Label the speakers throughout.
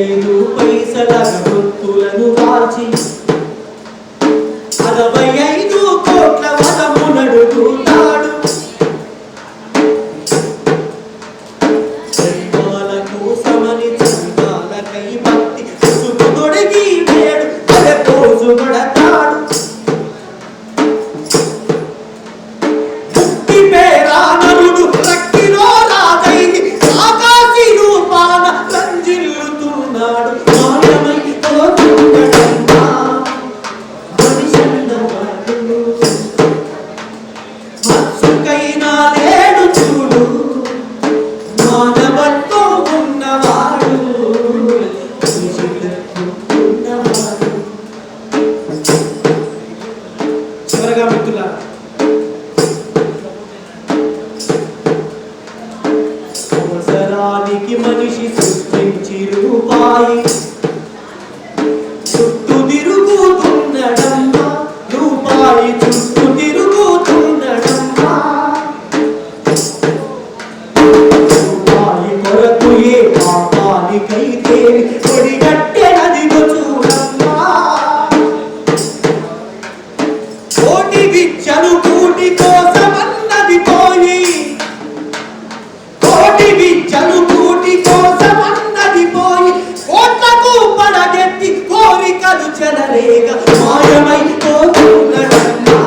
Speaker 1: 5 పైసల గుర్తులను దాల్చి 65 కోట్ల వరము నడుగుతాడు. చందాల కోసమని చందాలకై భక్తి సుసు తొడిగి వేడు అదే పోజు పడతాడు. ముక్తి పేరానరుడు రక్కిలో రాజైది ఆకాశి రూపాన రంజిల్లుతున్నాడు. మాయమై పోతుండటంతా మనిషన్నవాడు మత్సుకైనా లేడు చూడు మానవత్వం ఉన్నవాడు ఉన్నవాడు. చివరగా మిత్రులారా, అవసరానికి మనిషి సృష్టించి రూపాయి చుట్టూ తిరుగుతున్నడమ్మా. రూపాయి చుట్టూ తిరుగుతున్నడమ్మా. రూపాయి కొరకు ఏ పాపానికైతే ఒడిగట్టెనదిగో చూడమ్మా. కోటి విద్యను కూటి కోసమన్నది పోయి కోటి విద్యను కూటి కోసమన్నది పోయి కోట్లకు పడగెత్తి కోరికలు చెలరేగ మాయమై పోతున్నడమ్మా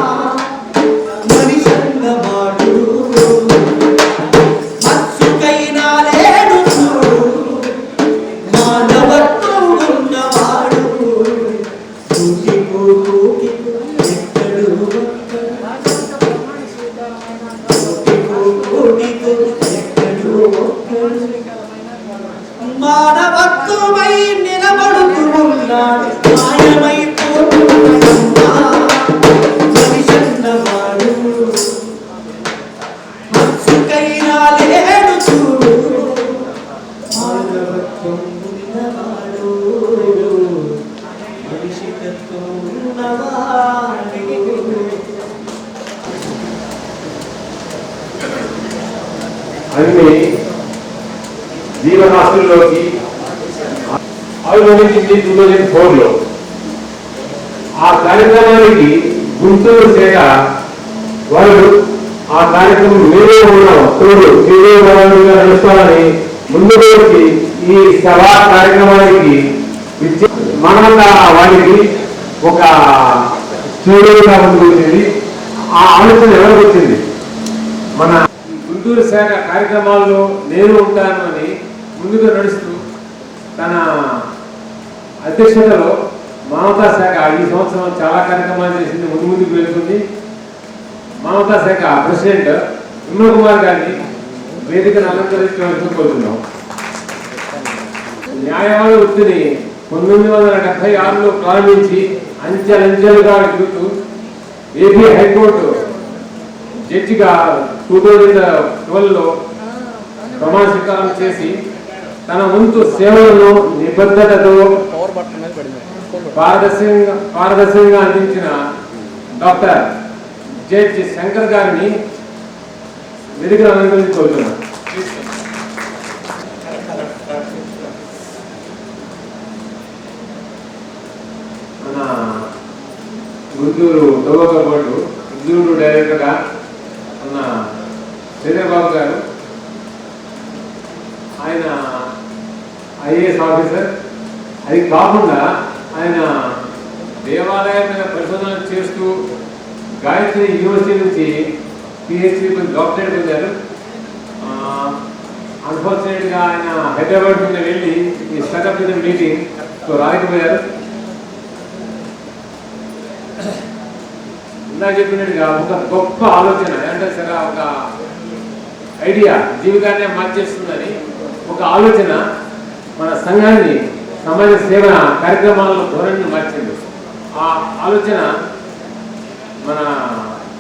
Speaker 1: మనిషన్నవాడు. మత్సుకైనా లేడు చూడు మానవత్వం ఉన్నవాడు. కూటికు ఎక్కడు కోటికు ఎక్కడు మానవత్వమై నిలబడుతూ ఉన్నాడు. మాయమై పోతున్నడమ్మా మనిషన్నవాడు. మత్సుకైనా లేడు చూడు మానవత్వం ఉన్నవాడు. మనిషికత్వం ఉన్నవాడు.
Speaker 2: అన్ని జీవరాశుల్లోకి ఆవిర్భవించింది 2004లో. ఆ కార్యక్రమానికి గుంటూరు శాఖ వాళ్ళు ఆ కార్యక్రమం మీరే ఉన్నాం తోడు నడుస్తామని ముందుకు వచ్చి ఈ సభా కార్యక్రమానికి మనమంతా వారికి ఒక స్టూడియోగా ముందుకు వచ్చింది. ఆ ఆలోచన ఎవరికి వచ్చింది? మన గుంటూరు శాఖ కార్యక్రమాల్లో నేను ఉంటాను అని ముందుగా నడుస్తూ తన అధ్యక్షతలో మానవతా శాఖ ఈ సంవత్సరం చాలా కార్యక్రమాలు చేసింది, ముందుకు వెళ్తుంది. మానవతా శాఖ ప్రెసిడెంట్ విమల్ కుమార్ గారిని వేదికను అలంకరించడానికి కోరుతున్నాం. న్యాయవాద వృత్తిని 1976లో ప్రారంభించి అంచెలంచెలుగా ఎదుగుతూ ఏపీ హైకోర్టు జడ్జిగా 2012లో ప్రమాణ స్వీకారం చేసి తన వంతు సేవలను నిబద్ధతతో పారదర్శకంగా అందించిన డాక్టర్ జడ్జి శంకర్ గారిని వేదికను అలంకరించుకోతున్నాను. మన గుంటూరు టొబాకో బోర్డు ఎగ్జిక్యూటివ్ డైరెక్టర్గా ఉన్న చంద్రబాబు గారు, ఆయన ఐఏఎస్ ఆఫీసర్. అది కాకుండా ఆయన దేవాలయం మీద పరిశోధనలు చేస్తూ గాయత్రి యూనివర్సిటీ నుంచి పిహెచ్డి డాక్టరేట్ పొందారు. అన్ఫార్చునేట్గా ఆయన హైదరాబాద్ మీద వెళ్ళి ఈ స్టార్ట్అప్ మీటింగ్ రాలేకపోయారు. ఇందాక చెప్పినట్టుగా ఒక గొప్ప ఆలోచన అంటే సరే ఒక ఐడియా జీవితాన్ని మార్చేస్తుందని ఒక ఆలోచన మన సంఘాన్ని సమాజ సేవ కార్యక్రమాల్లో ధోరణిని మార్చింది. ఆ ఆలోచన మన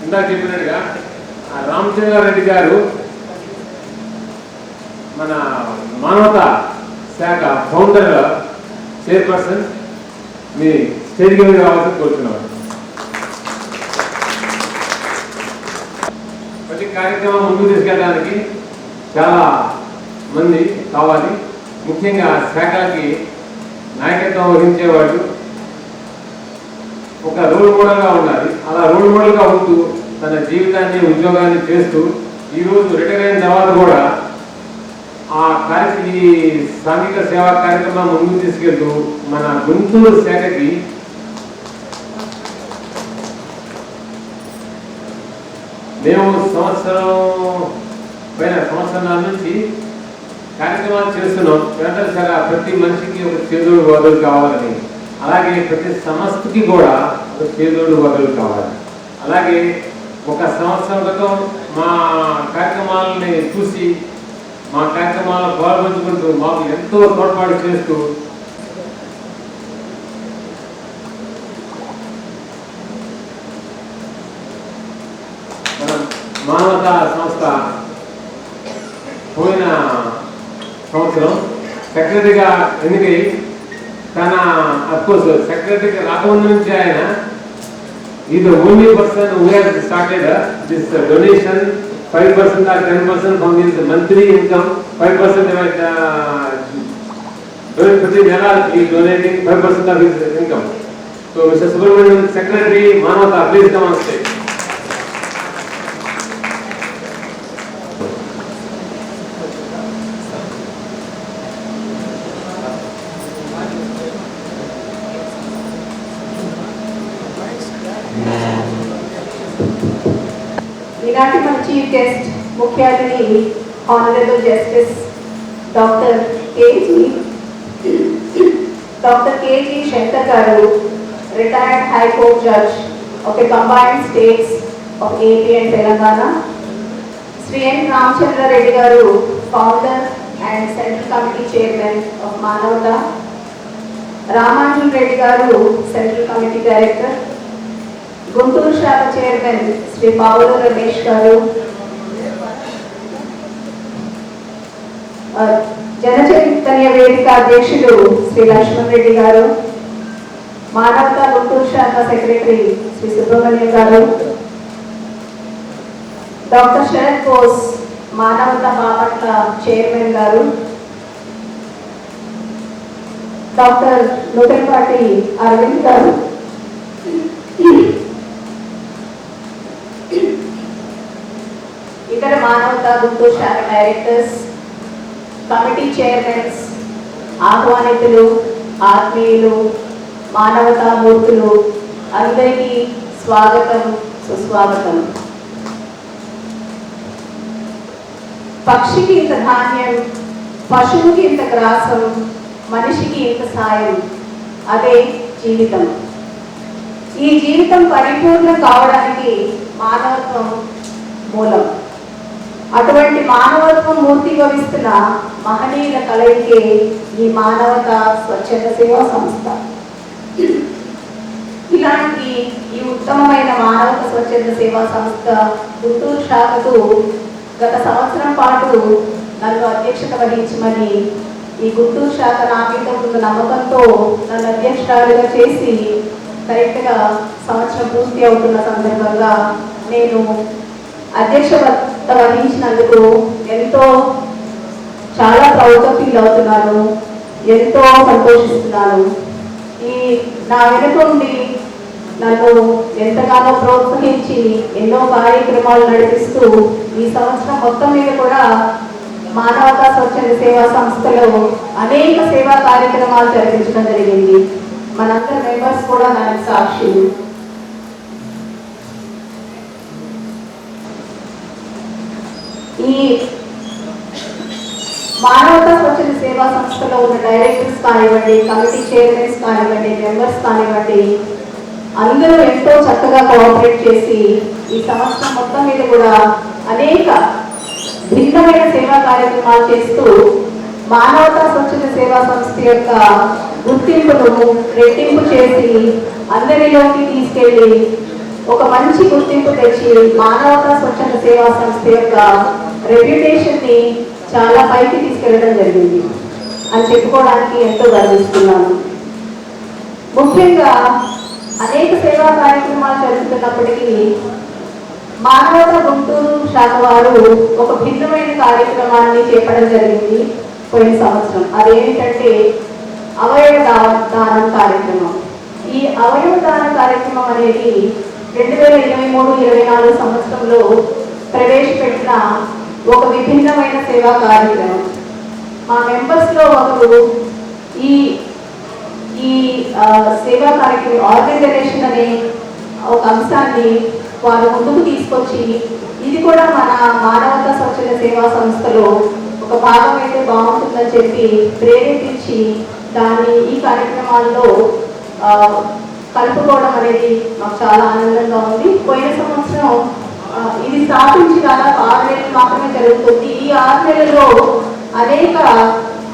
Speaker 2: ఇందాక చెప్పినట్టుగా రామచంద్రారెడ్డి గారు మన మానవతా శాఖ ఫౌండర్ చైర్పర్సన్ మీ స్టేజ్ మీద రావాల్సి కోరుతున్నాను. ప్రతి కార్యక్రమం ముందుకు తీసుకెళ్ళడానికి చాలా మంది కావాలి. ముఖ్యంగా శాఖలకి నాయకత్వం వహించేవాడు ఒక రోల్ మోడల్గా ఉండాలి. అలా రోల్ మోడల్గా ఉంటూ తన జీవితాన్ని ఉద్యోగాన్ని చేస్తూ ఈరోజు రిటైర్ అయిన తర్వాత కూడా ఈ సాంఘిక సేవా కార్యక్రమం ముందుకు తీసుకెళ్తూ మన గుంటూరు శాఖకి మేము సంవత్సరాల నుంచి కార్యక్రమాలు చేస్తున్నాం. నిరంతర శాఖ ప్రతి మనిషికి ఒక చేదోడు వదలు కావాలని, అలాగే ప్రతి సంస్థకి కూడా ఒక చేదోడు వదలు కావాలి. అలాగే ఒక సంవత్సరం క్రితం మా కార్యక్రమాలని చూసి మా కార్యక్రమాలను పాల్పంచుకుంటూ మాకు ఎంతో తోడ్పాటు చేస్తూ మానవతా సంస్థ పోయిన సంవత్సరం సెక్రటరీగా ఎన్నికై తన అఫ్కోర్స్ సెక్రటరీకి రాకముందు నుంచి ఆయన ఇది only person who has started this donation 5% or 10% from his monthly income, 5% ప్రతి నెల ఈ donating 5% of his income. So Mr. Subramanian, Secretary, Manavata, please come on stage.
Speaker 3: ఈనాటి మన చీఫ్ గెస్ట్ ముఖ్య అతిథి honourable justice doctor KG Shankar గారు, retired high court judge of the combined states of AP and Telangana. Shri N Ramachandra Reddy గారు, founder and central committee chairman of Manavata. Ramanjan Reddy గారు, central committee director. Guntur శాఖ chairman Shri పావుల రమేష్ గారు. జన చైతన్య వేదిక అధ్యక్షులు శ్రీ లక్ష్మణ్ రెడ్డి గారు. మానవత గుంటూరు శాఖ సెక్రటరీ శ్రీ సుబ్రహ్మణ్యం గారు. డాక్టర్ శరత్ బోస్, మానవత బాపట్ల చైర్మన్ గారు. డాక్టర్ నూటెంపాటి అరవింద్ గారు. ఇతర మానవత గుంటూరు శాఖ డైరెక్టర్స్, కమిటీ చైర్మన్స్, ఆహ్వానితులు, ఆత్మీయులు, మానవతా మూర్తులు అందరికీ స్వాగతం, సుస్వాగతం. పక్షికి ఇంత ధాన్యం, పశువుకి ఇంత గ్రాసం, మనిషికి ఇంత సాయం, అదే జీవితం. ఈ జీవితం పరిపూర్ణం కావడానికి మానవత్వం మూలం. అటువంటి మానవత్వం మూర్తి భవిస్తున్న మహనీయుల కలయికే ఈ మానవత స్వచ్ఛంద సేవా సంస్థ. ఇలాంటి ఈ ఉత్తమమైన మానవత స్వచ్ఛంద సేవా సంస్థ గుంటూరు శాఖకు గత సంవత్సరం పాటు నన్ను అధ్యక్షత వహించమని ఈ గుంటూరు శాఖ నా మీద ఉన్న నమ్మకంతో నన్ను అధ్యక్షురాలుగా చేసి కరెక్ట్గా సంవత్సరం పూర్తి అవుతున్న సందర్భంగా నేను అధ్యక్షత వహించినందుకు చాలా ప్రౌడ్గా ఫీల్ అవుతున్నాను, ఎంతో సంతోషిస్తున్నాను. ఈ నా వెనుకుండి నన్ను ఎంతగానో ప్రోత్సహించి ఎన్నో కార్యక్రమాలు నడిపిస్తూ ఈ సంవత్సరం మొత్తం మీద కూడా మానవతా స్వచ్ఛంద సేవా సంస్థలో అనేక సేవా కార్యక్రమాలు జరిపించడం జరిగింది. మనందరి మెంబర్స్ కూడా దానికి సాక్షులు. ఈ మానవతా స్వచ్ఛంద సేవా సంస్థలో ఉన్న డైరెక్టర్స్ కానివ్వండి, కమిటీ చైర్మన్స్ కానివ్వండి, మెంబర్స్ కానివ్వండి, అందరూ ఎంతో చక్కగా కోఆపరేట్ చేసి ఈ సంవత్సరం మొత్తం మీద కూడా అనేక భిన్నమైన సేవా కార్యక్రమాలు చేస్తూ మానవతా స్వచ్ఛంద సేవా సంస్థ యొక్క గుర్తింపును రెట్టింపు చేసి అందరిలోకి తీసుకెళ్లి ఒక మంచి గుర్తింపు తెచ్చి మానవతా స్వచ్ఛంద సేవా సంస్థ యొక్క రెప్యుటేషన్ ని చాలా పైకి తీసుకెళ్లడం జరిగింది అని చెప్పుకోవడానికి ఎంతో గర్విస్తున్నాను. ముఖ్యంగా అనేక సేవా కార్యక్రమాలు జరుగుతున్నప్పటికీ మానవత గుంటూరు శాఖ వారు ఒక భిన్నమైన కార్యక్రమాన్ని చేపట్టడం జరిగింది పోయిన సంవత్సరం. అదేమిటంటే అవయవ దానం కార్యక్రమం. ఈ అవయవ దాన కార్యక్రమం అనేది 2023-24 సంవత్సరంలో ప్రవేశపెట్టిన ఒక విభిన్నమైన సేవా కార్యక్రమం. మా మెంబర్స్లో ఒకరు ఈ ఈ సేవా కార్యక్రమం ఆర్గనైజేషన్ అనే ఒక అంశాన్ని వారు ముందుకు తీసుకొచ్చి ఇది కూడా మన మానవతా స్వచ్ఛంద సేవా సంస్థలో ఒక భాగం అయితే బాగుంటుందని చెప్పి ప్రేరేపించి దాన్ని ఈ కార్యక్రమాల్లో కలుపుకోవడం అనేది మాకు చాలా ఆనందంగా ఉంది. పోయిన సంవత్సరం ఇది స్థాపించి దాదాపు 6 నెలలు మాత్రమే జరుగుతుంది. ఈ 6 నెలల్లో అనేక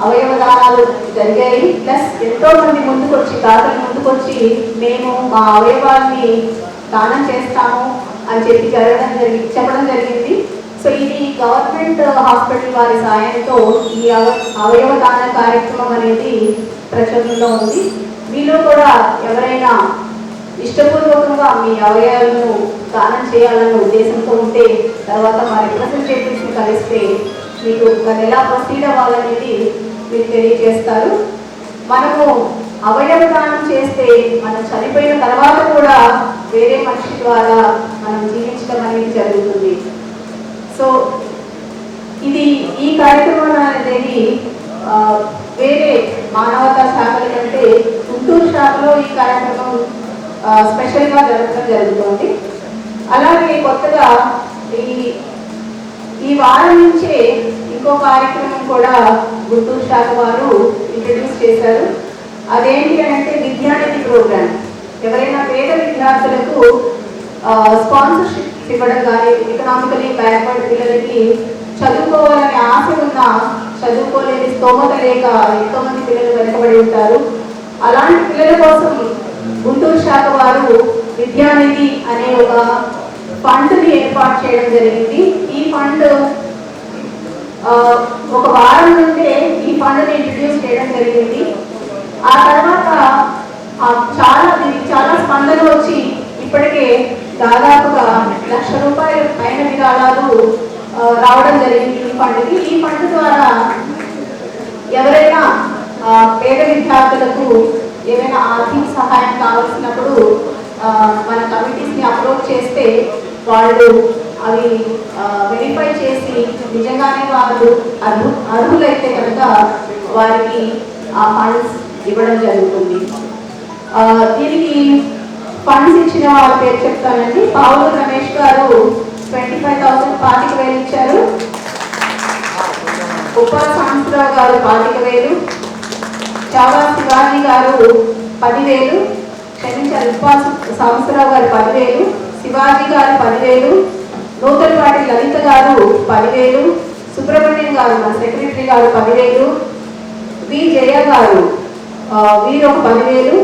Speaker 3: అవయవ దానాలు జరిగాయి. ప్లస్ ఎంతో మంది ముందుకొచ్చి దాతలు ముందుకొచ్చి మేము మా అవయవాల్ని దానం చేస్తాము అని చెప్పి చెప్పడం జరిగింది. సో ఇది గవర్నమెంట్ హాస్పిటల్ వారి సాయంతో ఈ అవయవ దాన కార్యక్రమం అనేది ప్రచురణలో ఉంది. మీలో కూడా ఎవరైనా ఇష్టపూర్వకంగా మీ అవయవాలను దానం చేయాలన్న ఉద్దేశంతో ఉంటే తర్వాత మా రిప్రజెంటేటివ్స్ని కలిస్తే మీకు దాన్ని ఎలా ప్రొసీడ్ అవ్వాలనేది మీరు తెలియజేస్తారు. మనము అవయవ దానం చేస్తే మనం చనిపోయిన తర్వాత కూడా వేరే మనిషి ద్వారా మనం జీవించడం అనేది జరుగుతుంది. సో ఇది ఈ కార్యక్రమం అనేది వేరే మానవతా శాఖల కంటే గుంటూరు శాఖలో ఈ కార్యక్రమం స్పెషల్గా జరగడం జరుగుతుంది. అలాగే కొత్తగా ఈ వారం నుంచే ఇంకో కార్యక్రమం కూడా గుంటూరు శాఖ వారు ఇంట్రడ్యూస్ చేశారు. అదేంటి అంటే విద్యానిధి ప్రోగ్రామ్. ఎవరైనా పేద విద్యార్థులకు స్పాన్సర్షిప్ ఇవ్వడం కానీ, ఎకనామికలీ బ్యాక్వర్డ్ పిల్లలకి చదువుకోవాలనే ఆశ ఉన్న చదువుకోలేని స్తోమత లేక ఎంతోమంది పిల్లలు వెనకబడి ఉంటారు. అలాంటి పిల్లల కోసం గుంటూరు శాఖ వారు విద్యానిధి అనే ఒక ఫండ్ని ఏర్పాటు చేయడం జరిగింది. ఈ ఫండ్ ఒక వారం నుండే ఈ ఫండ్ని ఇంట్రడ్యూస్ చేయడం జరిగింది. ఆ తర్వాత చాలా స్పందన వచ్చి ఇప్పటికే దాదాపుగా ₹1,00,000 పైన విరాళాలు రావడం జరిగింది ఈ ఫండ్కి. ఈ ఫండ్ ద్వారా ఎవరైనా పేద విద్యార్థులకు ఏమైనా ఆర్థిక సహాయం కావాల్సినప్పుడు మన కమిటీస్ని అప్రోచ్ చేస్తే వాళ్ళు అవి వెరిఫై చేసి నిజంగానే వాళ్ళు అర్హులైతే కనుక వారికి ఆ ఫండ్స్ ఇవ్వడం జరుగుతుంది. దీనికి ఫండ్స్ ఇచ్చిన వాళ్ళ పేరు చెప్తానండి. పావులు రమేష్ గారు 25,000 25,000 ఇచ్చారు. ఉప్పా సాంబరావు గారు 25,000, చావా శివాజీ గారు 10,000, క్షమించారు, ఉప్పా సాంబరావు గారు 10,000, శివాజీ గారు 10,000, నూతనపాటి లలిత గారు 10,000, సుబ్రహ్మణ్యం గారు మన సెక్రటరీ గారు 10,000, వి జయ గారు వీరు ఒక 10,000,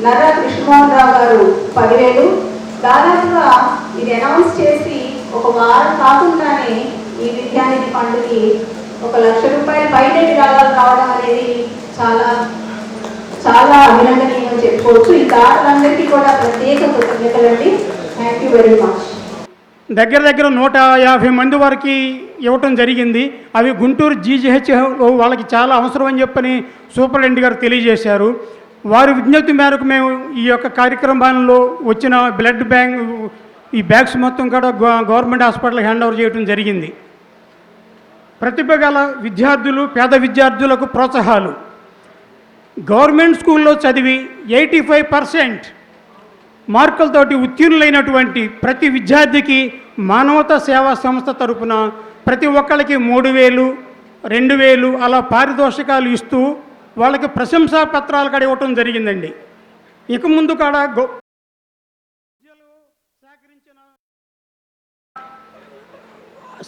Speaker 3: నర్రా కృష్ణమోహన్ రావు గారు 10,000. దాదాపుగా ఇది అనౌన్స్ చేసి ఒక వారం కాకుండానే ఈ విద్యానిధి ఫండ్కి ₹1,00,000 పైనే విరాళాలు రావడం అనేది చాలా చాలా అభినందనీయం చెప్పుకోవచ్చు. ఈ దాతలందరికీ కూడా ప్రత్యేక కృతజ్ఞతలండి. Thank you very much.
Speaker 4: దగ్గర 150 మంది వరకు ఇవ్వటం జరిగింది. అవి గుంటూరు GGH వాళ్ళకి చాలా అవసరం అని చెప్పని సూపరింటెండెంట్ గారు తెలియజేశారు. వారి విజ్ఞప్తి మేరకు మేము ఈ యొక్క కార్యక్రమాల్లో వచ్చిన బ్లడ్ బ్యాంక్ ఈ బ్యాగ్స్ మొత్తం కూడా గవర్నమెంట్ హాస్పిటల్కి హ్యాండ్ ఓవర్ చేయడం జరిగింది. ప్రతిభ గల విద్యార్థులు, పేద విద్యార్థులకు ప్రోత్సాహాలు. గవర్నమెంట్ స్కూల్లో చదివి 85% మార్కులతోటి ఉత్తీర్ణులైనటువంటి ప్రతి విద్యార్థికి మానవతా సేవా సంస్థ తరపున ప్రతి ఒక్కరికి 3,000, 2,000 అలా పారితోషికాలు ఇస్తూ వాళ్ళకి ప్రశంసా పత్రాలు కూడా ఇవ్వటం జరిగిందండి. ఇక ముందు కూడా సేకరించిన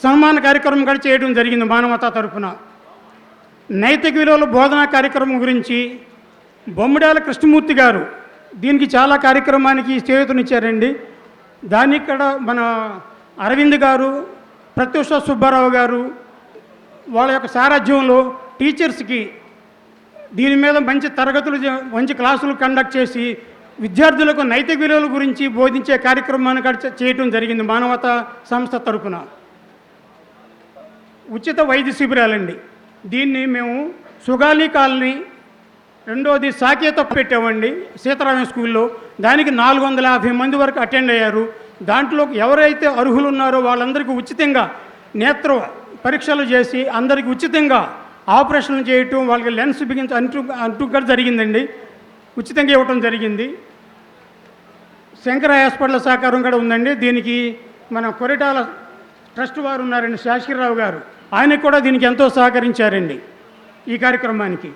Speaker 4: సన్మాన కార్యక్రమం కూడా చేయడం జరిగింది మానవతా తరపున. నైతిక విలువల బోధనా కార్యక్రమం గురించి బొమ్మిడాల కృష్ణమూర్తి గారు దీనికి చాలా కార్యక్రమానికి చేయూతనిచ్చారండి. దానికి కూడా మన అరవింద్ గారు, ప్రత్యూష సుబ్బారావు గారు వాళ్ళ యొక్క సారథ్యంలో టీచర్స్కి దీని మీద మంచి తరగతులు, మంచి క్లాసులు కండక్ట్ చేసి విద్యార్థులకు నైతిక విలువల గురించి బోధించే కార్యక్రమాన్ని కూడా చేయటం జరిగింది మానవతా సంస్థ తరపున. ఉచిత వైద్య శిబిరాలండి. దీన్ని మేము సుగాలి కాలనీ రెండోది సాకేత పెట్టామండి సీతారామ స్కూల్లో. దానికి 450 మంది వరకు అటెండ్ అయ్యారు. దాంట్లో ఎవరైతే అర్హులు ఉన్నారో వాళ్ళందరికీ ఉచితంగా నేత్ర పరీక్షలు చేసి అందరికీ ఉచితంగా ఆపరేషన్లు చేయటం, వాళ్ళకి లెన్స్ బిగించి అంటూ కూడా జరిగిందండి. ఉచితంగా ఇవ్వటం జరిగింది. శంకర హాస్పిటల్ సహకారం కూడా ఉందండి. దీనికి మన కొరిటాల ట్రస్ట్ వారు ఉన్నారండి, శాస్త్రిరావు గారు, ఆయనకు కూడా దీనికి ఎంతో సహకరించారండి ఈ కార్యక్రమానికి.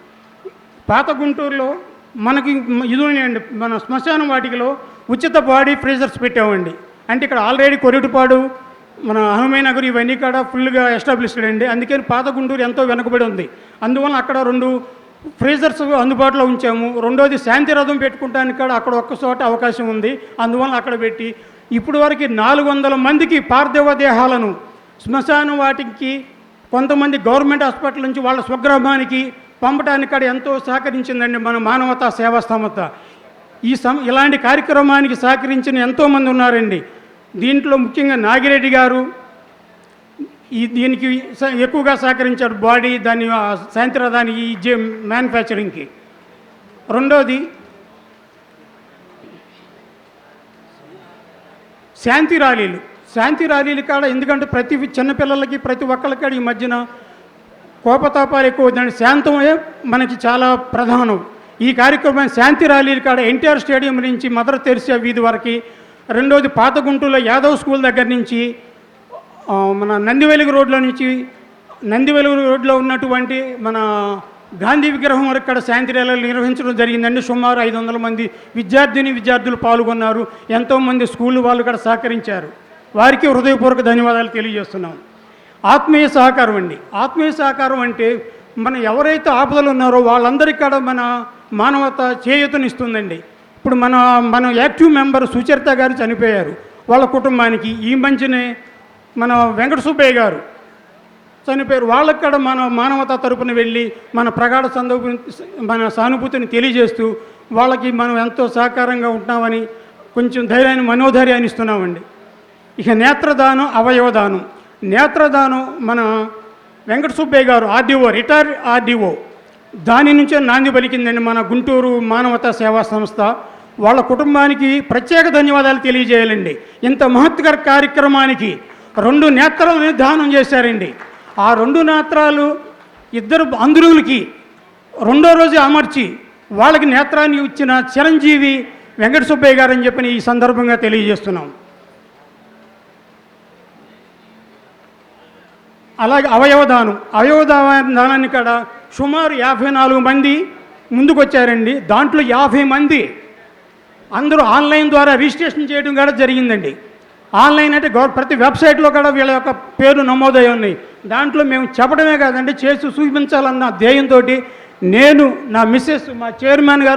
Speaker 4: పాత గుంటూరులో మనకి ఇది ఉన్నాయండి, మన శ్మశాన వాటికలో ఉచిత బాడీ ఫ్రీజర్స్ పెట్టామండి. అంటే ఇక్కడ ఆల్రెడీ కొరిటిపాడు, మన హనుమయ్యనగర్ ఇవన్నీ కూడా ఫుల్గా ఎస్టాబ్లిష్డ్ అండి. అందుకని పాత గుంటూరు ఎంతో వెనకబడి ఉంది. అందువల్ల అక్కడ 2 ఫ్రీజర్స్ అందుబాటులో ఉంచాము. రెండోది శాంతి రథం పెట్టుకుంటానికి కూడా అక్కడ ఒక్క చోట అవకాశం ఉంది. అందువల్ల అక్కడ పెట్టి ఇప్పుడు వరకు 400 మందికి పార్థివ దేహాలను శ్మశాన వాటికి, కొంతమంది గవర్నమెంట్ హాస్పిటల్ నుంచి వాళ్ళ స్వగ్రామానికి పంపడానికి కూడా ఎంతో సహకరించిందండి మన మానవతా సేవా సంస్థ. ఇలాంటి కార్యక్రమానికి సహకరించిన ఎంతోమంది ఉన్నారండి. దీంట్లో ముఖ్యంగా నాగిరెడ్డి గారు దీనికి ఎక్కువగా సహకరించారు. బాడీ దాని సాయంత్రదానికి మ్యానుఫ్యాక్చరింగ్కి. రెండోది శాంతి ర్యాలీలు కాడ, ఎందుకంటే ప్రతి చిన్నపిల్లలకి ప్రతి ఒక్కరికి ఈ మధ్యన కోపతాపాలు ఎక్కువ. దాని శాంతమే మనకి చాలా ప్రధానం. ఈ కార్యక్రమం శాంతి ర్యాలీలు కాడ ఎన్టీఆర్ స్టేడియం నుంచి మదర్ తెరిసా వీధి వరకు. రెండోది పాత గుంటూరులో యాదవ్ స్కూల్ దగ్గర నుంచి మన నందివెలుగు రోడ్లో ఉన్నటువంటి మన గాంధీ విగ్రహం వరకు ఇక్కడ శాంతి ర్యాలీలు నిర్వహించడం జరిగిందండి. సుమారు 500 మంది విద్యార్థులు పాల్గొన్నారు. ఎంతోమంది స్కూల్ వాళ్ళు కూడా సహకరించారు. వారికి హృదయపూర్వక ధన్యవాదాలు తెలియజేస్తున్నాం. ఆత్మీయ సహకారం అంటే మన ఎవరైతే ఆపదలు ఉన్నారో వాళ్ళందరికీ కూడా మన మానవత చేయూతనిస్తుందండి. ఇప్పుడు మన యాక్టివ్ మెంబర్ సుచరిత గారు చనిపోయారు. వాళ్ళ కుటుంబానికి ఈ మంచినే మన వెంకట సుబ్బయ్య గారు చనిపోయారు. వాళ్ళకి కూడా మన మానవతా తరపున వెళ్ళి మన ప్రగాఢ మన సానుభూతిని తెలియజేస్తూ వాళ్ళకి మనం ఎంతో సహకారంగా ఉంటున్నామని కొంచెం మనోధైర్యాన్ని ఇస్తున్నామండి. ఇక నేత్రదానం, అవయవదానం. నేత్రదానం మన వెంకట సుబ్బయ్య గారు రిటైర్డ్ ఆర్డీఓ దాని నుంచే నాంది పలికిందండి మన గుంటూరు మానవతా సేవా సంస్థ. వాళ్ళ కుటుంబానికి ప్రత్యేక ధన్యవాదాలు తెలియజేయాలండి. ఇంత మహత్కర కార్యక్రమానికి 2 నేత్రాలను దానం చేశారండి. ఆ 2 నేత్రాలు 2 అంధులకి రెండో రోజు అమర్చి వాళ్ళకి నేత్రాన్ని ఇచ్చిన చిరంజీవి వెంకట సుబ్బయ్య గారు అని చెప్పని ఈ సందర్భంగా తెలియజేస్తున్నాం. అలాగే అవయవదానాన్ని కూడా సుమారు 54 మంది ముందుకు వచ్చారండి. దాంట్లో 50 మంది అందరూ ఆన్లైన్ ద్వారా రిజిస్ట్రేషన్ చేయడం కూడా జరిగిందండి. ఆన్లైన్ అంటే ప్రతి వెబ్సైట్లో కూడా వీళ్ళ యొక్క పేర్లు నమోదై ఉన్నాయి. దాంట్లో మేము చెప్పడమే కాదండి, చేసి చూపించాలన్న ధ్యేయంతో నేను, నా మిస్సెస్, మా చైర్మన్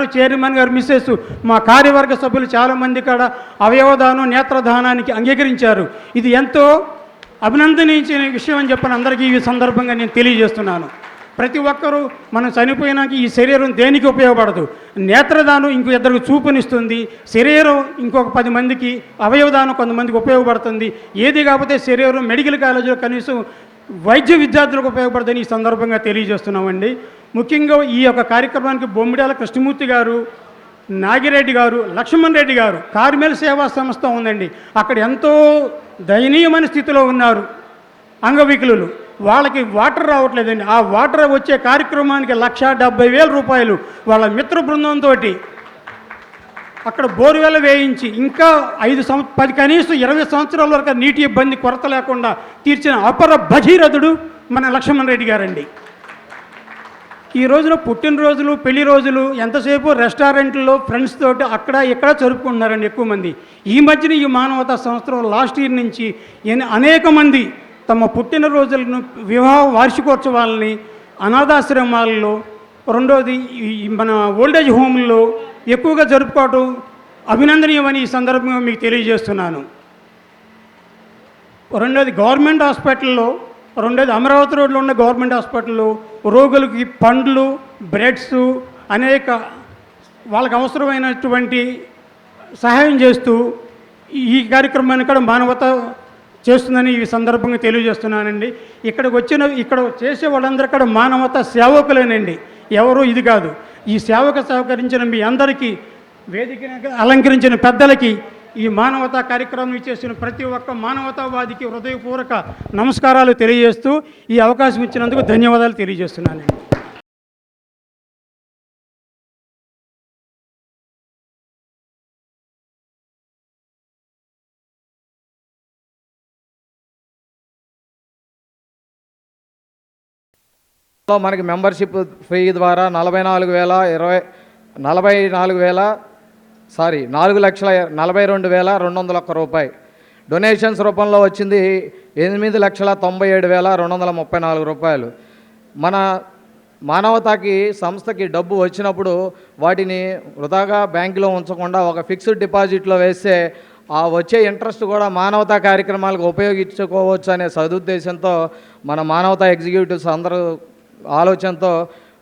Speaker 4: గారు మిస్సెస్, మా కార్యవర్గ సభ్యులు చాలామంది కూడా అవయవదానం, నేత్రదానానికి అంగీకరించారు. ఇది ఎంతో అభినందనించిన విషయం అని చెప్పని అందరికీ ఈ సందర్భంగా నేను తెలియజేస్తున్నాను. ప్రతి ఒక్కరూ మనం చనిపోయినాక ఈ శరీరం దేనికి ఉపయోగపడదు. నేత్రదానం ఇంకో 2 చూపునిస్తుంది. శరీరం ఇంకొక 10 మందికి, అవయవదానం కొంతమందికి ఉపయోగపడుతుంది. ఏది కాకపోతే శరీరం మెడికల్ కాలేజీలో కనీసం వైద్య విద్యార్థులకు ఉపయోగపడుతుందని ఈ సందర్భంగా తెలియజేస్తున్నామండి. ముఖ్యంగా ఈ యొక్క కార్యక్రమానికి బొమ్మిడాల కృష్ణమూర్తి గారు, నాగిరెడ్డి గారు, లక్ష్మణ్ రెడ్డి గారు కార్మెల్ సేవా సంస్థ ఉందండి. అక్కడ ఎంతో దయనీయమైన స్థితిలో ఉన్నారు అంగవికలులు. వాళ్ళకి వాటర్ రావట్లేదండి. ఆ వాటర్ వచ్చే కార్యక్రమానికి 1,70,000 రూపాయలు వాళ్ళ మిత్ర బృందంతో అక్కడ బోర్వెల్ వేయించి ఇంకా 10 కనీసం 20 సంవత్సరాల వరకు నీటి ఇబ్బంది కొరత లేకుండా తీర్చిన అపర భగీరథుడు మన లక్ష్మణ్ రెడ్డి గారండి. ఈ రోజున పుట్టినరోజులు, పెళ్లి రోజులు ఎంతసేపు రెస్టారెంట్లో ఫ్రెండ్స్ తోటి అక్కడ ఇక్కడ జరుపుకుంటున్నారండి ఎక్కువ మంది. ఈ మధ్యన ఈ మానవతా సంవత్సరం లాస్ట్ ఇయర్ నుంచి అనేక మంది తమ పుట్టినరోజులను, వివాహ వార్షికోత్సవాలని అనాథాశ్రమాల్లో, రెండోది మన ఓల్డేజ్ హోమ్లో ఎక్కువగా జరుపుకోవటం అభినందనీయమని ఈ సందర్భంగా మీకు తెలియజేస్తున్నాను. రెండోది గవర్నమెంట్ హాస్పిటల్లో, రెండోది అమరావతి రోడ్లో ఉన్న గవర్నమెంట్ హాస్పిటల్లో రోగులకి పండ్లు, బ్రెడ్స్ అనేక వాళ్ళకి అవసరమైనటువంటి సహాయం చేస్తూ ఈ కార్యక్రమాన్ని కూడా మానవత చేస్తుందని ఈ సందర్భంగా తెలియజేస్తున్నానండి. ఇక్కడ చేసే వాళ్ళందరూ కూడా మానవతా సేవకులేనండి, ఎవరు ఇది కాదు. ఈ సేవకు సహకరించిన మీ అందరికీ, వేదికను అలంకరించిన పెద్దలకి, ఈ మానవతా కార్యక్రమం ఇచ్చేసిన ప్రతి ఒక్క మానవతావాదికి హృదయపూర్వక నమస్కారాలు తెలియజేస్తూ ఈ అవకాశం ఇచ్చినందుకు ధన్యవాదాలు తెలియజేస్తున్నాను.
Speaker 5: మనకి మెంబర్షిప్ ఫీ ద్వారా 4,42,201 రూపాయి. డొనేషన్స్ రూపంలో వచ్చింది 8,97,234 రూపాయలు. మన మానవతాకి సంస్థకి డబ్బు వచ్చినప్పుడు వాటిని వృధాగా బ్యాంకులో ఉంచకుండా ఒక ఫిక్స్డ్ డిపాజిట్లో వేస్తే ఆ వచ్చే ఇంట్రెస్ట్ కూడా మానవతా కార్యక్రమాలకు ఉపయోగించుకోవచ్చు అనే సదుద్దేశంతో మన మానవతా ఎగ్జిక్యూటివ్స్ అందరూ ఆలోచనతో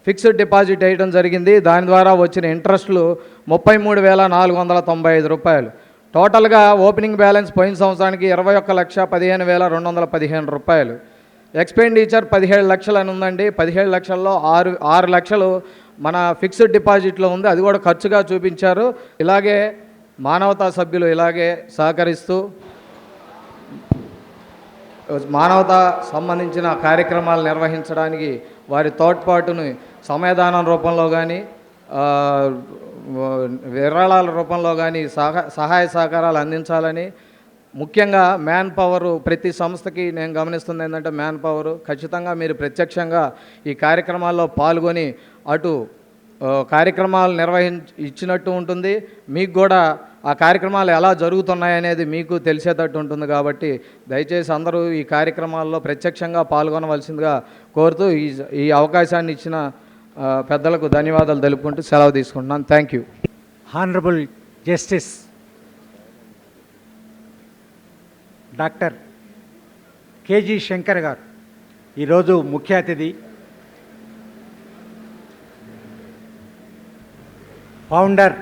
Speaker 5: ఫిక్స్డ్ డిపాజిట్ వేయడం జరిగింది. దాని ద్వారా వచ్చిన ఇంట్రెస్ట్లు 33,495 రూపాయలు. టోటల్గా ఓపెనింగ్ బ్యాలెన్స్ పోయిన సంవత్సరానికి 21,15,215 రూపాయలు. ఎక్స్పెండిచర్ 17 లక్షలు అని ఉందండి. 17 లక్షల్లో 6 లక్షలు మన ఫిక్స్డ్ డిపాజిట్లో ఉంది, అది కూడా ఖర్చుగా చూపించారు. ఇలాగే మానవతా సభ్యులు ఇలాగే సహకరిస్తూ మానవతా సంబంధించిన కార్యక్రమాలు నిర్వహించడానికి వారి తోడ్పాటును సమయదానం రూపంలో కానీ విరాళాల రూపంలో కానీ సహాయ సహకారాలు అందించాలని, ముఖ్యంగా మ్యాన్ పవర్ ప్రతి సంస్థకి నేను గమనిస్తుంది ఏంటంటే మ్యాన్ పవర్ ఖచ్చితంగా మీరు ప్రత్యక్షంగా ఈ కార్యక్రమాల్లో పాల్గొని అటు కార్యక్రమాలు ఇచ్చినట్టు ఉంటుంది, మీకు కూడా ఆ కార్యక్రమాలు ఎలా జరుగుతున్నాయి అనేది మీకు తెలిసేటట్టు ఉంటుంది. కాబట్టి దయచేసి అందరూ ఈ కార్యక్రమాల్లో ప్రత్యక్షంగా పాల్గొనవలసిందిగా కోరుతూ ఈ అవకాశాన్ని ఇచ్చిన పెద్దలకు ధన్యవాదాలు తెలుపుకుంటూ సెలవు తీసుకుంటున్నాను. Thank you.
Speaker 6: Honourable justice doctor KG Shankar గారు ఈరోజు ముఖ్య అతిథి. ఫౌండర్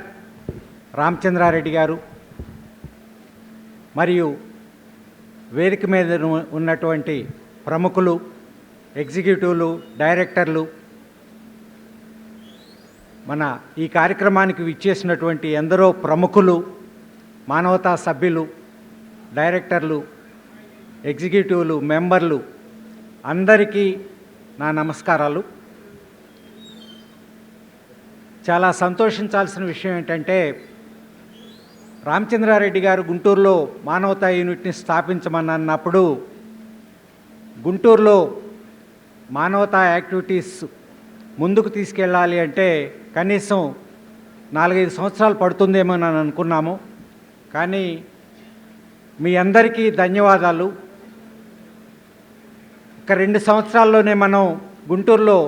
Speaker 6: రామచంద్రారెడ్డి గారు మరియు వేదిక మీద ఉన్నటువంటి ప్రముఖులు, ఎగ్జిక్యూటివ్లు, డైరెక్టర్లు, మన ఈ కార్యక్రమానికి విచ్చేసినటువంటి ఎందరో ప్రముఖులు, మానవతా సభ్యులు, డైరెక్టర్లు, ఎగ్జిక్యూటివ్లు, మెంబర్లు అందరికీ నా నమస్కారాలు. చాలా సంతోషించాల్సిన విషయం ఏంటంటే రామచంద్రారెడ్డి గారు గుంటూరులో మానవతా యూనిట్ని స్థాపించమని అన్నప్పుడు గుంటూరులో మానవతా యాక్టివిటీస్ ముందుకు తీసుకెళ్ళాలి అంటే కనీసం 4-5 సంవత్సరాలు పడుతుందేమో అని అనుకున్నాము. కానీ మీ అందరికీ ధన్యవాదాలు. ఒక 2 సంవత్సరాల్లోనే మనం గుంటూరులో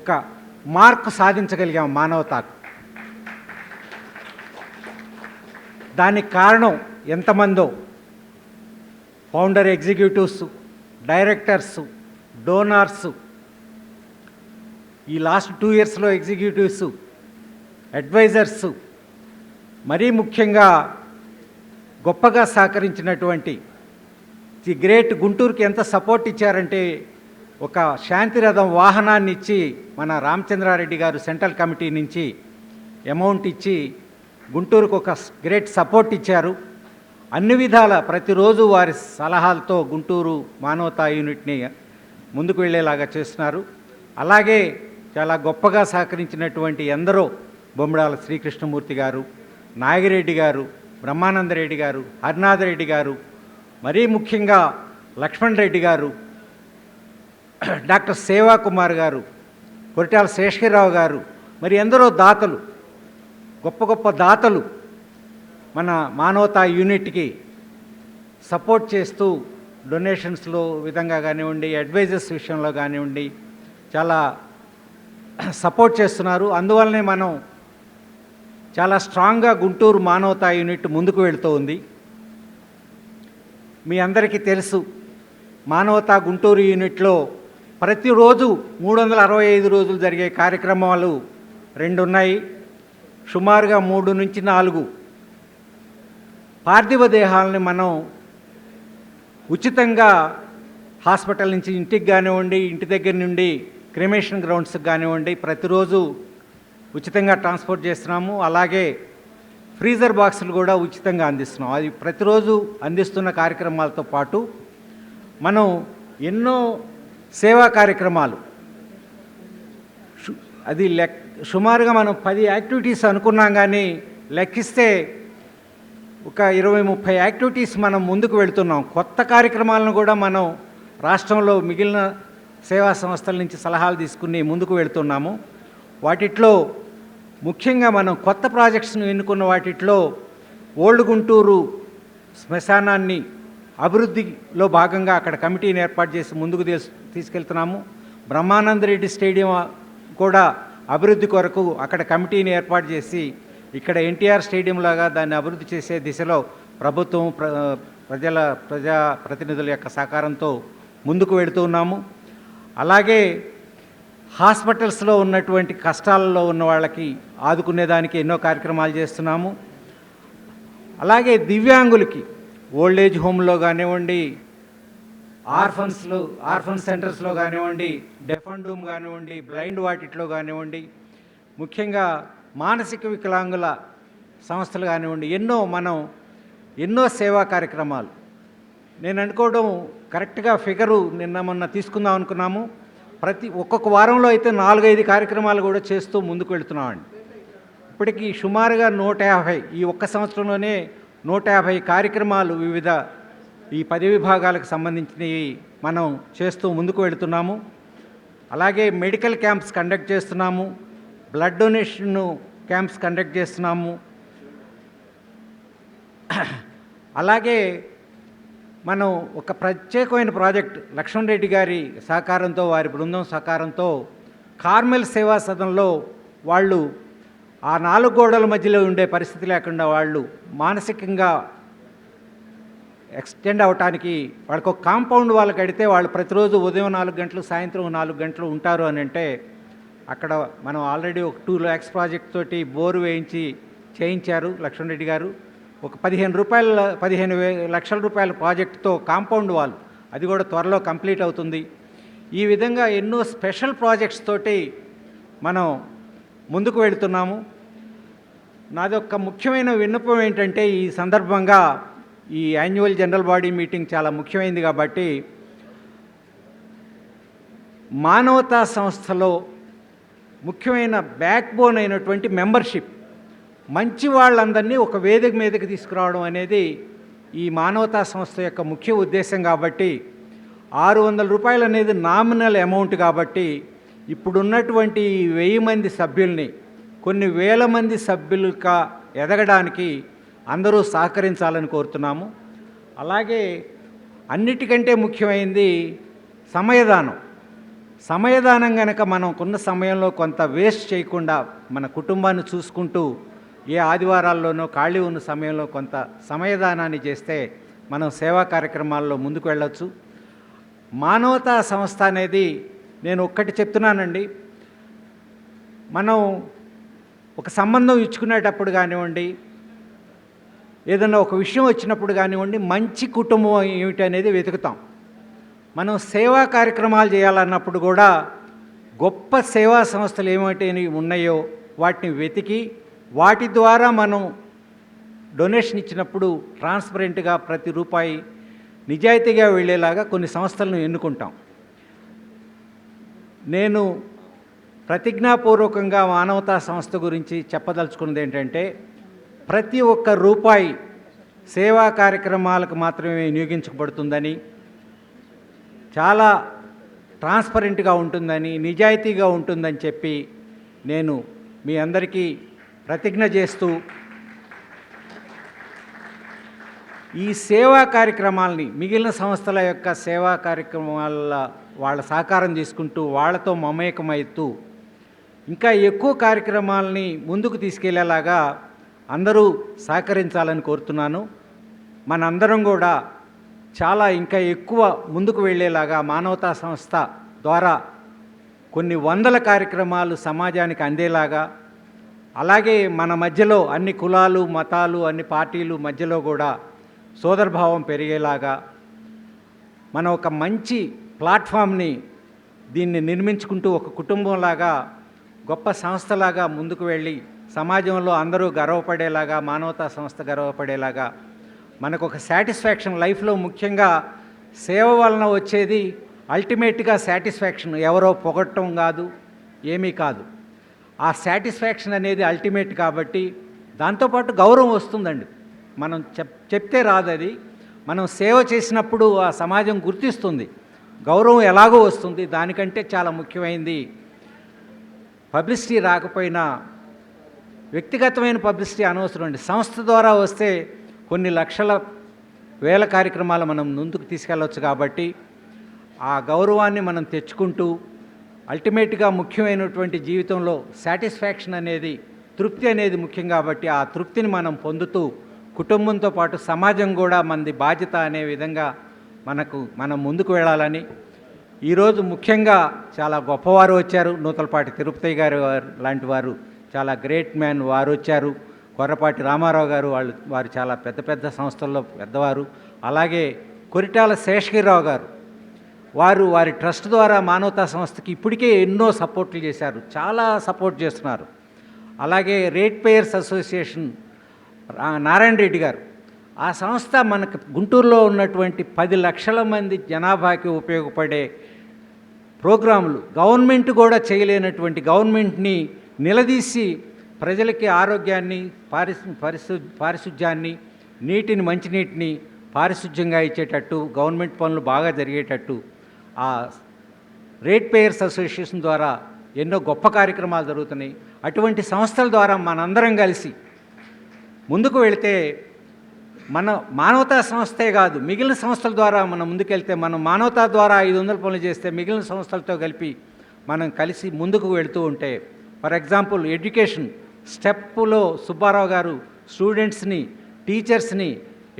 Speaker 6: ఒక మార్క్ సాధించగలిగాం మానవతాకు. దానికి కారణం ఎంతమందో ఫౌండర్ ఎగ్జిక్యూటివ్స్, డైరెక్టర్స్, డోనార్స్, ఈ లాస్ట్ 2 ఇయర్స్లో ఎగ్జిక్యూటివ్స్, అడ్వైజర్స్, మరీ ముఖ్యంగా గొప్పగా సహకరించినటువంటి ది గ్రేట్ గుంటూరుకి ఎంత సపోర్ట్ ఇచ్చారంటే ఒక శాంతిరథం వాహనాన్ని ఇచ్చి మన రామచంద్రారెడ్డి గారు సెంట్రల్ కమిటీ నుంచి అమౌంట్ ఇచ్చి గుంటూరుకు ఒక గ్రేట్ సపోర్ట్ ఇచ్చారు. అన్ని విధాల ప్రతిరోజు వారి సలహాలతో గుంటూరు మానవతా యూనిట్ని ముందుకు వెళ్ళేలాగా చేస్తున్నారు. అలాగే చాలా గొప్పగా సహకరించినటువంటి ఎందరో బొమ్మడాల శ్రీకృష్ణమూర్తి గారు, నాగిరెడ్డి గారు, బ్రహ్మానందరెడ్డి గారు, హరినాథ్ రెడ్డి గారు, మరీ ముఖ్యంగా లక్ష్మణ్ రెడ్డి గారు, డాక్టర్ సేవాకుమార్ గారు, కొరిటాల శేషగిరిరావు గారు, మరి ఎందరో దాతలు, గొప్ప గొప్ప దాతలు మన మానవతా యూనిట్కి సపోర్ట్ చేస్తూ డొనేషన్స్లో విధంగా కానివ్వండి, అడ్వైజర్స్ విషయంలో కానివ్వండి చాలా సపోర్ట్ చేస్తున్నారు. అందువల్లనే మనం చాలా స్ట్రాంగ్గా గుంటూరు మానవతా యూనిట్ ముందుకు వెళుతూ ఉంది. మీ అందరికీ తెలుసు మానవతా గుంటూరు యూనిట్లో ప్రతిరోజు 365 రోజులు జరిగే కార్యక్రమాలు 2 ఉన్నాయి. సుమారుగా 3 నుంచి 4 పార్థివ దేహాలని మనం ఉచితంగా హాస్పిటల్ నుంచి ఇంటికి కానివ్వండి, ఇంటి దగ్గర నుండి క్రిమేషన్ గ్రౌండ్స్కి కానివ్వండి ప్రతిరోజు ఉచితంగా ట్రాన్స్పోర్ట్ చేస్తున్నాము. అలాగే ఫ్రీజర్ బాక్సులు కూడా ఉచితంగా అందిస్తున్నాం. అది ప్రతిరోజు అందిస్తున్న కార్యక్రమాలతో పాటు మనం ఎన్నో సేవా కార్యక్రమాలు అది సుమారుగా మనం 10 యాక్టివిటీస్ అనుకున్నాం, కానీ లెక్కిస్తే ఒక 20-30 యాక్టివిటీస్ మనం ముందుకు వెళుతున్నాం. కొత్త కార్యక్రమాలను కూడా మనం రాష్ట్రంలో మిగిలిన సేవా సంస్థల నుంచి సలహాలు తీసుకుని ముందుకు వెళుతున్నాము. వాటిట్లో ముఖ్యంగా మనం కొత్త ప్రాజెక్ట్స్ను ఎన్నుకున్న వాటిట్లో ఓల్డ్ గుంటూరు శ్మశానాన్ని అభివృద్ధిలో భాగంగా అక్కడ కమిటీని ఏర్పాటు చేసి ముందుకు తీసుకెళ్తున్నాము. బ్రహ్మానందరెడ్డి స్టేడియం కూడా అభివృద్ధి కొరకు అక్కడ కమిటీని ఏర్పాటు చేసి ఇక్కడ ఎన్టీఆర్ స్టేడియం లాగా దాన్ని అభివృద్ధి చేసే దిశలో ప్రభుత్వం ప్రజా ప్రతినిధుల యొక్క సహకారంతో ముందుకు వెళుతూ ఉన్నాము. అలాగే హాస్పిటల్స్లో ఉన్నటువంటి కష్టాలలో ఉన్న వాళ్ళకి ఆదుకునేదానికి ఎన్నో కార్యక్రమాలు చేస్తున్నాము. అలాగే దివ్యాంగులకి ఓల్డేజ్ హోమ్లో కానివ్వండి, ఆర్ఫన్ సెంటర్స్లో కానివ్వండి, డెఫ్ అండ్ డూమ్ కానివ్వండి, బ్లైండ్ వాటిట్లో కానివ్వండి, ముఖ్యంగా మానసిక వికలాంగుల సంస్థలు కానివ్వండి, ఎన్నో సేవా కార్యక్రమాలు. నేను అనుకోవడం కరెక్ట్గా ఫిగరు నిన్న మొన్న తీసుకుందాం అనుకున్నాము. ఒక్కొక్క వారంలో అయితే 4-5 కార్యక్రమాలు కూడా చేస్తూ ముందుకు వెళుతున్నామండి. ఇప్పటికీ సుమారుగా 150 ఈ ఒక్క సంవత్సరంలోనే 150 కార్యక్రమాలు వివిధ ఈ 10 విభాగాలకు సంబంధించినవి మనం చేస్తూ ముందుకు వెళుతున్నాము. అలాగే మెడికల్ క్యాంప్స్ కండక్ట్ చేస్తున్నాము, బ్లడ్ డొనేషన్ క్యాంప్స్ కండక్ట్ చేస్తున్నాము. అలాగే మనం ఒక ప్రత్యేకమైన ప్రాజెక్ట్ లక్ష్మణ్ రెడ్డి గారి సహకారంతో, వారి బృందం సహకారంతో కార్మెల్ సేవా సదన్లో వాళ్ళు ఆ 4 గోడల మధ్యలో ఉండే పరిస్థితి లేకుండా వాళ్ళు మానసికంగా ఎక్స్టెండ్ అవటానికి వాళ్ళకు ఒక కాంపౌండ్ వాళ్ళు కడితే వాళ్ళు ప్రతిరోజు ఉదయం 4 గంటలు సాయంత్రం 4 గంటలు ఉంటారు అని అంటే అక్కడ మనం ఆల్రెడీ ఒక 2 lakhs ప్రాజెక్ట్ తోటి బోరు వేయించి చేయించారు లక్ష్మణ్ రెడ్డి గారు. ఒక 15 లక్షల రూపాయల ప్రాజెక్టుతో కాంపౌండ్ వాల్, అది కూడా త్వరలో కంప్లీట్ అవుతుంది. ఈ విధంగా ఎన్నో స్పెషల్ ప్రాజెక్ట్స్ తోటి మనం ముందుకు వెళుతున్నాము. నాదొక ముఖ్యమైన విన్నపం ఏంటంటే, ఈ సందర్భంగా ఈ యాన్యువల్ జనరల్ బాడీ మీటింగ్ చాలా ముఖ్యమైనది కాబట్టి మానవతా సంస్థలో ముఖ్యమైన బ్యాక్ బోన్ అయినటువంటి మెంబర్షిప్, మంచి వాళ్ళందరినీ ఒక వేదిక మీదకి తీసుకురావడం అనేది ఈ మానవతా సంస్థ యొక్క ముఖ్య ఉద్దేశం. కాబట్టి 600 రూపాయలు అనేది నామినల్ అమౌంట్. కాబట్టి ఇప్పుడున్నటువంటి 1000 మంది సభ్యుల్ని కొన్ని వేల మంది సభ్యులుగా ఎదగడానికి అందరూ సహకరించాలని కోరుతున్నాము. అలాగే అన్నిటికంటే ముఖ్యమైనది సమయదానం కనుక మనం కొన్న సమయంలో కొంత వేస్ట్ చేయకుండా మన కుటుంబాన్ని చూసుకుంటూ ఏ ఆదివారాల్లోనో ఖాళీ ఉన్న సమయంలో కొంత సమయదానాన్ని చేస్తే మనం సేవా కార్యక్రమాల్లో ముందుకు వెళ్ళొచ్చు. మానవతా సంస్థ అనేది నేను ఒక్కటి చెప్తున్నానండి, మనం ఒక సంబంధం ఇచ్చుకునేటప్పుడు కానివ్వండి, ఏదన్నా ఒక విషయం వచ్చినప్పుడు కానివ్వండి, మంచి కుటుంబం ఏమిటి అనేది వెతుకుతాం. మనం సేవా కార్యక్రమాలు చేయాలన్నప్పుడు కూడా గొప్ప సేవా సంస్థలు ఏమిటి ఉన్నాయో వాటిని వెతికి వాటి ద్వారా మనం డొనేషన్ ఇచ్చినప్పుడు ట్రాన్స్పరెంట్గా ప్రతి రూపాయి నిజాయితీగా వెళ్ళేలాగా కొన్ని సంస్థలను ఎన్నుకుంటాం. నేను ప్రతిజ్ఞాపూర్వకంగా మానవతా సంస్థ గురించి చెప్పదలుచుకున్నది ఏంటంటే, ప్రతి ఒక్క రూపాయి సేవా కార్యక్రమాలకు మాత్రమే వినియోగించబడుతుందని, చాలా ట్రాన్స్పరెంట్గా ఉంటుందని, నిజాయితీగా ఉంటుందని చెప్పి నేను మీ అందరికీ ప్రతిజ్ఞ చేస్తూ ఈ సేవా కార్యక్రమాలని మిగిలిన సంస్థల యొక్క సేవా వాళ్ళ సహకారం తీసుకుంటూ వాళ్ళతో మమేకమవుతూ ఇంకా ఎక్కువ కార్యక్రమాలని ముందుకు తీసుకెళ్లేలాగా అందరూ సహకరించాలని కోరుతున్నాను. మనందరం కూడా చాలా ఇంకా ఎక్కువ ముందుకు వెళ్ళేలాగా మానవతా సంస్థ ద్వారా కొన్ని వందల కార్యక్రమాలు సమాజానికి అందేలాగా, అలాగే మన మధ్యలో అన్ని కులాలు మతాలు అన్ని పార్టీలు మధ్యలో కూడా సోదరభావం పెరిగేలాగా మనం ఒక మంచి ప్లాట్ఫామ్ని దీన్ని నిర్మించుకుంటూ ఒక కుటుంబంలాగా గొప్ప సంస్థలాగా ముందుకు వెళ్ళి సమాజంలో అందరూ గర్వపడేలాగా, మానవతా సంస్థ గర్వపడేలాగా మనకు ఒక సాటిస్ఫాక్షన్ లైఫ్లో, ముఖ్యంగా సేవ వలన వచ్చేది అల్టిమేట్గా సాటిస్ఫాక్షన్. ఎవరో పొగట్టం కాదు, ఏమీ కాదు. ఆ సాటిస్ఫాక్షన్ అనేది అల్టిమేట్ కాబట్టి దాంతోపాటు గౌరవం వస్తుందండి. మనం చెప్తే రాదు అది. మనం సేవ చేసినప్పుడు ఆ సమాజం గుర్తిస్తుంది, గౌరవం ఎలాగో వస్తుంది. దానికంటే చాలా ముఖ్యమైనది పబ్లిసిటీ రాకపోయినా వ్యక్తిగతమైన పబ్లిసిటీ అనవసరం అండి. సంస్థ ద్వారా వస్తే కొన్ని లక్షల వేల కార్యక్రమాలు మనం ముందుకు తీసుకెళ్ళవచ్చు. కాబట్టి ఆ గౌరవాన్ని మనం తెచ్చుకుంటూ అల్టిమేట్గా ముఖ్యమైనటువంటి జీవితంలో సాటిస్ఫాక్షన్ అనేది, తృప్తి అనేది ముఖ్యం. కాబట్టి ఆ తృప్తిని మనం పొందుతూ కుటుంబంతో పాటు సమాజం కూడా మనది బాధ్యత అనే విధంగా మనం ముందుకు వెళ్ళాలని, ఈరోజు ముఖ్యంగా చాలా గొప్పవారు వచ్చారు. నూతలపాటి తిరుపతి గారు లాంటి వారు చాలా గ్రేట్ మ్యాన్ వారు వచ్చారు. కొర్రపాటి రామారావు గారు వారు చాలా పెద్ద పెద్ద సంస్థల్లో పెద్దవారు. అలాగే కొరిటాల శేషగిరిరావు గారు వారి ట్రస్ట్ ద్వారా మానవతా సంస్థకి ఇప్పటికే ఎన్నో సపోర్ట్లు చేశారు, చాలా సపోర్ట్ చేస్తున్నారు. అలాగే rate payers association Narayana Reddy గారు, ఆ సంస్థ మనకు గుంటూరులో ఉన్నటువంటి 10 లక్షల మంది జనాభాకి ఉపయోగపడే ప్రోగ్రాములు, గవర్నమెంట్ కూడా చేయలేనటువంటి, గవర్నమెంట్ని నిలదీసి ప్రజలకి ఆరోగ్యాన్ని, పారిశుధ్యాన్ని, నీటిని, మంచినీటిని పారిశుధ్యంగా ఇచ్చేటట్టు, గవర్నమెంట్ పనులు బాగా జరిగేటట్టు ఆ రేట్ పేయర్స్ అసోసియేషన్ ద్వారా ఎన్నో గొప్ప కార్యక్రమాలు జరుగుతున్నాయి. అటువంటి సంస్థల ద్వారా మనందరం కలిసి ముందుకు వెళితే, మన మానవతా సంస్థే కాదు మిగిలిన సంస్థల ద్వారా మనం ముందుకెళ్తే, మనం మానవతా ద్వారా 500 పనులు చేస్తే మిగిలిన సంస్థలతో కలిపి మనం కలిసి ముందుకు వెళుతూ ఉంటే, ఫర్ ఎగ్జాంపుల్ ఎడ్యుకేషన్ స్టెప్లో సుబ్బారావు గారు స్టూడెంట్స్ని, టీచర్స్ని,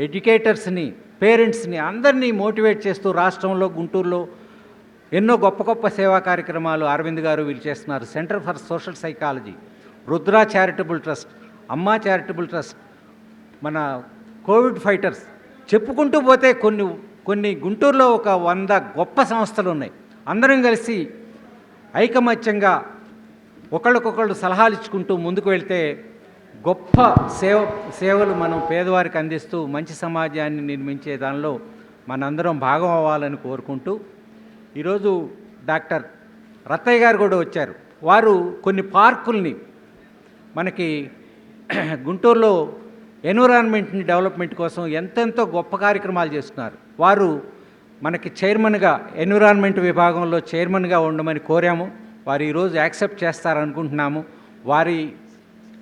Speaker 6: ఎడ్యుకేటర్స్ని, పేరెంట్స్ని అందరినీ మోటివేట్ చేస్తూ రాష్ట్రంలో, గుంటూరులో ఎన్నో గొప్ప గొప్ప సేవా కార్యక్రమాలు అరవింద్ గారు వీళ్ళు చేస్తున్నారు. Centre for social psychology, Rudra charitable trust, అమ్మా చారిటబుల్ ట్రస్ట్, మన కోవిడ్ ఫైటర్స్, చెప్పుకుంటూ పోతే కొన్ని గుంటూరులో ఒక 100 గొప్ప సంస్థలు ఉన్నాయి. అందరం కలిసి ఐకమత్యంగా ఒకళ్ళకొకళ్ళు సలహాలు ఇచ్చుకుంటూ ముందుకు వెళ్తే గొప్ప సేవలు మనం పేదవారికి అందిస్తూ మంచి సమాజాన్ని నిర్మించే దానిలో మనందరం భాగం అవ్వాలని కోరుకుంటూ, ఈరోజు డాక్టర్ రత్తయ్య గారు కూడా వచ్చారు. వారు కొన్ని పార్కుల్ని మనకి గుంటూరులో ఎన్విరాన్మెంట్ని డెవలప్మెంట్ కోసం ఎంతెంతో గొప్ప కార్యక్రమాలు చేస్తున్నారు. వారు మనకి చైర్మన్గా, ఎన్విరాన్మెంట్ విభాగంలో చైర్మన్గా ఉండమని కోరాము. వారు ఈరోజు యాక్సెప్ట్ చేస్తారనుకుంటున్నాము. వారి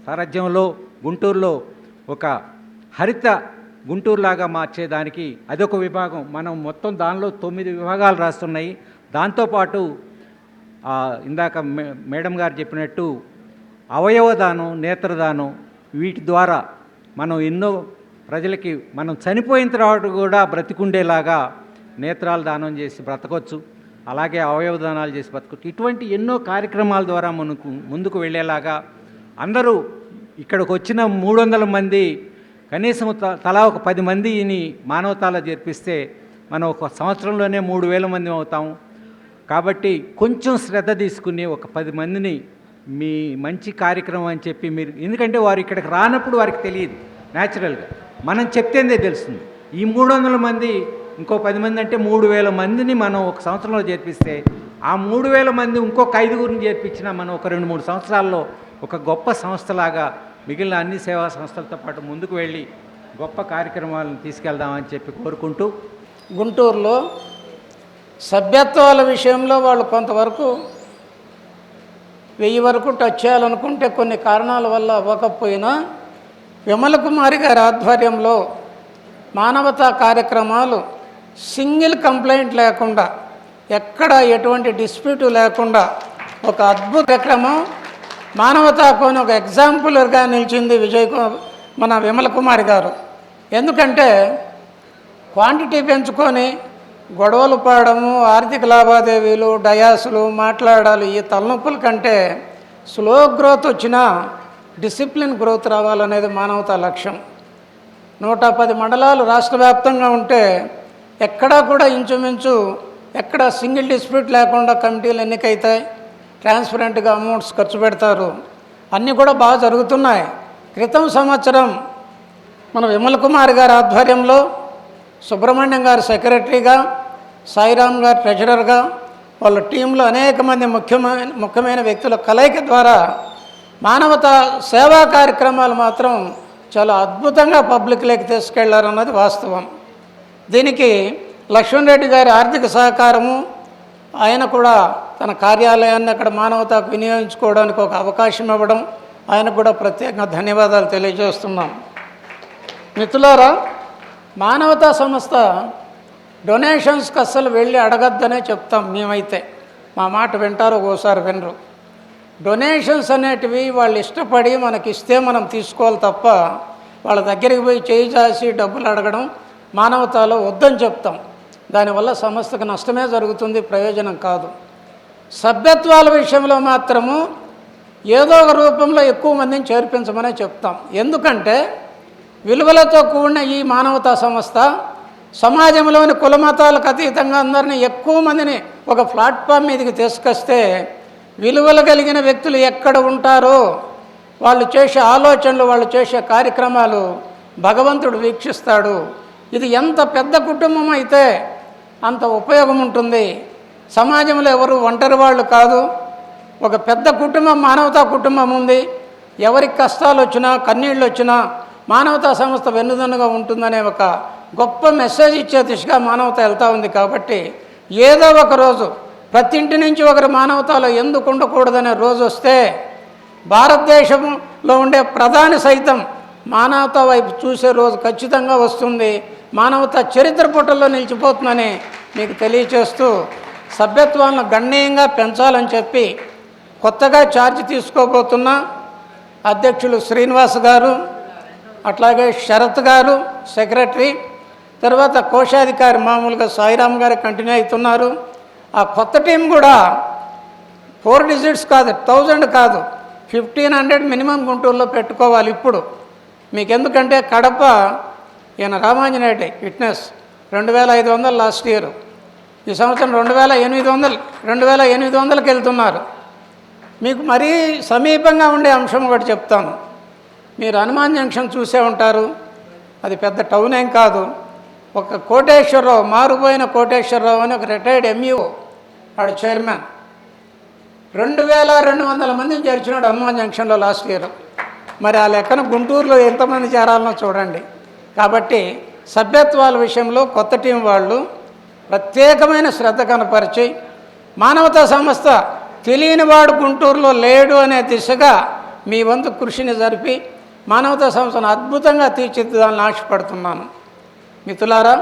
Speaker 6: సారథ్యంలో గుంటూరులో ఒక హరిత గుంటూరులాగా మార్చేదానికి అదొక విభాగం. మనం మొత్తం దానిలో 9 విభాగాలు రాస్తున్నాయి. దాంతోపాటు ఇందాక మేడం గారు చెప్పినట్టు అవయవదానం, నేత్రదానం, వీటి ద్వారా మనం ఎన్నో ప్రజలకి, మనం చనిపోయిన తర్వాత కూడా బ్రతికుండేలాగా నేత్రాలు దానం చేసి బ్రతకొచ్చు, అలాగే అవయవదానాలు చేసి బ్రతకొచ్చు. ఇటువంటి ఎన్నో కార్యక్రమాల ద్వారా మనకు ముందుకు వెళ్ళేలాగా అందరూ ఇక్కడికి వచ్చిన 300 మంది కనీసం తలా ఒక 10 మందిని మానవతాలో చేర్పిస్తే మనం ఒక సంవత్సరంలోనే 3000 మంది అవుతాము. కాబట్టి కొంచెం శ్రద్ధ తీసుకుని ఒక 10 మందిని మీ మంచి కార్యక్రమం అని చెప్పి మీరు, ఎందుకంటే వారు ఇక్కడికి రానప్పుడు వారికి తెలియదు, న్యాచురల్గా మనం చెప్తేనే తెలుస్తుంది. ఈ 300 మంది ఇంకో 10 మంది అంటే 3000 మందిని మనం ఒక సంవత్సరంలో చేర్పిస్తే, ఆ 3000 మంది ఇంకొక 5గురిని చేర్పించినా మనం ఒక 2-3 సంవత్సరాల్లో ఒక గొప్ప సంస్థలాగా మిగిలిన అన్ని సేవా సంస్థలతో పాటు ముందుకు వెళ్ళి గొప్ప కార్యక్రమాలను తీసుకెళ్దామని చెప్పి కోరుకుంటూ,
Speaker 7: గుంటూరులో సభ్యత్వాల విషయంలో వాళ్ళు కొంతవరకు 1000 వరకు టచ్ చేయాలనుకుంటే కొన్ని కారణాల వల్ల అవ్వకపోయినా, విమల కుమారి గారి ఆధ్వర్యంలో మానవతా కార్యక్రమాలు సింగిల్ కంప్లైంట్ లేకుండా, ఎక్కడ ఎటువంటి డిస్ప్యూట్ లేకుండా ఒక అద్భుత కార్యక్రమం మానవతా కోని ఒక ఎగ్జాంపుల్గా నిలిచింది మన విమల కుమారి గారు. ఎందుకంటే క్వాంటిటీ పెంచుకొని గొడవలు పడము, ఆర్థిక లావాదేవీలు, డయాసులు, మాట్లాడాలి, ఈ తలనొప్పుల కంటే స్లో గ్రోత్ వచ్చినా డిసిప్లిన్ గ్రోత్ రావాలనేది మానవతా లక్ష్యం. 110 మండలాలు రాష్ట్ర వ్యాప్తంగా ఉంటే ఎక్కడా కూడా ఇంచుమించు ఎక్కడ సింగిల్ డిస్ప్యూట్ లేకుండా కమిటీలు ఎన్నికైతాయి. ట్రాన్స్పరెంట్గా అమౌంట్స్ ఖర్చు పెడతారు. అన్నీ కూడా బాగా జరుగుతున్నాయి. క్రితం సంవత్సరం మన విమల్ కుమార్ గారి ఆధ్వర్యంలో సుబ్రహ్మణ్యం గారు సెక్రటరీగా, సాయిరామ్ గారు ట్రెజరర్గా, వాళ్ళ టీంలో అనేక మంది ముఖ్యమైన వ్యక్తుల కలయిక ద్వారా మానవతా సేవా కార్యక్రమాలు మాత్రం చాలా అద్భుతంగా పబ్లిక్లోకి తీసుకెళ్లారన్నది వాస్తవం. దీనికి లక్ష్మణ్ రెడ్డి గారి ఆర్థిక సహకారము, ఆయన కూడా తన కార్యాలయాన్ని అక్కడ మానవతాకు వినియోగించుకోవడానికి ఒక అవకాశం ఇవ్వడం, ఆయనకు కూడా ప్రత్యేకంగా ధన్యవాదాలు తెలియజేస్తున్నాం. మిత్రులారా, మానవతా సంస్థ డొనేషన్స్కి అస్సలు వెళ్ళి అడగద్దనే చెప్తాం మేమైతే. మా మాట వింటారు, ఒక్కోసారి వినరు. డొనేషన్స్ అనేటివి వాళ్ళు ఇష్టపడి మనకి ఇస్తే మనం తీసుకోవాలి తప్ప వాళ్ళ దగ్గరికి పోయి చేయి చాసి డబ్బులు అడగడం మానవతాలో వద్దని చెప్తాం. దానివల్ల సంస్థకు నష్టమే జరుగుతుంది, ప్రయోజనం కాదు. సభ్యత్వాల విషయంలో మాత్రము ఏదో ఒక రూపంలో ఎక్కువ మందిని చేర్పించమనే చెప్తాం. ఎందుకంటే విలువలతో కూడిన ఈ మానవతా సంస్థ సమాజంలోని కులమతాలకు అతీతంగా అందరినీ ఎక్కువ మందిని ఒక ప్లాట్ఫామ్ మీదకి తీసుకొస్తే విలువలు కలిగిన వ్యక్తులు ఎక్కడ ఉంటారో వాళ్ళు చేసే ఆలోచనలు, వాళ్ళు చేసే కార్యక్రమాలు భగవంతుడు వీక్షిస్తాడు. ఇది ఎంత పెద్ద కుటుంబం అయితే అంత ఉపయోగం ఉంటుంది. సమాజంలో ఎవరు ఒంటరి వాళ్ళు కాదు. ఒక పెద్ద కుటుంబం, మానవతా కుటుంబం ఉంది. ఎవరికి కష్టాలు వచ్చినా, కన్నీళ్ళు వచ్చినా మానవతా సంస్థ వెన్నుదన్నుగా ఉంటుందనే ఒక గొప్ప మెసేజ్ ఇచ్చే దిశగా మానవత వెళ్తూ ఉంది. కాబట్టి ఏదో ఒక రోజు ప్రతి ఇంటి నుంచి ఒకరు మానవతాలో ఎందుకు ఉండకూడదనే రోజు వస్తే భారతదేశంలో ఉండే ప్రధాని సైతం మానవతా వైపు చూసే రోజు ఖచ్చితంగా వస్తుంది. మానవతా చరిత్ర పుటల్లో నిలిచిపోతుందని మీకు తెలియచేస్తూ, సభ్యత్వాలను గణనీయంగా పెంచాలని చెప్పి కొత్తగా ఛార్జ్ తీసుకోబోతున్న అధ్యక్షులు శ్రీనివాస్ గారు, అట్లాగే శరత్ గారు సెక్రటరీ, తర్వాత కోశాధికారి మామూలుగా సాయిరామ్ గారు కంటిన్యూ అవుతున్నారు. ఆ కొత్త టీం కూడా 4 డిజిట్స్ కాదు, 1000 కాదు, 1500 మినిమం గుంటూరులో పెట్టుకోవాలి ఇప్పుడు. మీకు ఎందుకంటే కడప ఈయన రామాంజనేయుడి విట్నెస్ 2500 లాస్ట్ ఇయర్, ఈ సంవత్సరం 2800కి వెళ్తున్నారు. మీకు మరీ సమీపంగా ఉండే అంశం ఒకటి చెప్తాను. మీరు హనుమాన్ జంక్షన్ చూసే ఉంటారు. అది పెద్ద టౌన్ ఏం కాదు. ఒక కోటేశ్వరరావు, మారుపోయిన కోటేశ్వరరావు అని ఒక రిటైర్డ్ ఎంఈఓ, వాడు చైర్మన్, 2200 మందిని చేర్చినాడు హనుమాన్ జంక్షన్లో లాస్ట్ ఇయర్. మరి ఆ లెక్కన గుంటూరులో ఎంతమంది చేరాలనో చూడండి. కాబట్టి సభ్యత్వాల విషయంలో కొత్త టీం వాళ్ళు ప్రత్యేకమైన శ్రద్ధ కనపరిచి మానవతా సంస్థ తెలియనివాడు గుంటూరులో లేడు అనే దిశగా మీ వంతు కృషిని జరిపి మానవతా సంస్థను అద్భుతంగా తీర్చిదిద్దాలని ఆశపడుతున్నాను. మిత్రులారా,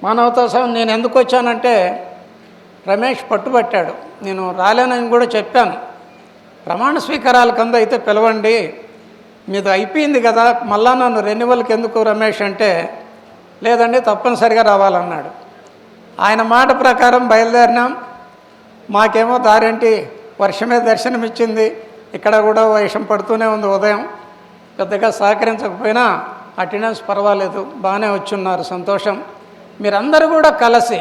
Speaker 7: మానవతా సంస్థ నేను ఎందుకు వచ్చానంటే రమేష్ పట్టుబట్టాడు. నేను రాలేనని కూడా చెప్పాను. ప్రమాణ స్వీకారాల కింద అయితే పిలవండి, మీది అయిపోయింది కదా, మళ్ళా నన్ను రెన్యువల్కి ఎందుకు రమేష్ అంటే, లేదండి తప్పనిసరిగా రావాలన్నాడు. ఆయన మాట ప్రకారం బయలుదేరినాం. మాకేమో దారేంటి వర్షమే దర్శనమిచ్చింది. ఇక్కడ కూడా వర్షం పడుతూనే ఉంది. ఉదయం పెద్దగా సహకరించకపోయినా అటెండెన్స్ పర్వాలేదు, బాగానే వచ్చున్నారు, సంతోషం. మీరందరూ కూడా కలిసి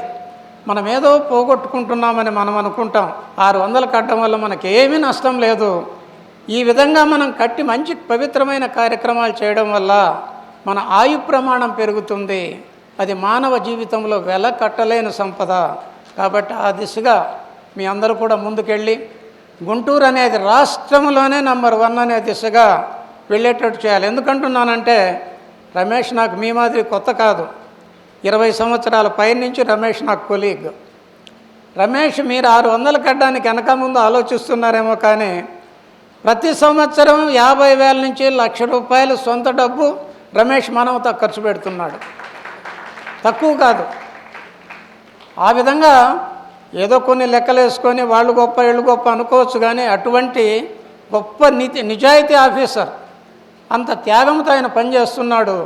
Speaker 7: మనం ఏదో పోగొట్టుకుంటున్నామని మనం అనుకుంటాం. 600 కట్టడం వల్ల మనకి ఏమీ నష్టం లేదు. ఈ విధంగా మనం కట్టి మంచి పవిత్రమైన కార్యక్రమాలు చేయడం వల్ల మన ఆయు ప్రమాణం పెరుగుతుంది. అది మానవ జీవితంలో వెల కట్టలేని సంపద. కాబట్టి ఆ దిశగా మీ అందరూ కూడా ముందుకెళ్ళి గుంటూరు అనేది రాష్ట్రంలోనే నంబర్ 1 అనే దిశగా వెళ్ళేటట్టు చేయాలి. ఎందుకంటున్నానంటే రమేష్ నాకు మీ మాదిరి కొత్త కాదు. 20 సంవత్సరాల పై నుంచి రమేష్ నాకు కొలీగ్. రమేష్ మీరు 600 కట్టడానికి వెనక ముందు ఆలోచిస్తున్నారేమో, కానీ ప్రతి సంవత్సరం 50,000 నుంచి ₹1,00,000 సొంత డబ్బు రమేష్ మానవతా ఖర్చు పెడుతున్నాడు. తక్కువ కాదు. ఆ విధంగా ఏదో కొన్ని లెక్కలు వేసుకొని వాళ్ళు గొప్ప వీళ్ళు గొప్ప అనుకోవచ్చు, కానీ అటువంటి గొప్ప నిజాయితీ ఆఫీసర్, అంత త్యాగంతో ఆయన పనిచేస్తున్నాడు.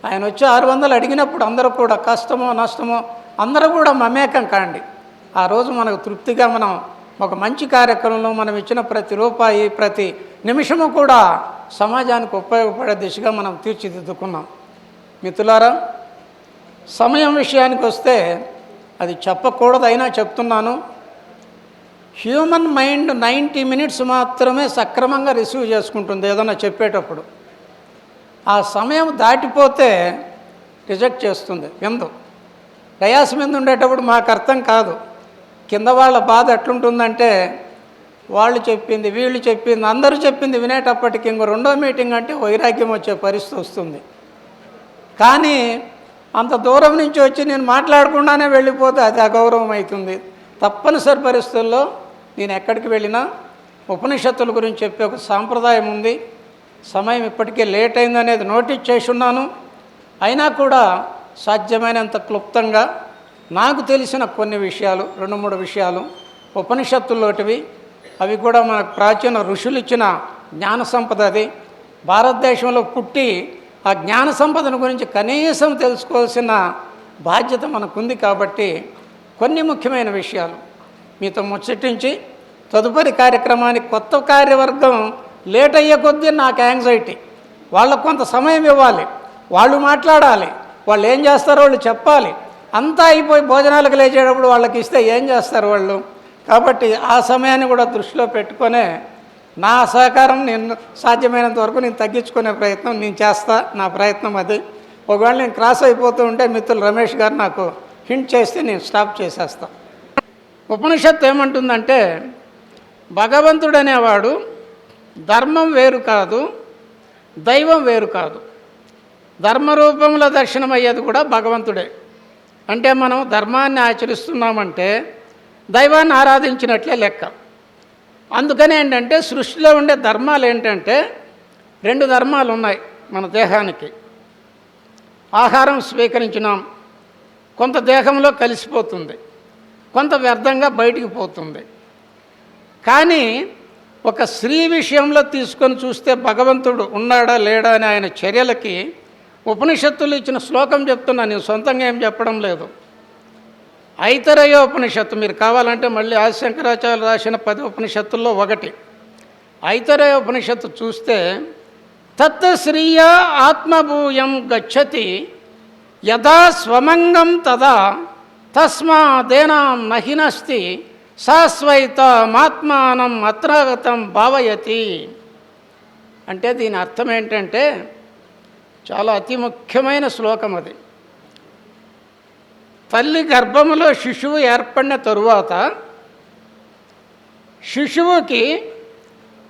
Speaker 7: ఆయన వచ్చి 600 అడిగినప్పుడు అందరూ కూడా కష్టమో నష్టమో అందరూ కూడా మమేకం కాండి. ఆ రోజు మనకు తృప్తిగా మనం ఒక మంచి కార్యక్రమంలో మనం ఇచ్చిన ప్రతి రూపాయి, ప్రతి నిమిషము కూడా సమాజానికి ఉపయోగపడే దిశగా మనం తీర్చిదిద్దుకున్నాం. మిత్రులారా, సమయం విషయానికి వస్తే అది చెప్పకూడదు, అయినా చెప్తున్నాను. హ్యూమన్ మైండ్ 90 మినిట్స్ మాత్రమే సక్రమంగా రిసీవ్ చేసుకుంటుంది ఏదైనా చెప్పేటప్పుడు. ఆ సమయం దాటిపోతే రిజెక్ట్ చేస్తుంది. విందు డయాస్ మీద ఉండేటప్పుడు మాకు అర్థం కాదు. కింద వాళ్ళ బాధ ఎట్లుంటుందంటే వాళ్ళు చెప్పింది వీళ్ళు చెప్పింది అందరూ చెప్పింది వినేటప్పటికి ఇంకో రెండో మీటింగ్ అంటే వైరాగ్యం వచ్చే పరిస్థితి వస్తుంది. కానీ అంత దూరం నుంచి వచ్చి నేను మాట్లాడకుండానే వెళ్ళిపోతే అది అగౌరవం అవుతుంది. తప్పనిసరి పరిస్థితుల్లో నేను ఎక్కడికి వెళ్ళినా ఉపనిషత్తుల గురించి చెప్పే ఒక సాంప్రదాయం ఉంది. సమయం ఇప్పటికే లేట్ అయిందనేది నోటీస్ చేసి ఉన్నాను. అయినా కూడా సాధ్యమైనంత క్లుప్తంగా నాకు తెలిసిన కొన్ని విషయాలు 2-3 విషయాలు ఉపనిషత్తుల్లోటివి, అవి కూడా మనకు ప్రాచీన ఋషులు ఇచ్చిన జ్ఞాన సంపద. అది భారతదేశంలో పుట్టి ఆ జ్ఞాన సంపదను గురించి కనీసం తెలుసుకోవాల్సిన బాధ్యత మనకుంది. కాబట్టి కొన్ని ముఖ్యమైన విషయాలు మీతో ముచ్చటించి తదుపరి కార్యక్రమానికి కొత్త కార్యవర్గం లేట్ అయ్యే కొద్దీ నాకు యాంగ్జైటీ. వాళ్ళకు కొంత సమయం ఇవ్వాలి, వాళ్ళు మాట్లాడాలి, వాళ్ళు ఏం చేస్తారో వాళ్ళు చెప్పాలి. అంతా అయిపోయి భోజనాలకు లేచేటప్పుడు వాళ్ళకి ఇస్తే ఏం చేస్తారు వాళ్ళు? కాబట్టి ఆ సమయాన్ని కూడా దృష్టిలో పెట్టుకొనే నా సహకారం నేను సాధ్యమైనంత వరకు నేను తగ్గించుకునే ప్రయత్నం నేను చేస్తా. నా ప్రయత్నం అది. ఒకవేళ నేను క్రాస్ అయిపోతూ ఉంటే మిత్రులు రమేష్ గారు నాకు హింట్ చేస్తే నేను స్టాప్ చేసేస్తాను. ఉపనిషత్తు ఏమంటుందంటే భగవంతుడు అనేవాడు ధర్మం వేరు కాదు, దైవం వేరు కాదు. ధర్మరూపంలో దర్శనమయ్యేది కూడా భగవంతుడే. అంటే మనం ధర్మాన్ని ఆచరిస్తున్నామంటే దైవాన్ని ఆరాధించినట్లే లెక్క. అందుకని ఏంటంటే సృష్టిలో ఉండే ధర్మాలు ఏంటంటే 2 ధర్మాలు ఉన్నాయి మన దేహానికి. ఆహారం స్వీకరించినాం, కొంత దేహంలో కలిసిపోతుంది, కొంత వ్యర్థంగా బయటికి పోతుంది. కానీ ఒక స్త్రీ విషయంలో తీసుకొని చూస్తే భగవంతుడు ఉన్నాడా లేడా అని ఆయన చర్యలకి ఉపనిషత్తులు ఇచ్చిన శ్లోకం చెప్తున్నా, నేను సొంతంగా ఏం చెప్పడం లేదు. ఐతరేయోపనిషత్తు మీరు కావాలంటే మళ్ళీ ఆదిశంకరాచార్యులు రాసిన 10 ఉపనిషత్తుల్లో ఒకటి. ఐతరేయోపనిషత్తు చూస్తే తత్ శ్రీయ ఆత్మభూయం గచ్చతి యథా స్వమంగం తదా తస్మాదేనాం నహినస్తి శాశ్వైతమాత్మానం అత్రగతం భావయతి. అంటే దీని అర్థం ఏంటంటే చాలా అతి ముఖ్యమైన శ్లోకం అది. తల్లి గర్భములో శిశువు ఏర్పడిన తరువాత శిశువుకి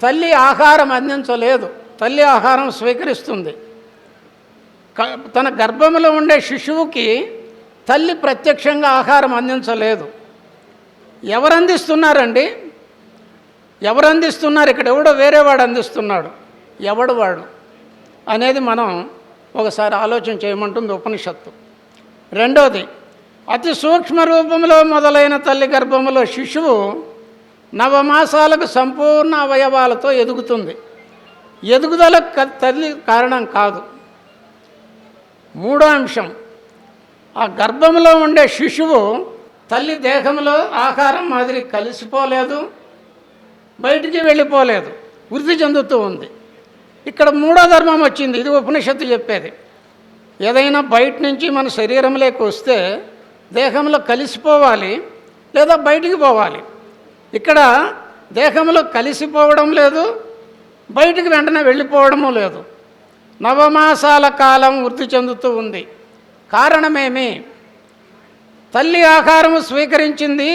Speaker 7: తల్లి ఆహారం అందించలేదు, తల్లి ఆహారం స్వీకరిస్తుంది. తన గర్భంలో ఉండే శిశువుకి తల్లి ప్రత్యక్షంగా ఆహారం అందించలేదు. ఎవరు అందిస్తున్నారండి? ఎవరు అందిస్తున్నారు? ఇక్కడ ఎవడో వేరేవాడు అందిస్తున్నాడు. ఎవడు వాడు అనేది మనం ఒకసారి ఆలోచన చేయమంటుంది ఉపనిషత్తు. రెండోది, అతి సూక్ష్మ రూపంలో మొదలైన తల్లి గర్భంలో శిశువు 9 మాసాలకు సంపూర్ణ అవయవాలతో ఎదుగుతుంది. ఎదుగుదలకు తల్లి కారణం కాదు. మూడో అంశం, ఆ గర్భంలో ఉండే శిశువు తల్లి దేహంలో ఆహారం మాదిరి కలిసిపోలేదు, బయటికి వెళ్ళిపోలేదు, వృద్ధి చెందుతూ ఉంది. ఇక్కడ మూడో ధర్మం వచ్చింది. ఇది ఉపనిషత్తు చెప్పేది. ఏదైనా బయట నుంచి మన శరీరంలోకి వస్తే దేహంలో కలిసిపోవాలి లేదా బయటికి పోవాలి. ఇక్కడ దేహంలో కలిసిపోవడం లేదు, బయటికి వెంటనే వెళ్ళిపోవడము లేదు. 9 మాసాల కాలం వృద్ధి చెందుతూ ఉంది. కారణమేమి? తల్లి ఆహారం స్వీకరించింది,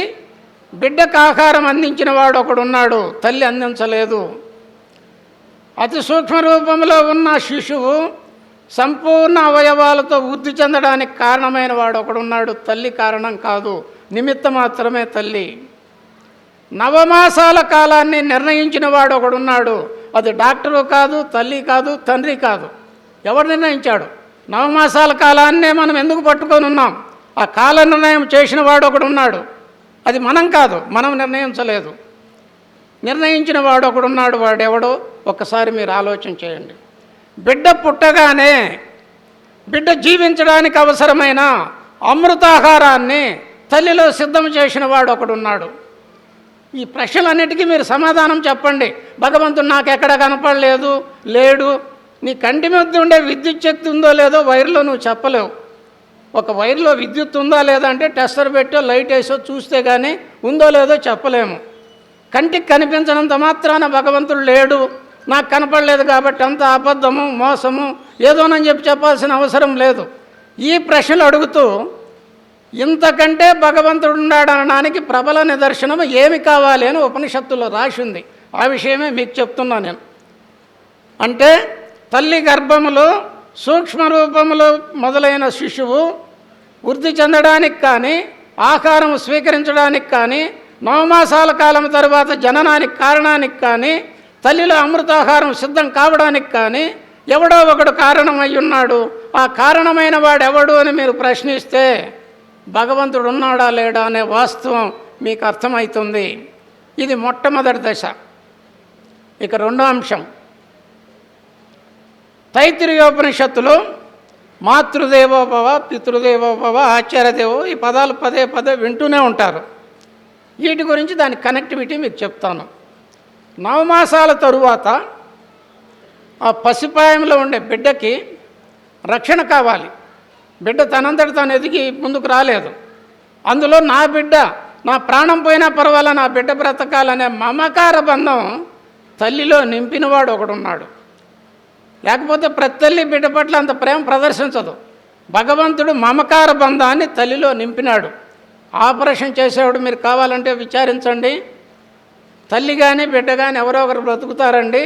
Speaker 7: బిడ్డకు ఆహారం అందించిన వాడు ఒకడున్నాడు, తల్లి అందించలేదు. అతి సూక్ష్మ రూపంలో ఉన్న శిశువు సంపూర్ణ అవయవాలతో వృద్ధి చెందడానికి కారణమైన వాడు ఒకడున్నాడు, తల్లి కారణం కాదు, నిమిత్తం మాత్రమే తల్లి. 9 మాసాల కాలాన్ని నిర్ణయించిన వాడు ఒకడున్నాడు, అది డాక్టరు కాదు, తల్లి కాదు, తండ్రి కాదు. ఎవరు నిర్ణయించాడు? 9 మాసాల కాలాన్నే మనం ఎందుకు పట్టుకొని ఉన్నాం? ఆ కాల నిర్ణయం చేసిన వాడు ఒకడున్నాడు, అది మనం కాదు, మనం నిర్ణయించలేదు. నిర్ణయించిన వాడు ఒకడున్నాడు, వాడెవడో ఒక్కసారి మీరు ఆలోచన చేయండి. బిడ్డ పుట్టగానే బిడ్డ జీవించడానికి అవసరమైన అమృతాహారాన్ని తల్లిలో సిద్ధం చేసిన వాడు ఒకడున్నాడు. ఈ ప్రశ్నలన్నిటికీ మీరు సమాధానం చెప్పండి. భగవంతుడు నాకు ఎక్కడ కనపడలేదు, లేడు. నీ కంటి మీద ఉండే విద్యుత్ శక్తి ఉందో లేదో వైర్లో నువ్వు చెప్పలేవు. ఒక వైర్లో విద్యుత్ ఉందా లేదా అంటే టెస్టర్ పెట్టో లైట్ వేసో చూస్తే కానీ ఉందో లేదో చెప్పలేము. కంటికి కనిపించినంత మాత్రాన భగవంతుడు లేడు, నాకు కనపడలేదు కాబట్టి అంత అబద్ధము మోసము ఏదోనని చెప్పాల్సిన అవసరం లేదు. ఈ ప్రశ్నలు అడుగుతూ ఇంతకంటే భగవంతుడు ఉన్నాడనడానికి ప్రబల నిదర్శనం ఏమి కావాలి అని ఉపనిషత్తులో రాసింది. ఆ విషయమే మీకు చెప్తున్నా నేను. అంటే తల్లి గర్భములో సూక్ష్మ రూపములో మొదలైన శిశువు వృద్ధి చెందడానికి కానీ, ఆహారం స్వీకరించడానికి కానీ, 9 మాసాల కాలం తర్వాత జననానికి కారణానికి కానీ, తల్లిలో అమృతాహారం సిద్ధం కావడానికి కానీ ఎవడో ఒకడు కారణమై ఉన్నాడు. ఆ కారణమైన వాడు ఎవడు అని మీరు ప్రశ్నిస్తే భగవంతుడు ఉన్నాడా లేడా అనే వాస్తవం మీకు అర్థమవుతుంది. ఇది మొట్టమొదటి దశ. ఇక రెండో అంశం, తైత్తిరీయోపనిషత్తులో మాతృదేవోభవ, పితృదేవోభవ, ఆచార్యదేవో ఈ పదాలు పదే పదే వింటూనే ఉంటారు. వీటి గురించి దాని కనెక్టివిటీ మీకు చెప్తాను. 9 మాసాల తరువాత ఆ పసిపాయంలో ఉండే బిడ్డకి రక్షణ కావాలి. బిడ్డ తనంతట తాను ఎదిగి ముందుకు రాలేదు. అందులో నా బిడ్డ, నా ప్రాణం పోయినా పర్వాలా, నా బిడ్డ బ్రతకాలనే మమకార బంధం తల్లిలో నింపినవాడు ఒకడున్నాడు. లేకపోతే ప్రతి తల్లి బిడ్డ పట్ల అంత ప్రేమ ప్రదర్శించదు. భగవంతుడు మమకార బంధాన్ని తల్లిలో నింపినాడు. ఆపరేషన్ చేసేవాడు మీరు కావాలంటే విచారించండి. తల్లి కానీ బిడ్డ కానీ ఎవరో ఒకరు బ్రతుకుతారండి.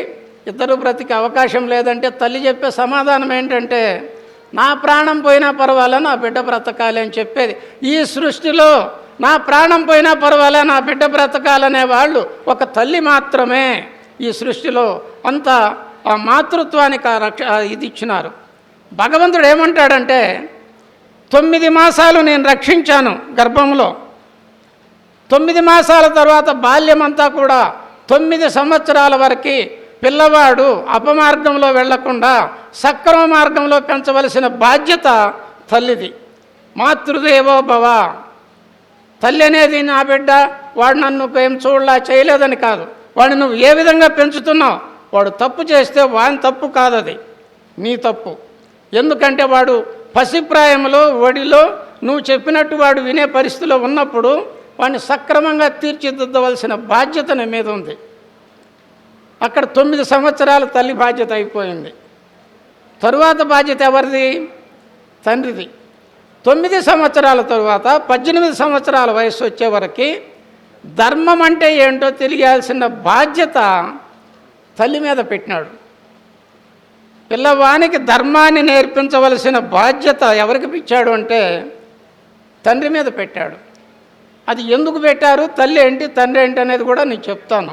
Speaker 7: ఇద్దరు బ్రతికే అవకాశం లేదంటే తల్లి చెప్పే సమాధానం ఏంటంటే, నా ప్రాణం పోయినా పర్వాలే, నా బిడ్డ బ్రతకాలి అని చెప్పేది. ఈ సృష్టిలో నా ప్రాణం పోయినా పర్వాలే, నా బిడ్డ బ్రతకాలనే వాళ్ళు ఒక తల్లి మాత్రమే. ఈ సృష్టిలో అంత ఆ మాతృత్వానికి ఇది ఇచ్చినారు. భగవంతుడు ఏమంటాడంటే, 9 మాసాలు నేను రక్షించాను గర్భంలో. 9 మాసాల తర్వాత బాల్యమంతా కూడా 9 సంవత్సరాల వరకు పిల్లవాడు అపమార్గంలో వెళ్లకుండా సక్రమ మార్గంలో పెంచవలసిన బాధ్యత తల్లిది. మాతృదేవో భవ. తల్లి అనేది నా బిడ్డ, వాడు నన్ను ఏం చూడలా చేయలేదని కాదు. వాడు నువ్వు ఏ విధంగా పెంచుతున్నావు, వాడు తప్పు చేస్తే వాని తప్పు కాదది, నీ తప్పు. ఎందుకంటే వాడు పసిప్రాయంలో ఒడిలో నువ్వు చెప్పినట్టు వాడు వినే పరిస్థితిలో ఉన్నప్పుడు వాడిని సక్రమంగా తీర్చిదిద్దవలసిన బాధ్యత నీ మీద ఉంది. అక్కడ 9 సంవత్సరాలు తల్లి బాధ్యత అయిపోయింది. తరువాత బాధ్యత ఎవరిది? తండ్రిది. 9 సంవత్సరాల తరువాత 18 సంవత్సరాల వయసు వచ్చే వరకు ధర్మం అంటే ఏంటో తెలియాల్సిన బాధ్యత తల్లి మీద పెట్టినాడు. పిల్లవానికి ధర్మాన్ని నేర్పించవలసిన బాధ్యత ఎవరికి ఇచ్చాడు అంటే తండ్రి మీద పెట్టాడు. అది ఎందుకు పెట్టారు, తల్లి ఏంటి తండ్రి ఏంటి అనేది కూడా నేను చెప్తాను.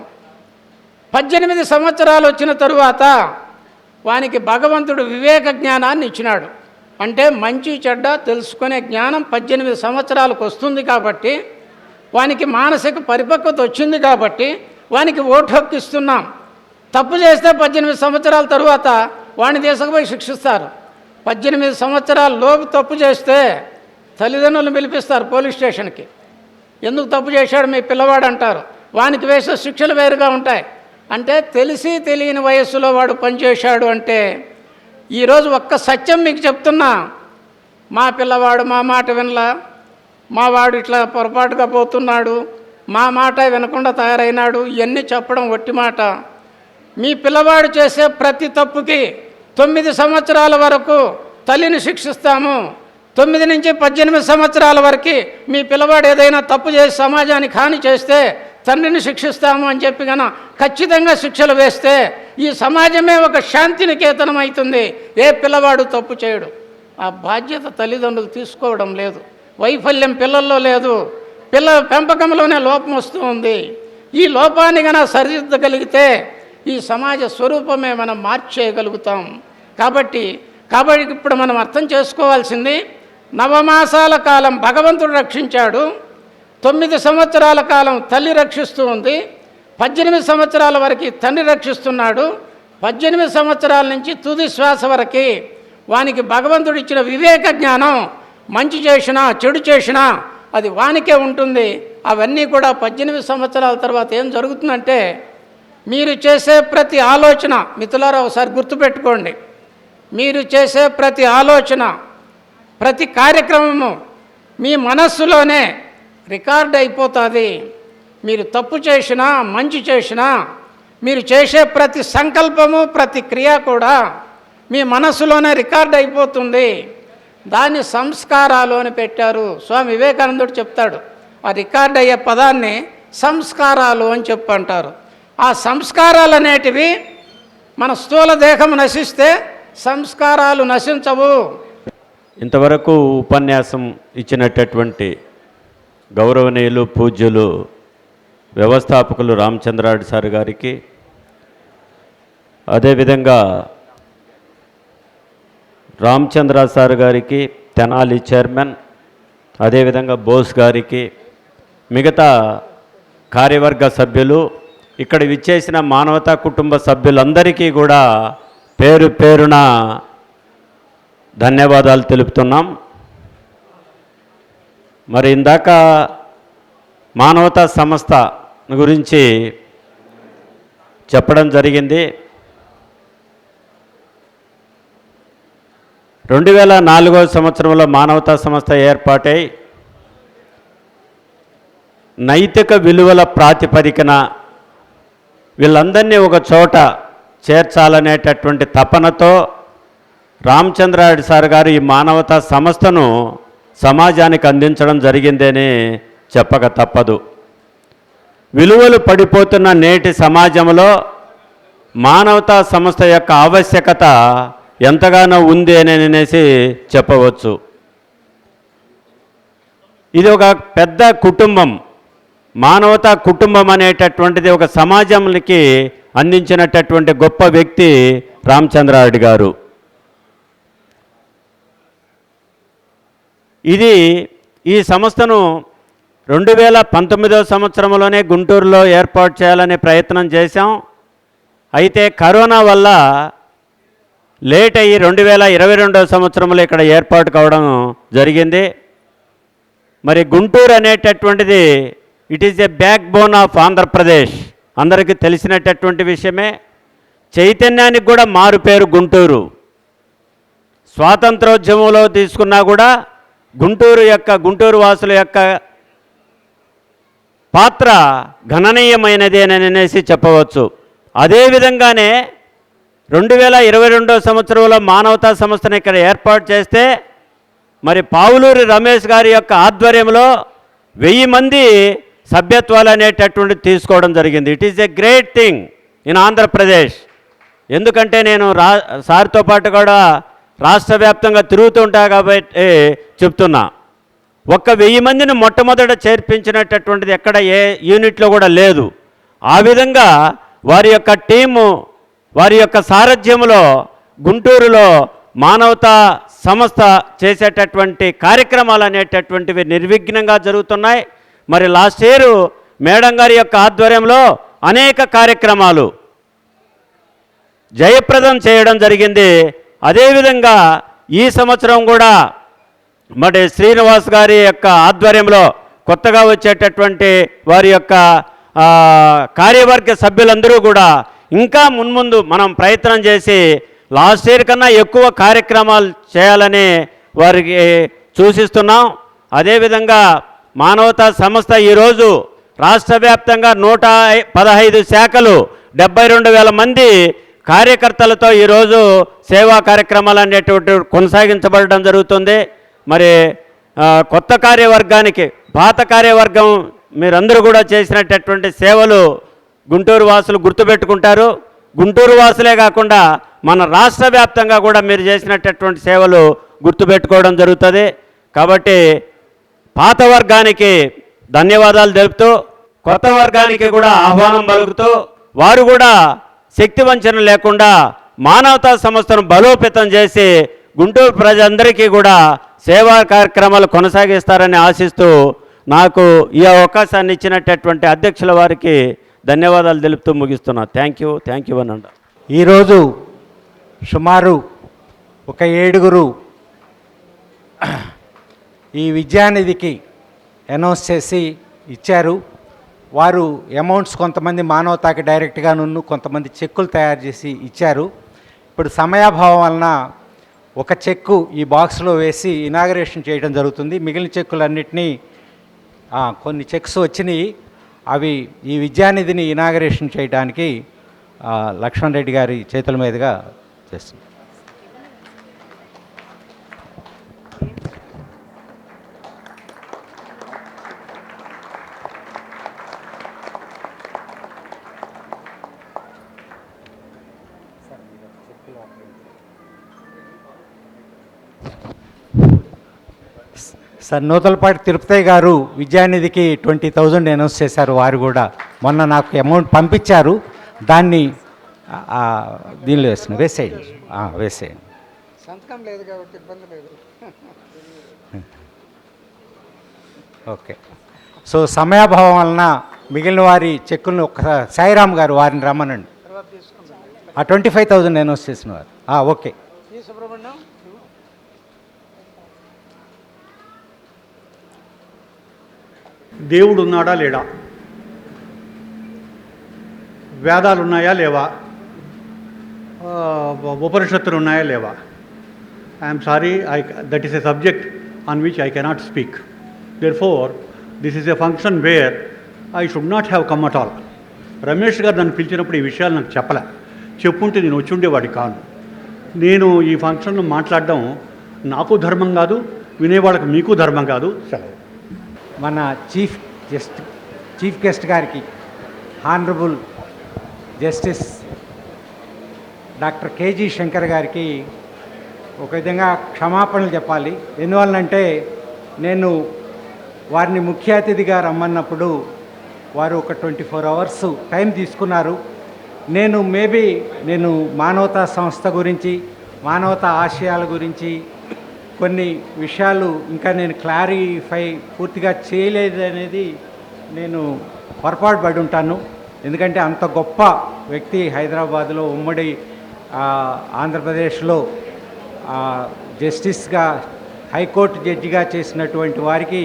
Speaker 7: 18 సంవత్సరాలు వచ్చిన తరువాత వానికి భగవంతుడు వివేక జ్ఞానాన్ని ఇచ్చినాడు. అంటే మంచి చెడ్డ తెలుసుకునే జ్ఞానం 18 సంవత్సరాలకు వస్తుంది కాబట్టి, వానికి మానసిక పరిపక్వత వచ్చింది కాబట్టి వానికి ఓటు హక్కు ఇస్తున్నాం. తప్పు చేస్తే 18 సంవత్సరాల తరువాత వాడిని తీసుకుపోయి శిక్షిస్తారు. 18 సంవత్సరాల లోపు తప్పు చేస్తే తల్లిదండ్రులను పిలిపిస్తారు పోలీస్ స్టేషన్కి. ఎందుకు తప్పు చేశాడు మీ పిల్లవాడు అంటారు. వానికి వేసే శిక్షలు వేరుగా ఉంటాయి. అంటే తెలిసి తెలియని వయస్సులో వాడు పనిచేశాడు. అంటే ఈరోజు ఒక్క సత్యం మీకు చెప్తున్నా, మా పిల్లవాడు మా మాట వినలా, మా వాడు ఇట్లా పొరపాటుగా పోతున్నాడు, మా మాట వినకుండా తయారైనాడు, ఇవన్నీ చెప్పడం ఒట్టి మాట. మీ పిల్లవాడు చేసే ప్రతి తప్పుకి 9 సంవత్సరాల వరకు తల్లిని శిక్షిస్తాము. 9 నుంచి 18 సంవత్సరాల వరకు మీ పిల్లవాడు ఏదైనా తప్పు చేసి సమాజానికి హాని చేస్తే తండ్రిని శిక్షిస్తాము అని చెప్పి కన్నా ఖచ్చితంగా శిక్షలు వేస్తే ఈ సమాజమే ఒక శాంతి నికేతనం అవుతుంది. ఏ పిల్లవాడు తప్పు చేయడు. ఆ బాధ్యత తల్లిదండ్రులు తీసుకోవడం లేదు. వైఫల్యం పిల్లల్లో లేదు, పిల్లల పెంపకంలోనే లోపం వస్తూ ఉంది. ఈ లోపాన్ని కన్నా సరిదిద్దగలిగితే ఈ సమాజ స్వరూపమే మనం మార్చేయగలుగుతాం. కాబట్టి ఇప్పుడు మనం అర్థం చేసుకోవాల్సింది, 9 మాసాల కాలం భగవంతుడు రక్షించాడు, 9 సంవత్సరాల కాలం తల్లి రక్షిస్తూ ఉంది, 18 సంవత్సరాల వరకు తండ్రి రక్షిస్తున్నాడు. 18 సంవత్సరాల నుంచి తుది శ్వాస వరకు వానికి భగవంతుడు ఇచ్చిన వివేక జ్ఞానం మంచి చేసినా చెడు చేసినా అది వానికే ఉంటుంది. అవన్నీ కూడా 18 సంవత్సరాల తర్వాత ఏం జరుగుతుందంటే, మీరు చేసే ప్రతి ఆలోచన, మిత్రులారా ఒకసారి గుర్తుపెట్టుకోండి, మీరు చేసే ప్రతి ఆలోచన ప్రతి కార్యక్రమము మీ మనస్సులోనే రికార్డ్ అయిపోతుంది. మీరు తప్పు చేసినా మంచి చేసినా మీరు చేసే ప్రతి సంకల్పము ప్రతి క్రియ కూడా మీ మనసులోనే రికార్డ్ అయిపోతుంది. దాన్ని సంస్కారాలు అని పెట్టారు. స్వామి వివేకానందుడు చెప్తాడు, ఆ రికార్డ్ అయ్యే పదాన్ని సంస్కారాలు అని చెప్పంటారు. ఆ సంస్కారాలు అనేటివి మన స్థూల దేహం నశిస్తే సంస్కారాలు నశించవు.
Speaker 8: ఇంతవరకు ఉపన్యాసం ఇచ్చినటువంటి గౌరవనీయులు పూజ్యులు వ్యవస్థాపకులు రామచంద్రారెడ్డి సార్ గారికి, అదేవిధంగా రామచంద్ర సార్ గారికి, తెనాలి చైర్మన్, అదేవిధంగా బోస్ గారికి, మిగతా కార్యవర్గ సభ్యులు, ఇక్కడ విచ్చేసిన మానవతా కుటుంబ సభ్యులందరికీ కూడా పేరు పేరున ధన్యవాదాలు తెలుపుతున్నాం. మరి ఇందాక మానవతా సంస్థ గురించి చెప్పడం జరిగింది. 2004వ సంవత్సరంలో మానవతా సంస్థ ఏర్పాటై నైతిక విలువల ప్రాతిపదికన వీళ్ళందరినీ ఒక చోట చేర్చాలనేటటువంటి తపనతో రామచంద్రారెడ్డి సార్ గారు ఈ మానవతా సంస్థను సమాజానికి అందించడం జరిగిందని చెప్పక తప్పదు. విలువలు పడిపోతున్న నేటి సమాజంలో మానవతా సంస్థ యొక్క ఆవశ్యకత ఎంతగానో ఉంది అని అనేసి చెప్పవచ్చు. ఇది ఒక పెద్ద కుటుంబం. మానవతా కుటుంబం అనేటటువంటిది ఒక సమాజానికి అందించినటువంటి గొప్ప వ్యక్తి రామచంద్రారెడ్డి గారు. ఇది ఈ సంస్థను 2019వ సంవత్సరంలోనే గుంటూరులో ఏర్పాటు చేయాలనే ప్రయత్నం చేశాం. అయితే కరోనా వల్ల లేట్ అయ్యి 2022వ సంవత్సరంలో ఇక్కడ ఏర్పాటు కావడం జరిగింది. మరి గుంటూరు అనేటటువంటిది it is a back bone of Andhra Pradesh, అందరికీ తెలిసినటువంటి విషయమే. చైతన్యానికి కూడా మారు పేరు గుంటూరు. స్వాతంత్రోద్యమంలో తీసుకున్నా కూడా గుంటూరు వాసుల యొక్క పాత్ర గణనీయమైనది అని అనేసి చెప్పవచ్చు. అదేవిధంగానే 2022వ సంవత్సరంలో మానవతా సంస్థను ఇక్కడ ఏర్పాటు చేస్తే మరి పావులూరి రమేష్ గారి యొక్క ఆధ్వర్యంలో 1000 మంది సభ్యత్వాలు అనేటటువంటిది తీసుకోవడం జరిగింది. It is a great thing in Andhra Pradesh. ఎందుకంటే నేను సార్తో పాటు కూడా రాష్ట్ర వ్యాప్తంగా తిరుగుతుంటా కాబట్టి చెప్తున్నా, 1000 మందిని మొట్టమొదట చేర్పించినటువంటిది ఎక్కడ ఏ యూనిట్లో కూడా లేదు. ఆ విధంగా వారి యొక్క టీము, వారి యొక్క సారథ్యంలో గుంటూరులో మానవతా సంస్థ చేసేటటువంటి కార్యక్రమాలు అనేటటువంటివి నిర్విఘ్నంగా జరుగుతున్నాయి. మరి లాస్ట్ ఇయర్ మేడం గారి యొక్క ఆధ్వర్యంలో అనేక కార్యక్రమాలు జయప్రదం చేయడం జరిగింది. అదేవిధంగా ఈ సంవత్సరం కూడా మరి శ్రీనివాస్ గారి యొక్క ఆధ్వర్యంలో కొత్తగా వచ్చేటటువంటి వారి యొక్క కార్యవర్గ సభ్యులందరూ కూడా ఇంకా మున్ముందు మనం ప్రయత్నం చేసి లాస్ట్ ఇయర్ కన్నా ఎక్కువ కార్యక్రమాలు చేయాలని వారికి సూచిస్తున్నాం. అదేవిధంగా మానవతా సంస్థ ఈరోజు రాష్ట్ర వ్యాప్తంగా 115 శాఖలు 72,000 మంది కార్యకర్తలతో ఈరోజు సేవా కార్యక్రమాలు అనేటువంటి కొనసాగించబడడం జరుగుతుంది. మరి కొత్త కార్యవర్గానికి పాత కార్యవర్గం మీరందరూ కూడా చేసినటువంటి సేవలు గుంటూరు వాసులు గుర్తుపెట్టుకుంటారు. గుంటూరు వాసులే కాకుండా మన రాష్ట్ర వ్యాప్తంగా కూడా మీరు చేసినటువంటి సేవలు గుర్తుపెట్టుకోవడం జరుగుతుంది. కాబట్టి పాత వర్గానికి ధన్యవాదాలు తెలుపుతూ కొత్త వర్గానికి కూడా ఆహ్వానం పలుకుతూ వారు కూడా శక్తి వంచన లేకుండా మానవతా సంస్థను బలోపేతం చేసి గుంటూరు ప్రజలందరికీ కూడా సేవా కార్యక్రమాలు కొనసాగిస్తారని ఆశిస్తూ నాకు ఈ అవకాశాన్ని ఇచ్చినటువంటి అధ్యక్షుల వారికి ధన్యవాదాలు తెలుపుతూ ముగిస్తున్నా. థ్యాంక్ యూ అనండి.
Speaker 6: ఈరోజు సుమారు ఒక 7 ఈ విద్యానిధికి అనౌన్స్ చేసి ఇచ్చారు. వారు అమౌంట్స్ కొంతమంది మానవతాకి డైరెక్ట్గా కొంతమంది చెక్కులు తయారు చేసి ఇచ్చారు. ఇప్పుడు సమయాభావం వలన ఒక చెక్కు ఈ బాక్స్లో వేసి ఇనాగరేషన్ చేయడం జరుగుతుంది. మిగిలిన చెక్కులన్నింటినీ కొన్ని చెక్స్ వచ్చినాయి. అవి ఈ విద్యానిధిని ఇనాగరేషన్ చేయడానికి లక్ష్మణ్ రెడ్డి గారి చేతుల మీదుగా చేస్తున్నాం. సార్ నూతలపాటి తిరుపతి గారు విద్యానిధికి 20,000 అనౌన్స్ చేశారు. వారు కూడా మొన్న నాకు అమౌంట్ పంపించారు. దాన్ని దీనిలో వేసేయండి.
Speaker 7: సంతకం లేదు కాబట్టి ఇబ్బంది లేదు.
Speaker 6: ఓకే. సో సమయాభావం వలన మిగిలిన వారి చెక్కులను ఒకసారి సాయిరామ్ గారు వారిని రమ్మనండి. 25,000 అనౌన్స్ చేసిన వారు. ఓకే.
Speaker 7: సుబ్రహ్మణ్యం
Speaker 9: దేవుడు ఉన్నాడా లేడా, వేదాలు ఉన్నాయా లేవా, ఉపనిషత్తులు ఉన్నాయా లేవా? I'm sorry, that is a subject on which I cannot speak. Therefore this is a function where I should not have come at all. Ramesh గారు నన్ను పిలిచినప్పుడు ఈ విషయాలు నాకు చెప్పలే. చెప్పుంటే నేను వచ్చి ఉండేవాడి కాను. నేను ఈ ఫంక్షన్లో మాట్లాడడం నాకు ధర్మం కాదు, వినేవాళ్ళకి మీకు ధర్మం కాదు. సెలవు.
Speaker 6: మన చీఫ్ గెస్ట్ గారికి honourable justice doctor KG Shankar గారికి ఒక విధంగా క్షమాపణలు చెప్పాలి. ఎందువల్లంటే నేను వారిని ముఖ్య అతిథిగా రమ్మన్నప్పుడు వారు ఒక 24 hours టైం తీసుకున్నారు. నేను మానవతా సంస్థ గురించి, మానవతా ఆశయాల గురించి కొన్ని విషయాలు ఇంకా నేను క్లారిఫై పూర్తిగా చేయలేదనేది నేను పొరపాటు పడి ఉంటాను. ఎందుకంటే అంత గొప్ప వ్యక్తి హైదరాబాద్లో ఉమ్మడి ఆంధ్రప్రదేశ్లో జస్టిస్గా హైకోర్టు జడ్జిగా చేసినటువంటి వారికి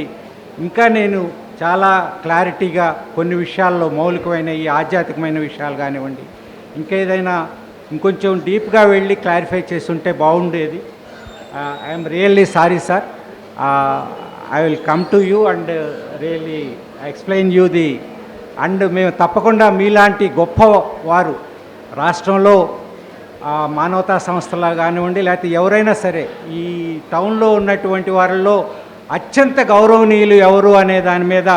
Speaker 6: ఇంకా నేను చాలా క్లారిటీగా కొన్ని విషయాల్లో మౌలికమైన ఈ ఆధ్యాత్మికమైన విషయాలు కానివ్వండి, ఇంకేదైనా ఇంకొంచెం డీప్గా వెళ్ళి క్లారిఫై చేస్తుంటే బాగుండేది. I'm really sorry sir. I will come to you and really explain you and మేము తప్పకుండా మీలాంటి గొప్ప వారు రాష్ట్రంలో మానవతా సంస్థలా కానివ్వండి, లేకపోతే ఎవరైనా సరే ఈ టౌన్లో ఉన్నటువంటి వారిలో అత్యంత గౌరవనీయులు ఎవరు అనే దాని మీద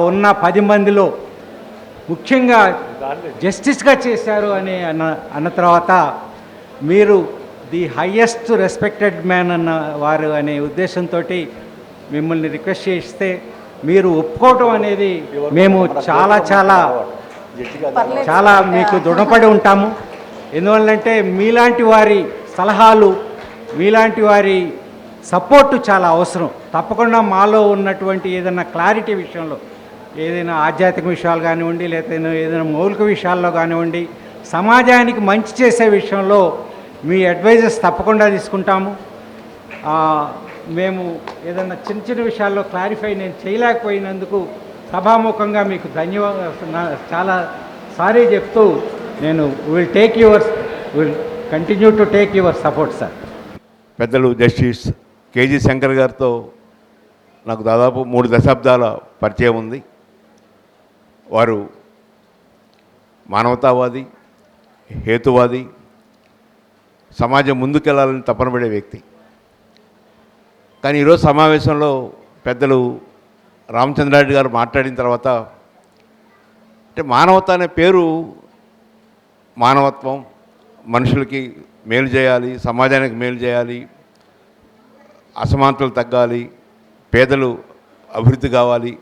Speaker 6: ఉన్న 10 మందిలో ముఖ్యంగా జస్టిస్గా చేశారు అని అన్న తర్వాత మీరు ది హయ్యెస్ట్ రెస్పెక్టెడ్ మ్యాన్ అన్న వారు అనే ఉద్దేశంతో మిమ్మల్ని రిక్వెస్ట్ చేస్తే మీరు ఒప్పుకోవటం అనేది మేము చాలా చాలా చాలా మీకు దృఢపడి ఉంటాము. ఎందువల్లంటే మీలాంటి వారి సలహాలు, మీలాంటి వారి సపోర్టు చాలా అవసరం. తప్పకుండా మాలో ఉన్నటువంటి ఏదైనా క్లారిటీ విషయంలో, ఏదైనా ఆధ్యాత్మిక విషయాలు కానివ్వండి, లేకపోతే ఏదైనా మౌలిక విషయాల్లో కానివ్వండి, సమాజానికి మంచి చేసే విషయంలో మీ అడ్వైజెస్ తప్పకుండా తీసుకుంటాము. మేము ఏదైనా చిన్న చిన్న విషయాల్లో క్లారిఫై నేను చేయలేకపోయినందుకు సభాముఖంగా మీకు చాలా సారీ చెప్తూ నేను will continue to take your support sir.
Speaker 10: పెద్దలు జస్టిస్ కేజీ శంకర్ గారితో నాకు దాదాపు 3 దశాబ్దాల పరిచయం ఉంది. వారు మానవతావాది, హేతువాది, సమాజం ముందుకెళ్లాలని తపన పడే వ్యక్తి. కానీ ఈరోజు సమావేశంలో పెద్దలు రామచంద్రారెడ్డి గారు మాట్లాడిన తర్వాత, అంటే మానవత అనే పేరు, మానవత్వం, మనుషులకి మేలు చేయాలి, సమాజానికి మేలు చేయాలి, అసమానతలు తగ్గాలి, పేదలు అభివృద్ధి కావాలి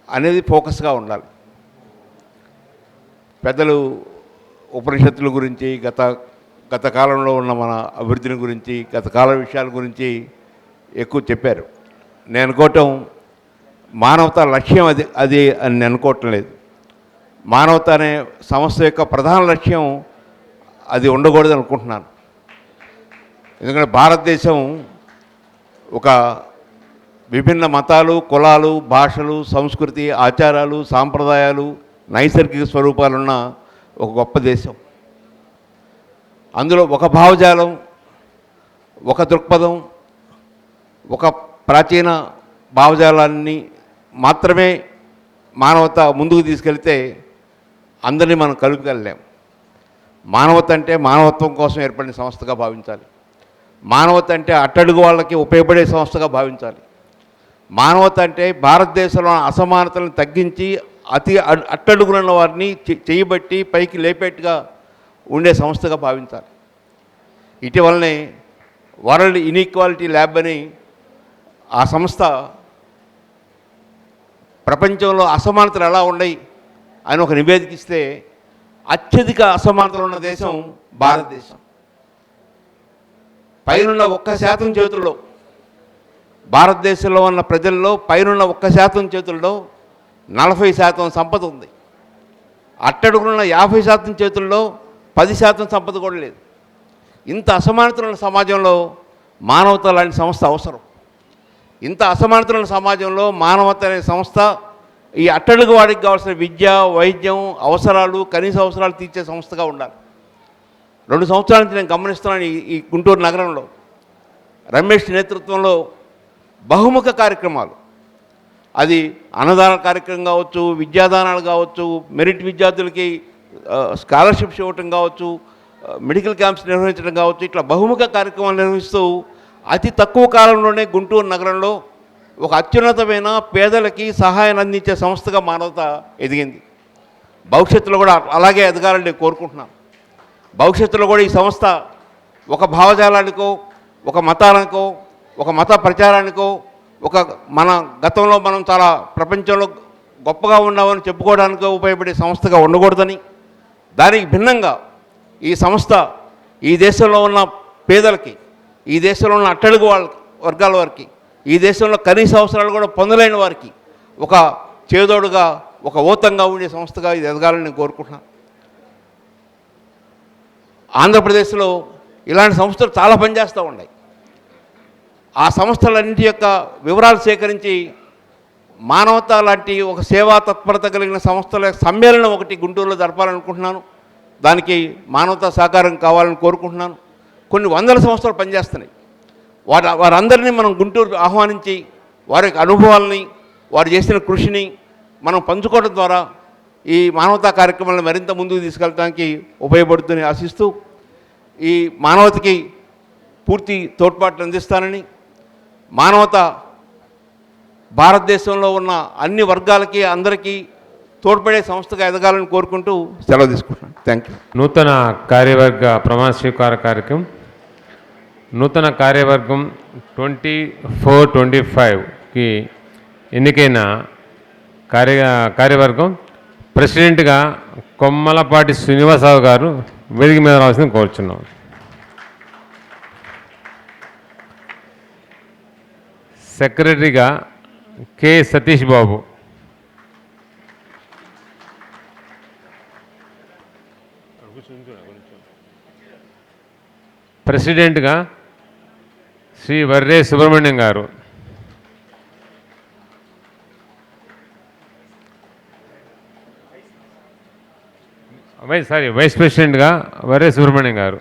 Speaker 10: అనేది ఫోకస్గా ఉండాలి. పెద్దలు ఉపనిషత్తుల గురించి, గత కాలంలో ఉన్న మన అభివృద్ధిని గురించి, గత కాల విషయాల గురించి ఎక్కువ చెప్పారు. నేను అనుకోవటం మానవత లక్ష్యం అది అని నేను అనుకోవటం లేదు. మానవత అనే సంస్థ యొక్క ప్రధాన లక్ష్యం అది ఉండకూడదు అనుకుంటున్నాను. ఎందుకంటే భారతదేశం ఒక విభిన్న మతాలు, కులాలు, భాషలు, సంస్కృతి, ఆచారాలు, సాంప్రదాయాలు, నైసర్గిక స్వరూపాలున్న ఒక గొప్ప దేశం. అందులో ఒక భావజాలం, ఒక దృక్పథం, ఒక ప్రాచీన భావజాలాన్ని మాత్రమే మానవత ముందుకు తీసుకెళ్తే అందరినీ మనం కలుపుకెళ్ళలేం. మానవత అంటే మానవత్వం కోసం ఏర్పడిన సంస్థగా భావించాలి. మానవత అంటే అట్టడుగు వాళ్ళకి ఉపయోగపడే సంస్థగా భావించాలి. మానవత అంటే భారతదేశంలో అసమానతలను తగ్గించి అతి అట్టడుగునున్న వారిని చేయబట్టి పైకి లేపేట్టుగా ఉండే సంస్థగా భావించాలి. ఇటీవలనే వరల్డ్ ఇన్ఈక్వాలిటీ ల్యాబ్ అని ఆ సంస్థ ప్రపంచంలో అసమానతలు ఎలా ఉన్నాయి అని ఒక నివేదిక ఇస్తే అత్యధిక అసమానతలు ఉన్న దేశం భారతదేశం. పైనున్న 1% చేతుల్లో, భారతదేశంలో ఉన్న ప్రజల్లో పైనున్న 1% చేతుల్లో 40% సంపద ఉంది. అట్టడుగున్న 50% చేతుల్లో 10% సంపద కూడా లేదు. ఇంత అసమానతలున్న సమాజంలో మానవత లాంటి సంస్థ అవసరం. ఇంత అసమానతలున్న సమాజంలో మానవత అనే సంస్థ ఈ అట్టడుగు వాడికి కావాల్సిన విద్య, వైద్యం, అవసరాలు, కనీస అవసరాలు తీర్చే సంస్థగా ఉండాలి. 2 సంవత్సరాల నుంచి నేను గమనిస్తున్నాను ఈ గుంటూరు నగరంలో రమేష్ నేతృత్వంలో బహుముఖ కార్యక్రమాలు, అది అన్నదాన కార్యక్రమం కావచ్చు, విద్యాదానాలు కావచ్చు, మెరిట్ విద్యార్థులకి స్కాలర్షిప్స్ ఇవ్వటం కావచ్చు, మెడికల్ క్యాంప్స్ నిర్వహించడం కావచ్చు, ఇట్లా బహుముఖ కార్యక్రమాలు నిర్వహిస్తూ అతి తక్కువ కాలంలోనే గుంటూరు నగరంలో ఒక అత్యున్నతమైన పేదలకి సహాయాన్ని అందించే సంస్థగా మానవత ఎదిగింది. భవిష్యత్తులో కూడా అలాగే ఎదగాలని నేను కోరుకుంటున్నాను. భవిష్యత్తులో కూడా ఈ సంస్థ ఒక భావజాలానికో, ఒక మతానికో, ఒక మత ప్రచారానికో, ఒక మన గతంలో మనం చాలా ప్రపంచంలో గొప్పగా ఉన్నామని చెప్పుకోవడానికో ఉపయోగపడే సంస్థగా ఉండకూడదని, దానికి భిన్నంగా ఈ సంస్థ ఈ దేశంలో ఉన్న పేదలకి, ఈ దేశంలో ఉన్న అట్టడుగు వర్గాల వారికి, ఈ దేశంలో కనీస అవసరాలు కూడా పొందలేని వారికి ఒక చేదోడుగా, ఒక ఓతంగా ఉండే సంస్థగా ఇది ఎదగాలని నేను కోరుకుంటున్నాను. ఆంధ్రప్రదేశ్లో ఇలాంటి సంస్థలు చాలా పనిచేస్తూ ఉన్నాయి. ఆ సంస్థలన్నింటి యొక్క వివరాలు సేకరించి మానవత లాంటి ఒక సేవా తత్పరత కలిగిన సంస్థల సమ్మేళనం ఒకటి గుంటూరులో జరపాలనుకుంటున్నాను. దానికి మానవతా సహకారం కావాలని కోరుకుంటున్నాను. కొన్ని వందల సంస్థలు పనిచేస్తున్నాయి. వారందరినీ మనం గుంటూరు ఆహ్వానించి వారి యొక్క అనుభవాలని, వారు చేసిన కృషిని మనం పంచుకోవడం ద్వారా ఈ మానవతా కార్యక్రమాలను మరింత ముందుకు తీసుకెళ్ళడానికి ఉపయోగపడుతుందని ఆశిస్తూ, ఈ మానవతకి పూర్తి తోడ్పాటును అందిస్తానని, మానవత భారతదేశంలో ఉన్న అన్ని వర్గాలకి అందరికీ తోడ్పడే సంస్థగా ఎదగాలని కోరుకుంటూ సెలవు తీసుకుంటున్నాను. Thank you.
Speaker 2: నూతన కార్యవర్గ ప్రమాణ స్వీకార కార్యక్రమం. నూతన కార్యవర్గం 24-25కి ఎన్నికైన కార్యవర్గం ప్రెసిడెంట్గా కొమ్మలపాటి శ్రీనివాసరావు గారు వేదిక మీద రావాల్సింది కోరుచున్నాం. సెక్రటరీగా కె సతీష్ బాబు, ప్రెసిడెంట్గా శ్రీ వర్రే సుబ్రహ్మణ్యం గారు, వైస్ ప్రెసిడెంట్గా వర్రే సుబ్రహ్మణ్యం గారు,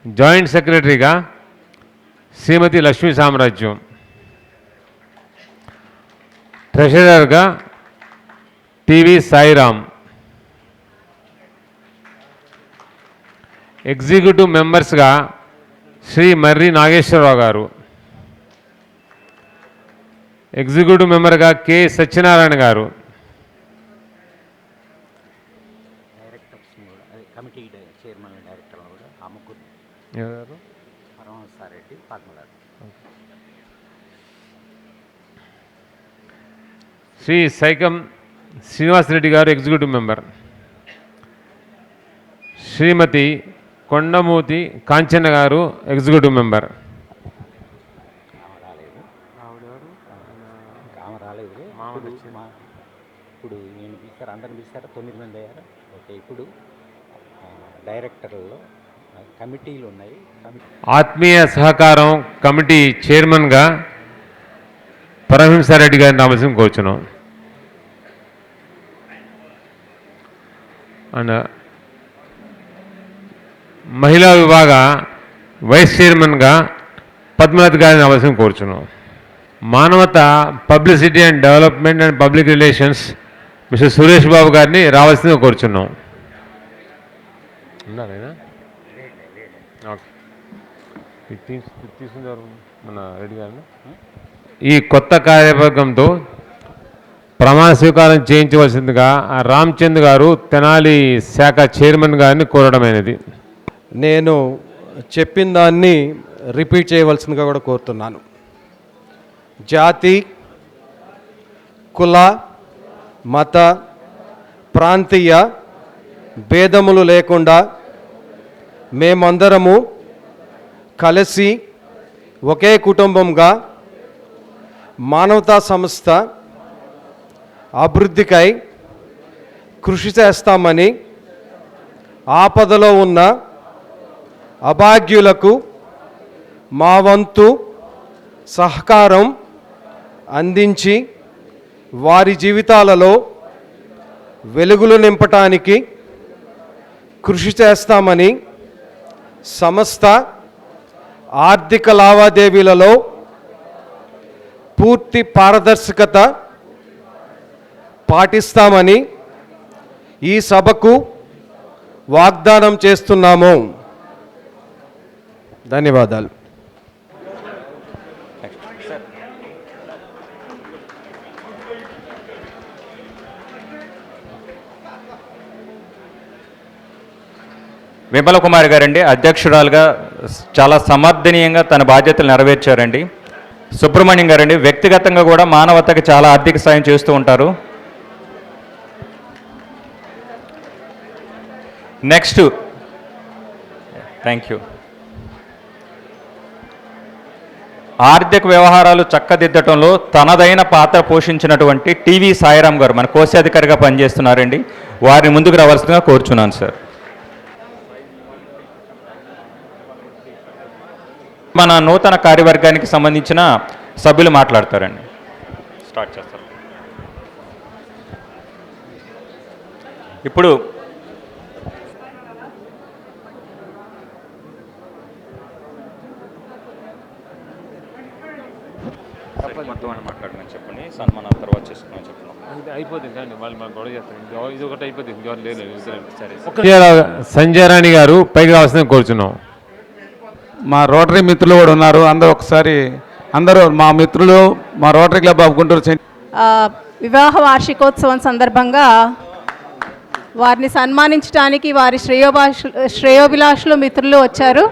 Speaker 2: జాయింట్ సెక్రటరీగా శ్రీమతి లక్ష్మీ సామ్రాజ్యం, ట్రెషరర్గా టివి సాయిరామ్, ఎగ్జిక్యూటివ్ మెంబర్స్గా శ్రీ మర్రి నాగేశ్వరరావు గారు, ఎగ్జిక్యూటివ్ మెంబర్గా కె సత్యనారాయణ గారు, శ్రీ సైకం శ్రీనివాసరెడ్డి గారు ఎగ్జిక్యూటివ్ మెంబర్, శ్రీమతి కొండమూతి కాంచన్న గారు ఎగ్జిక్యూటివ్ మెంబర్,
Speaker 6: ఇప్పుడు నేను పిలిచారు, అందరిని పిలిచారు, 9 మంది అయ్యారు. ఓకే, ఇప్పుడు డైరెక్టర్లలో కమిటీలు ఉన్నాయి.
Speaker 2: ఆత్మీయ సహకారం కమిటీ చైర్మన్గా పరమహింసారెడ్డి గారిని రావాల్సింది కోరుచున్నాం. అండ్ మహిళా విభాగ వైస్ చైర్మన్గా పద్మనాథ్ గారిని రావాల్సింది కోరుచున్నాం. Manavata publicity and development and public relations mister Suresh Babu గారిని రావాల్సిందిగా కోరుచున్నాం. ఉన్నారైనా? ఓకే, తీసుకున్నారు మన రెడ్డి గారిని. ఈ కొత్త కార్యవర్గంతో ప్రమాణ స్వీకారం చేయించవలసిందిగా రామచంద్ గారు తెనాలి శాఖ చైర్మన్ గారిని కోరడమైనది.
Speaker 11: నేను చెప్పిన దాన్ని రిపీట్ చేయవలసిందిగా కూడా కోరుతున్నాను. జాతి, కుల, మత, ప్రాంతీయ భేదములు లేకుండా మేమందరము కలిసి ఒకే కుటుంబంగా మానవతా సంస్థ అభివృద్ధికై కృషి చేస్తామని, ఆపదలో ఉన్న అభాగ్యులకు మా వంతు సహకారం అందించి వారి జీవితాలలో వెలుగులు నింపటానికి కృషి చేస్తామని, సంస్థ ఆర్థిక లావాదేవీలలో పూర్తి పారదర్శకత పాటిస్తామని ఈ సభకు వాగ్దానం చేస్తున్నాము. ధన్యవాదాలు.
Speaker 12: విమల కుమార్ గారండి, అధ్యక్షురాలుగా చాలా సమర్థనీయంగా తన బాధ్యతలు నెరవేర్చారండి. సుబ్రహ్మణ్యం గారండి, వ్యక్తిగతంగా కూడా మానవతకి చాలా ఆర్థిక సాయం చేస్తూ ఉంటారు. Next, thank you. ఆర్థిక వ్యవహారాలు చక్కదిద్దటంలో తనదైన పాత్ర పోషించినటువంటి టీవీ సాయిరామ్ గారు మన కోశాధికారిగా పనిచేస్తున్నారండి. వారిని ముందుకు రావాల్సిందిగా కోరుచున్నాను సార్. మన నూతన కార్యవర్గానికి సంబంధించిన సభ్యులు మాట్లాడతారండి. స్టార్ట్ చేస్తారు. ఇప్పుడు మొత్తం అని మాట్లాడమని చెప్పండి. సన్మానాల తర్వాత చేసుకున్నాం చెప్పండి.
Speaker 2: అయిపోతుంది కానీ వాళ్ళు మనం గొడవ చేస్తాం. ఇది ఒకటి అయిపోతుంది. సరే, సంజయ్ రాణి గారు పైకి రావాల్సిందని కోరుచున్నాం.
Speaker 13: మా రోటరీ మిత్రులు కూడా ఉన్నారు. అందరూ మా మిత్రులు, మా రోటరీ క్లబ్ ఆఫ్ గుంటూరు
Speaker 3: వివాహ వార్షికోత్సవం సందర్భంగా వారిని సన్మానించడానికి వారి శ్రేయోభిలాషులు మిత్రులు వచ్చారు.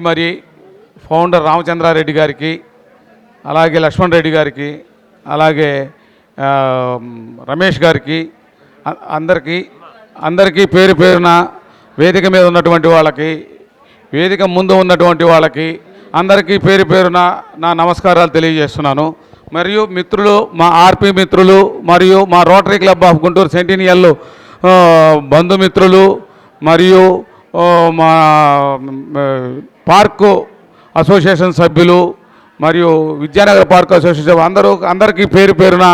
Speaker 13: మరి ఫౌండర్ రామచంద్రారెడ్డి గారికి, అలాగే లక్ష్మణ్ రెడ్డి గారికి, అలాగే రమేష్ గారికి, అందరికీ పేరు పేరున వేదిక మీద ఉన్నటువంటి వాళ్ళకి, వేదిక ముందు ఉన్నటువంటి వాళ్ళకి అందరికీ పేరు పేరున నా నమస్కారాలు తెలియజేస్తున్నాను. మరియు మిత్రులు, మా ఆర్పి మిత్రులు మరియు మా rotary club of Guntur centennial బంధుమిత్రులు మరియు మా పార్కు అసోసియేషన్ సభ్యులు మరియు విద్యానగర్ పార్క్ అసోసియేషన్ అందరికీ పేరు పేరున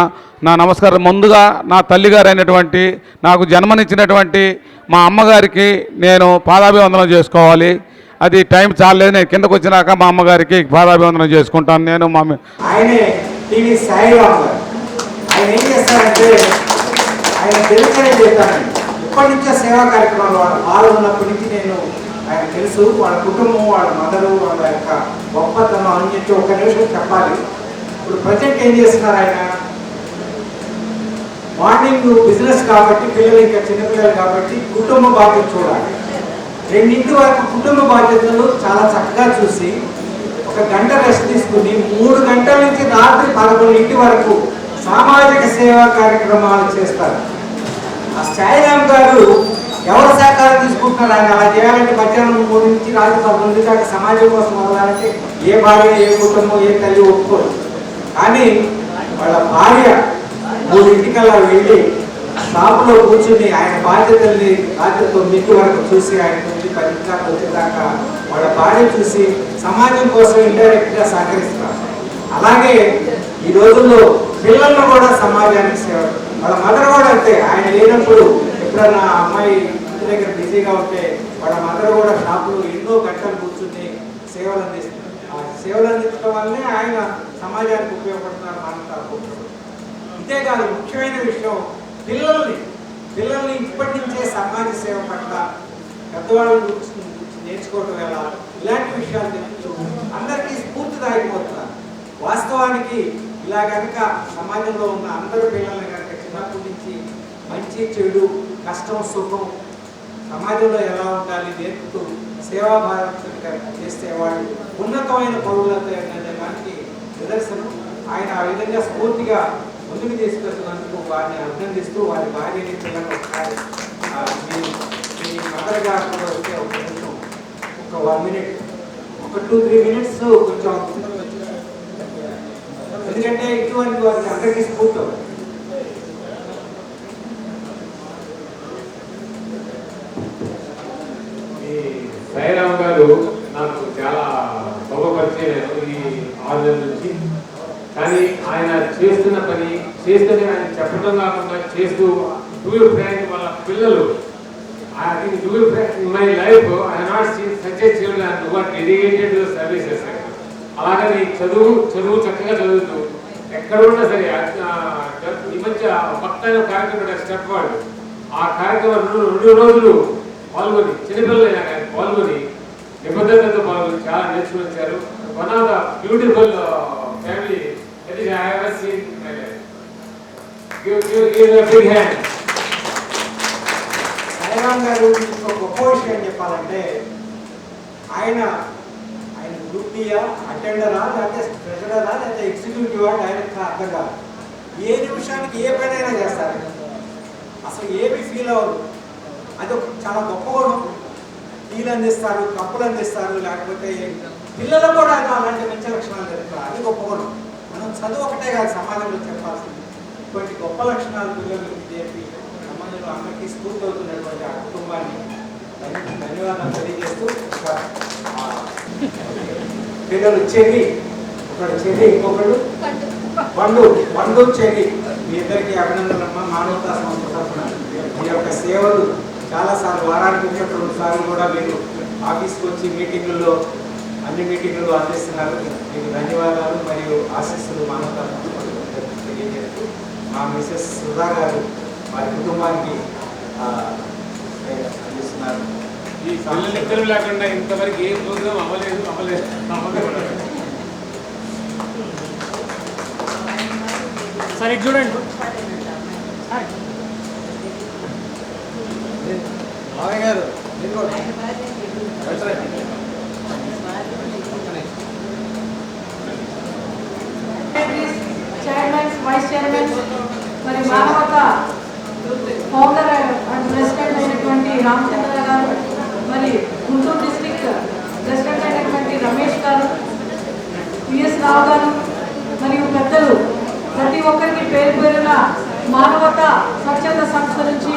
Speaker 13: నా నమస్కారం. ముందుగా నా తల్లిగారు అయినటువంటి, నాకు జన్మనిచ్చినటువంటి మా అమ్మగారికి నేను పాదాభివందనం చేసుకోవాలి. అది టైం చాలేదు. నేను కిందకు వచ్చినాక మా అమ్మగారికి పాదాభివందనం చేసుకుంటాను. నేను మా
Speaker 1: ఆయనే టీవీ సాయిరామ్ గారు. ఆయన ఏం చేస్తారంటే ఆయన తెలుసనే చెప్తానండి. ఇప్పటి నుంచే సేవా కార్యక్రమాలు వాళ్ళ పాల్గొన్నప్పటి నుంచి నేను ఆయన తెలుసు. వాళ్ళ కుటుంబం, వాళ్ళ మదరు, వాళ్ళ యొక్క గొప్పతనం అని చెప్పి ఒక నిమిషం చెప్పాలి. ఇప్పుడు ప్రజెంట్ ఏం చేస్తున్నారు ఆయన? మార్నింగ్ బిజినెస్ కాబట్టి, పిల్లలు ఇంకా చిన్నపిల్లలు కాబట్టి కుటుంబ బాధ్యత చూడాలి. 2 వరకు కుటుంబ బాధ్యతలు చాలా చక్కగా చూసి 1 గంట రెస్ట్ తీసుకుని 3 గంటల నుంచి రాత్రి 11 వరకు సామాజిక సేవా కార్యక్రమాలు చేస్తారు. ఆ సాయిరామ్ గారు ఎవరి సహకారం తీసుకుంటున్నారు? ఆయన అలా చేయాలంటే మధ్యాహ్నం 3 నుంచి రాత్రి 11 దాకా సమాజం కోసం వదలాలంటే ఏ భార్య, ఏ కుటుంబం, ఏ తల్లి ఒప్పుకోరు. కానీ వాళ్ళ భార్య 3 వెళ్ళి షాపులో కూర్చుని ఆయన బాధ్యతల్ని రాత్రి 9 వరకు చూసి ఆయన నుంచి 10 వచ్చేదాకా వాళ్ళ భార్య చూసి సమాజం కోసం ఇండైరెక్ట్గా సహకరిస్తారు. అలాగే ఈ రోజుల్లో పిల్లలను కూడా సమాజానికి సేవ, వాళ్ళ మదర్ కూడా అంతే. ఆయన లేనప్పుడు ఎప్పుడన్నా అమ్మాయి ఇంటి దగ్గర బిజీగా ఉంటే వాళ్ళ మదర్ కూడా షాపులో ఎన్నో గంటలు కూర్చుని సేవలు అందిస్తారు. ఆ సేవలు అందించడం వల్లనే ఆయన సమాజానికి ఉపయోగపడుతున్నారు. ఇదే కాదు, ముఖ్యమైన విషయం పిల్లల్ని ఇప్పటి నుంచే సమాజ సేవ పట్ల పెద్దవాళ్ళ గురించి నేర్చుకోవటం ఎలా, ఇలాంటి విషయాలు తెలుస్తూ అందరికీ స్ఫూర్తిదాయకపోతున్నారు. వాస్తవానికి ఇలా కనుక సమాజంలో ఉన్న అందరు పిల్లల్ని కనుక చిన్నప్పటి నుంచి మంచి చెడు కష్టం సుఖం సమాజంలో ఎలా ఉండాలి నేర్పుతూ సేవాభారతంగా చేస్తే వాళ్ళు ఉన్నతమైన పౌరులతో అనే దానికి నిదర్శనం. ఆయన ఆ విధంగా స్ఫూర్తిగా ముందుకు తీసుకెళ్తున్నందుకు వారిని అభినందిస్తూ వారి భార్యని పిల్లలు ఒకసారి మీ మదర్ గారు కూడా వస్తే ఒక నిమిషం, ఒక 1 minute, ఒక 2-3 minutes కొంచెం, ఎందుకంటే ఇటువంటి వారికి అందరికీ స్ఫూర్తి అవుతుంది.
Speaker 2: సాయిరామ్ గారు నాకు చాలా గొప్ప పరిచయం ఈ 6 నెలల నుంచి. కానీ ఆయన చేస్తున్న పని చేస్తూనే ఆయన చెప్పడం కాకుండా చేస్తూ డూ ఫ్రెండ్ వాళ్ళ పిల్లలు do friend in my life I not seen such a children who are dedicated to services. అలాగని చదువు చక్కగా చదువుతూ ఎక్కడ ఉన్నా సరే ఈ మధ్య భక్త కార్యక్రమం స్టెప్ వాళ్ళు ఆ కార్యక్రమం 2 రోజులు పాల్గొని చిన్నపిల్లలైనా కానీ పాల్గొని నిబద్ధతతో పాల్గొని చాలా నేర్చుకుని వచ్చారు. One of the beautiful family that is I have ever seen in my life. Give a big hand.
Speaker 1: Sairam గారు ఒక గొప్ప విషయం చెప్పాలంటే ఆయన గ్రూప్యా అటెండరా లేకపోతే ట్రెజరరా లేకపోతే ఎగ్జిక్యూటివా డైరెక్టరా అర్థం కాదు. ఏ నిమిషానికి ఏ పనైనా చేస్తారు, అసలు ఏమి ఫీల్ అవ్వదు. అది ఒక చాలా గొప్ప గుణం. నీళ్ళు అందిస్తారు, కప్పులు అందిస్తారు, లేకపోతే పిల్లలు కూడా అలాంటి మంచి లక్షణాలు జరుగుతారు. అది గొప్ప గుణం. మనం చదువు ఒకటే కాదు సమాజంలో చెప్పాల్సింది. ఇటువంటి గొప్ప లక్షణాలు పిల్లలకి చెప్పి సమాజంలో అందరికీ స్ఫూర్తి అవుతున్నటువంటి ఆ కుటుంబాన్ని ధన్యవాదాలు తెలియజేస్తూ, పిల్లలు చెర్రి, ఒకడు చెర్రి, ఇంకొకడు పండు చెర్రి, మీ ఇద్దరికి అభినందనమ్మా. మానవతా సంస్థ తరఫున మీ యొక్క సేవలు చాలాసార్లు వారానికి 1-2 సార్లు కూడా మీరు ఆఫీస్కి వచ్చి మీటింగుల్లో అన్ని మీటింగులు అందిస్తున్నారు. మీకు ధన్యవాదాలు మరియు ఆశీస్సులు మానవతా తెలియజేస్తూ మా మిసెస్ సుధా గారు వారి కుటుంబానికి అందిస్తున్నారు.
Speaker 2: ఈ పిల్లలిద్దరూ లేకుండా ఇంతవరకు ఏ ప్రోగ్రాం అవ్వలేదు.
Speaker 4: సరే చూడండి
Speaker 5: గారు
Speaker 3: చైర్మన్, వైస్ చైర్మన్, మరి మానవత ఫౌండర్ అండ్ ప్రెసిడెంట్ అయినటువంటి రామచంద్ర గారు, మరి గుంటూరు డిస్ట్రిక్ట్ ప్రెసిడెంట్ అయినటువంటి రమేష్ గారు, పిఎస్ రావు గారు, మరియు పెద్దలు ప్రతి ఒక్కరికి పేరు పేరున మానవత స్వచ్ఛంద సంస్థ నుంచి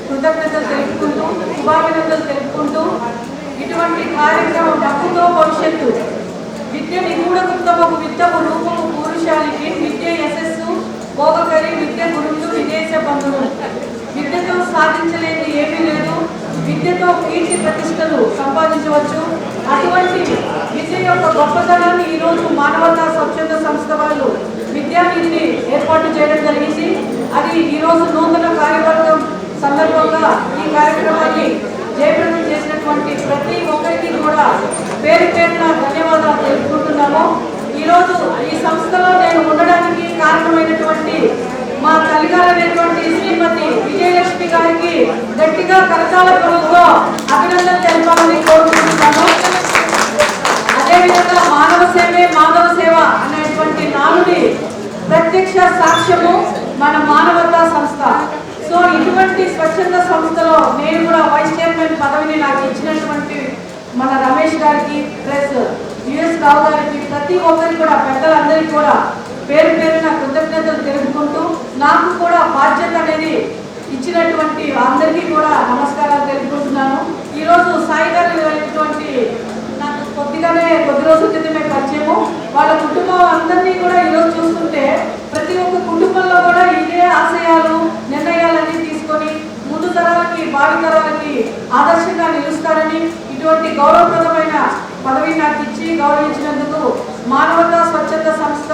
Speaker 3: కృతజ్ఞతలు తెలుపుకుంటూ శుభాభినందనలు తెలుపుకుంటూ ఇటువంటి కార్యక్రమం డబ్బుతో భవిష్యత్తు విద్య నిగూఢగుప్తము విద్యము రూపము పురుషానికి విద్య యశస్సు భోగకరి విద్య గురువులు విదేశ బంధువులు. విద్యతో సాధించలేని ఏమీ లేదు. విద్యతో కీర్తి ప్రతిష్టలు సంపాదించవచ్చు. అటువంటి విద్య యొక్క గొప్పతనాన్ని ఈరోజు మానవతా స్వచ్ఛంద సంస్థ వాళ్ళు విద్యానిధిని ఏర్పాటు చేయడం జరిగింది. అది ఈరోజు నూతన కార్యవర్గం సందర్భంగా ఈ కార్యక్రమాన్ని జయప్రదం చేసినటువంటి ప్రతి ఒక్కరికి కూడా పేరు పేరున ధన్యవాదాలు తెలుపుకుంటున్నాము. ఈరోజు ఈ సంస్థలో నేను ఉండడానికి కారణమైనటువంటి మా తల్లిగారైనటువంటి శ్రీమతి విజయలక్ష్మి గారికి గట్టిగా కరతాళ పనులతో అభినందన తెలపాలని కోరుకుంటున్నాను. అదేవిధంగా మానవ సేవే మాధవ సేవ అనేటువంటి నాలుగు ప్రత్యక్ష సాక్ష్యము మన మానవతా సంస్థ. సో ఇటువంటి స్వచ్ఛంద సంస్థలో నేను కూడా వైస్ చైర్మన్ పదవిని నాకు ఇచ్చినటువంటి మన రమేష్ గారికి ప్లస్ యుఎస్ రావు గారికి ప్రతి ఒక్కరికి కూడా పెద్దలందరికీ కూడా పేరు పేరున కృతజ్ఞతలు తెలుపుకుంటూ నాకు కూడా బాధ్యత అనేది ఇచ్చినటువంటి అందరికీ కూడా నమస్కారాలు తెలుపుకుంటున్నాను. ఈరోజు సాయి గారు వెళ్ళినటువంటి కొద్దిగానే కొద్ది రోజుల క్రితమే పరిచయము. వాళ్ళ కుటుంబం అందరినీ కూడా ఈరోజు చూస్తుంటే ప్రతి ఒక్క కుటుంబంలో కూడా ఇదే ఆశయాలు నిర్ణయాలన్నీ తీసుకొని ముందు తరాలకి భావి తరాలకి ఆదర్శంగా నిలుస్తారని, ఇటువంటి గౌరవప్రదమైన పదవి నాకు ఇచ్చి గౌరవించినందుకు మానవతా స్వచ్ఛంద సంస్థ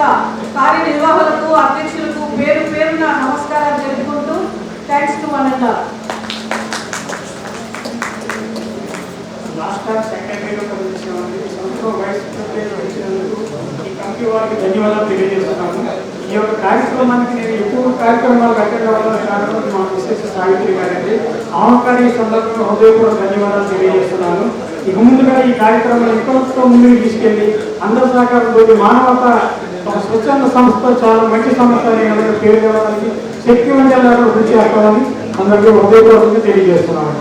Speaker 3: కార్యనిర్వాహకులకు అధ్యక్షులకు పేరు పేరున నమస్కారాలు తెలుపుకుంటూ thanks to one and all.
Speaker 4: Last time సెక్రటరీగా పనిచేసేవాడిని, సంస్థలో వైస్ ప్రెసిడెంట్ వచ్చినందుకు ఈ కమిటీ వారికి ధన్యవాదాలు తెలియజేస్తున్నాను. ఈ యొక్క కార్యక్రమానికి నేను ఎక్కువ కార్యక్రమాలు అటెండ్ అవ్వాలని కారణం మా విశేష సావిత్రి గారికి ఆమెకారి ఈ సందర్భంగా హృదయపూర్వక ధన్యవాదాలు తెలియజేస్తున్నాను. ఇక ముందుగా ఈ కార్యక్రమాన్ని ఎంతో ముందుకు తీసుకెళ్లి అందరి సహకారంతో మానవత ఒక స్వచ్ఛంద సంస్థ చాలా మంచి సంస్థ అనే పేరు కావాలని శక్తివంతంగా కృషి చేస్తామని అందరికీ హృదయపూర్వకంగా తెలియజేస్తున్నాను.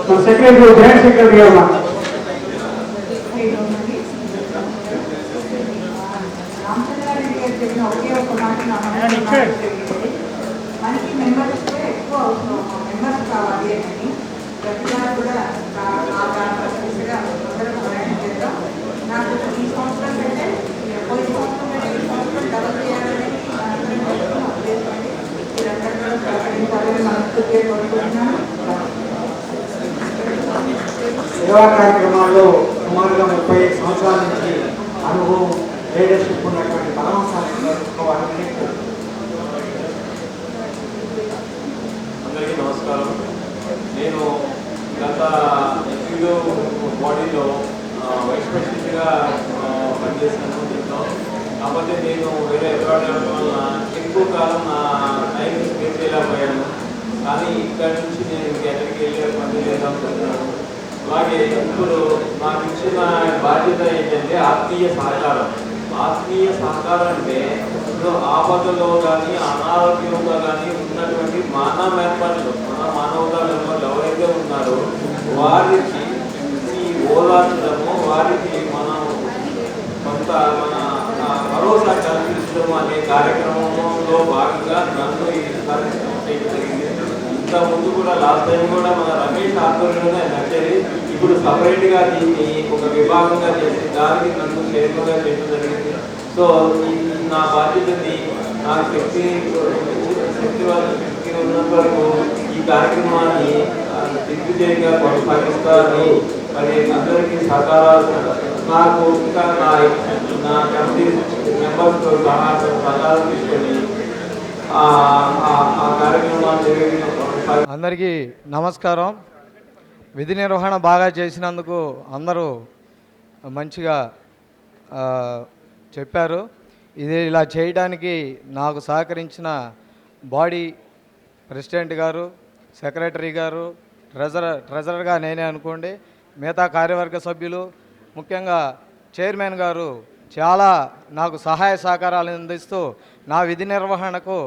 Speaker 4: మన సెక్రటరీ జాయింట్ సెక్రటరీ గారు
Speaker 3: రామచంద్రారెడ్డి గారు చెప్పిన ఒకే ఒక మాట మనకి మెంబర్స్ ఎక్కువ అవసరం, మెంబర్స్ కావాలి అని ప్రతిసారి కూడా దిశగా అందరం ప్రయాణం చేద్దాం. నాకు ఈ సంవత్సరం కంటే పోయిన సంవత్సరం కంటే ఈ సంవత్సరం డబల్ చేయాలని అందరం చేస్తున్న ఉద్దేశం. మీరందరూ కూడా సహకరించాలని మనస్ఫూర్తిగా కోరుకుంటున్నాను.
Speaker 1: సేవా కార్యక్రమాల్లో సుమారుగా 30 సంవత్సరాల నుంచి అనుభవం, లీడర్షిప్ ఉన్నటువంటి బలవంతాన్ని
Speaker 2: అందరికీ నమస్కారం. నేను గత ఎగ్జిక్యూటివ్ బాడీలో వైస్ ప్రెసిడెంట్గా పనిచేసినాను దీంట్లో. కాకపోతే నేను వేరే ఎదురాడు వల్ల ఎక్కువ కాలం నా టైం స్పెండ్ చేయలేకపోయాను. కానీ ఇక్కడ నుంచి నేను ఎక్కడికి వెళ్ళే పని లేదనుకుంటున్నాను. అలాగే ఇప్పుడు నాకు ఇచ్చిన బాధ్యత ఏంటంటే ఆత్మీయ సహకారం. ఆత్మీయ సహకారం అంటే ఇప్పుడు ఆపదలో కానీ అనారోగ్యంలో కానీ ఉన్నటువంటి మానవ మెంబర్లు, మన మానవతా మెంబర్లు ఎవరైతే ఉన్నారో వారికి ఈ ఓదార్చడము, వారికి మనం కొంత మన భరోసా కల్పించడం అనే కార్యక్రమంలో భాగంగా నన్ను ఈ కార్యక్రమం చేయడం జరిగింది. ఇంత ముందు కూడా లాస్ట్ టైం కూడా మన రమేష్ ఆధ్వర్యంలోనే నచ్చేది. ఇప్పుడు సపరేట్గా దీన్ని ఒక విభాగంగా చేసి దానికి నన్ను చైర్మన్గా చేయడం జరిగింది. సో నా బాధ్యతని నాకు శక్తి ఉన్నంత వరకు ఈ కార్యక్రమాన్ని దిగ్విజయంగా కొనసాగిస్తారని మరి అందరికీ సహకారాలు నాకు ఇంకా నా కమిటీ మెంబర్స్తో సహకారం తీసుకొని ఆ కార్యక్రమాన్ని.
Speaker 5: అందరికీ నమస్కారం. విధి నిర్వహణ బాగా చేసినందుకు అందరూ మంచిగా చెప్పారు. ఇది ఇలా చేయడానికి నాకు సహకరించిన బాడీ ప్రెసిడెంట్ గారు, సెక్రటరీ గారు, ట్రెజరర్గా నేనే అనుకోండి, మిగతా కార్యవర్గ సభ్యులు, ముఖ్యంగా చైర్మన్ గారు చాలా నాకు సహాయ సహకారాలు అందిస్తూ నా విధి నిర్వహణకు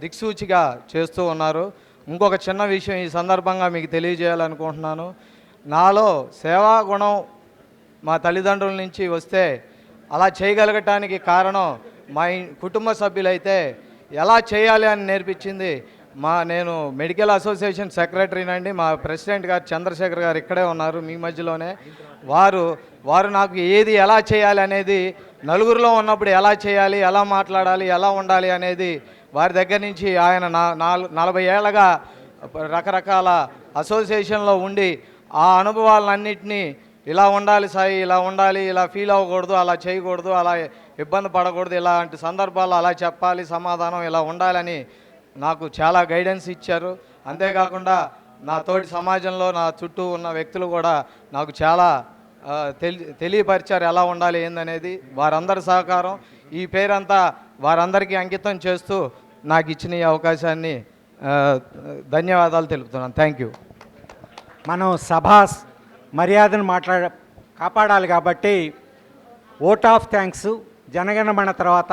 Speaker 5: దిక్సూచిగా చేస్తూ ఉన్నారు. ఇంకొక చిన్న విషయం ఈ సందర్భంగా మీకు తెలియజేయాలనుకుంటున్నాను. నాలో సేవా గుణం మా తల్లిదండ్రుల నుంచి వస్తే అలా చేయగలగటానికి కారణం మా కుటుంబ సభ్యులైతే ఎలా చేయాలి అని నేర్పించింది నేను మెడికల్ అసోసియేషన్ సెక్రటరీనండి. మా ప్రెసిడెంట్ గారు చంద్రశేఖర్ గారు ఇక్కడే ఉన్నారు మీ మధ్యలోనే. వారు నాకు ఏది ఎలా చేయాలి అనేది, నలుగురిలో ఉన్నప్పుడు ఎలా చేయాలి, ఎలా మాట్లాడాలి, ఎలా ఉండాలి అనేది వారి దగ్గర నుంచి ఆయన 40 ఏళ్ళగా రకరకాల అసోసియేషన్లో ఉండి ఆ అనుభవాలన్నింటినీ ఇలా ఉండాలి సాయి, ఇలా ఉండాలి, ఇలా ఫీల్ అవ్వకూడదు, అలా చేయకూడదు, అలా ఇబ్బంది పడకూడదు, ఇలాంటి సందర్భాల్లో అలా చెప్పాలి, సమాధానం ఇలా ఉండాలని నాకు చాలా గైడెన్స్ ఇచ్చారు. అంతేకాకుండా నా తోటి సమాజంలో నా చుట్టూ ఉన్న వ్యక్తులు కూడా నాకు చాలా తెలియపరిచారు ఎలా ఉండాలి ఏందనేది. వారందరి సహకారం, ఈ పేరంతా వారందరికీ అంకితం చేస్తూ నాకు ఇచ్చిన ఈ అవకాశాన్ని ధన్యవాదాలు తెలుపుతున్నాను. Thank you.
Speaker 6: మనం సభా మర్యాదను కాపాడాలి కాబట్టి ఓట్ ఆఫ్ థ్యాంక్స్ జనగణమన తర్వాత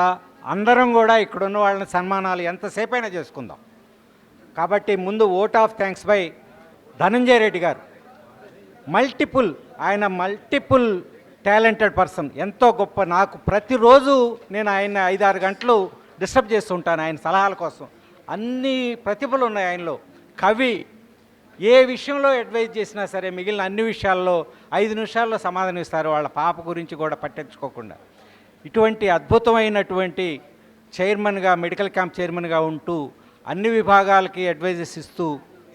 Speaker 6: అందరం కూడా ఇక్కడున్న వాళ్ళని సన్మానాలు ఎంతసేపైనా చేసుకుందాం. కాబట్టి ముందు vote of thanks bye Dhananjaya Reddy గారు. ఆయన మల్టిపుల్ టాలెంటెడ్ పర్సన్, ఎంతో గొప్ప. నాకు ప్రతిరోజు నేను ఆయన 5-6 గంటలు డిస్టర్బ్ చేస్తుంటాను ఆయన సలహాల కోసం. అన్ని ప్రతిభలు ఉన్నాయి ఆయనలో. కవి, ఏ విషయంలో అడ్వైజ్ చేసినా సరే మిగిలిన అన్ని విషయాల్లో 5 నిమిషాల్లో సమాధానం ఇస్తారు, వాళ్ళ పాప గురించి కూడా పట్టించుకోకుండా. ఇటువంటి అద్భుతమైనటువంటి చైర్మన్గా, మెడికల్ క్యాంప్ చైర్మన్గా ఉంటూ అన్ని విభాగాలకి అడ్వైజెస్ ఇస్తూ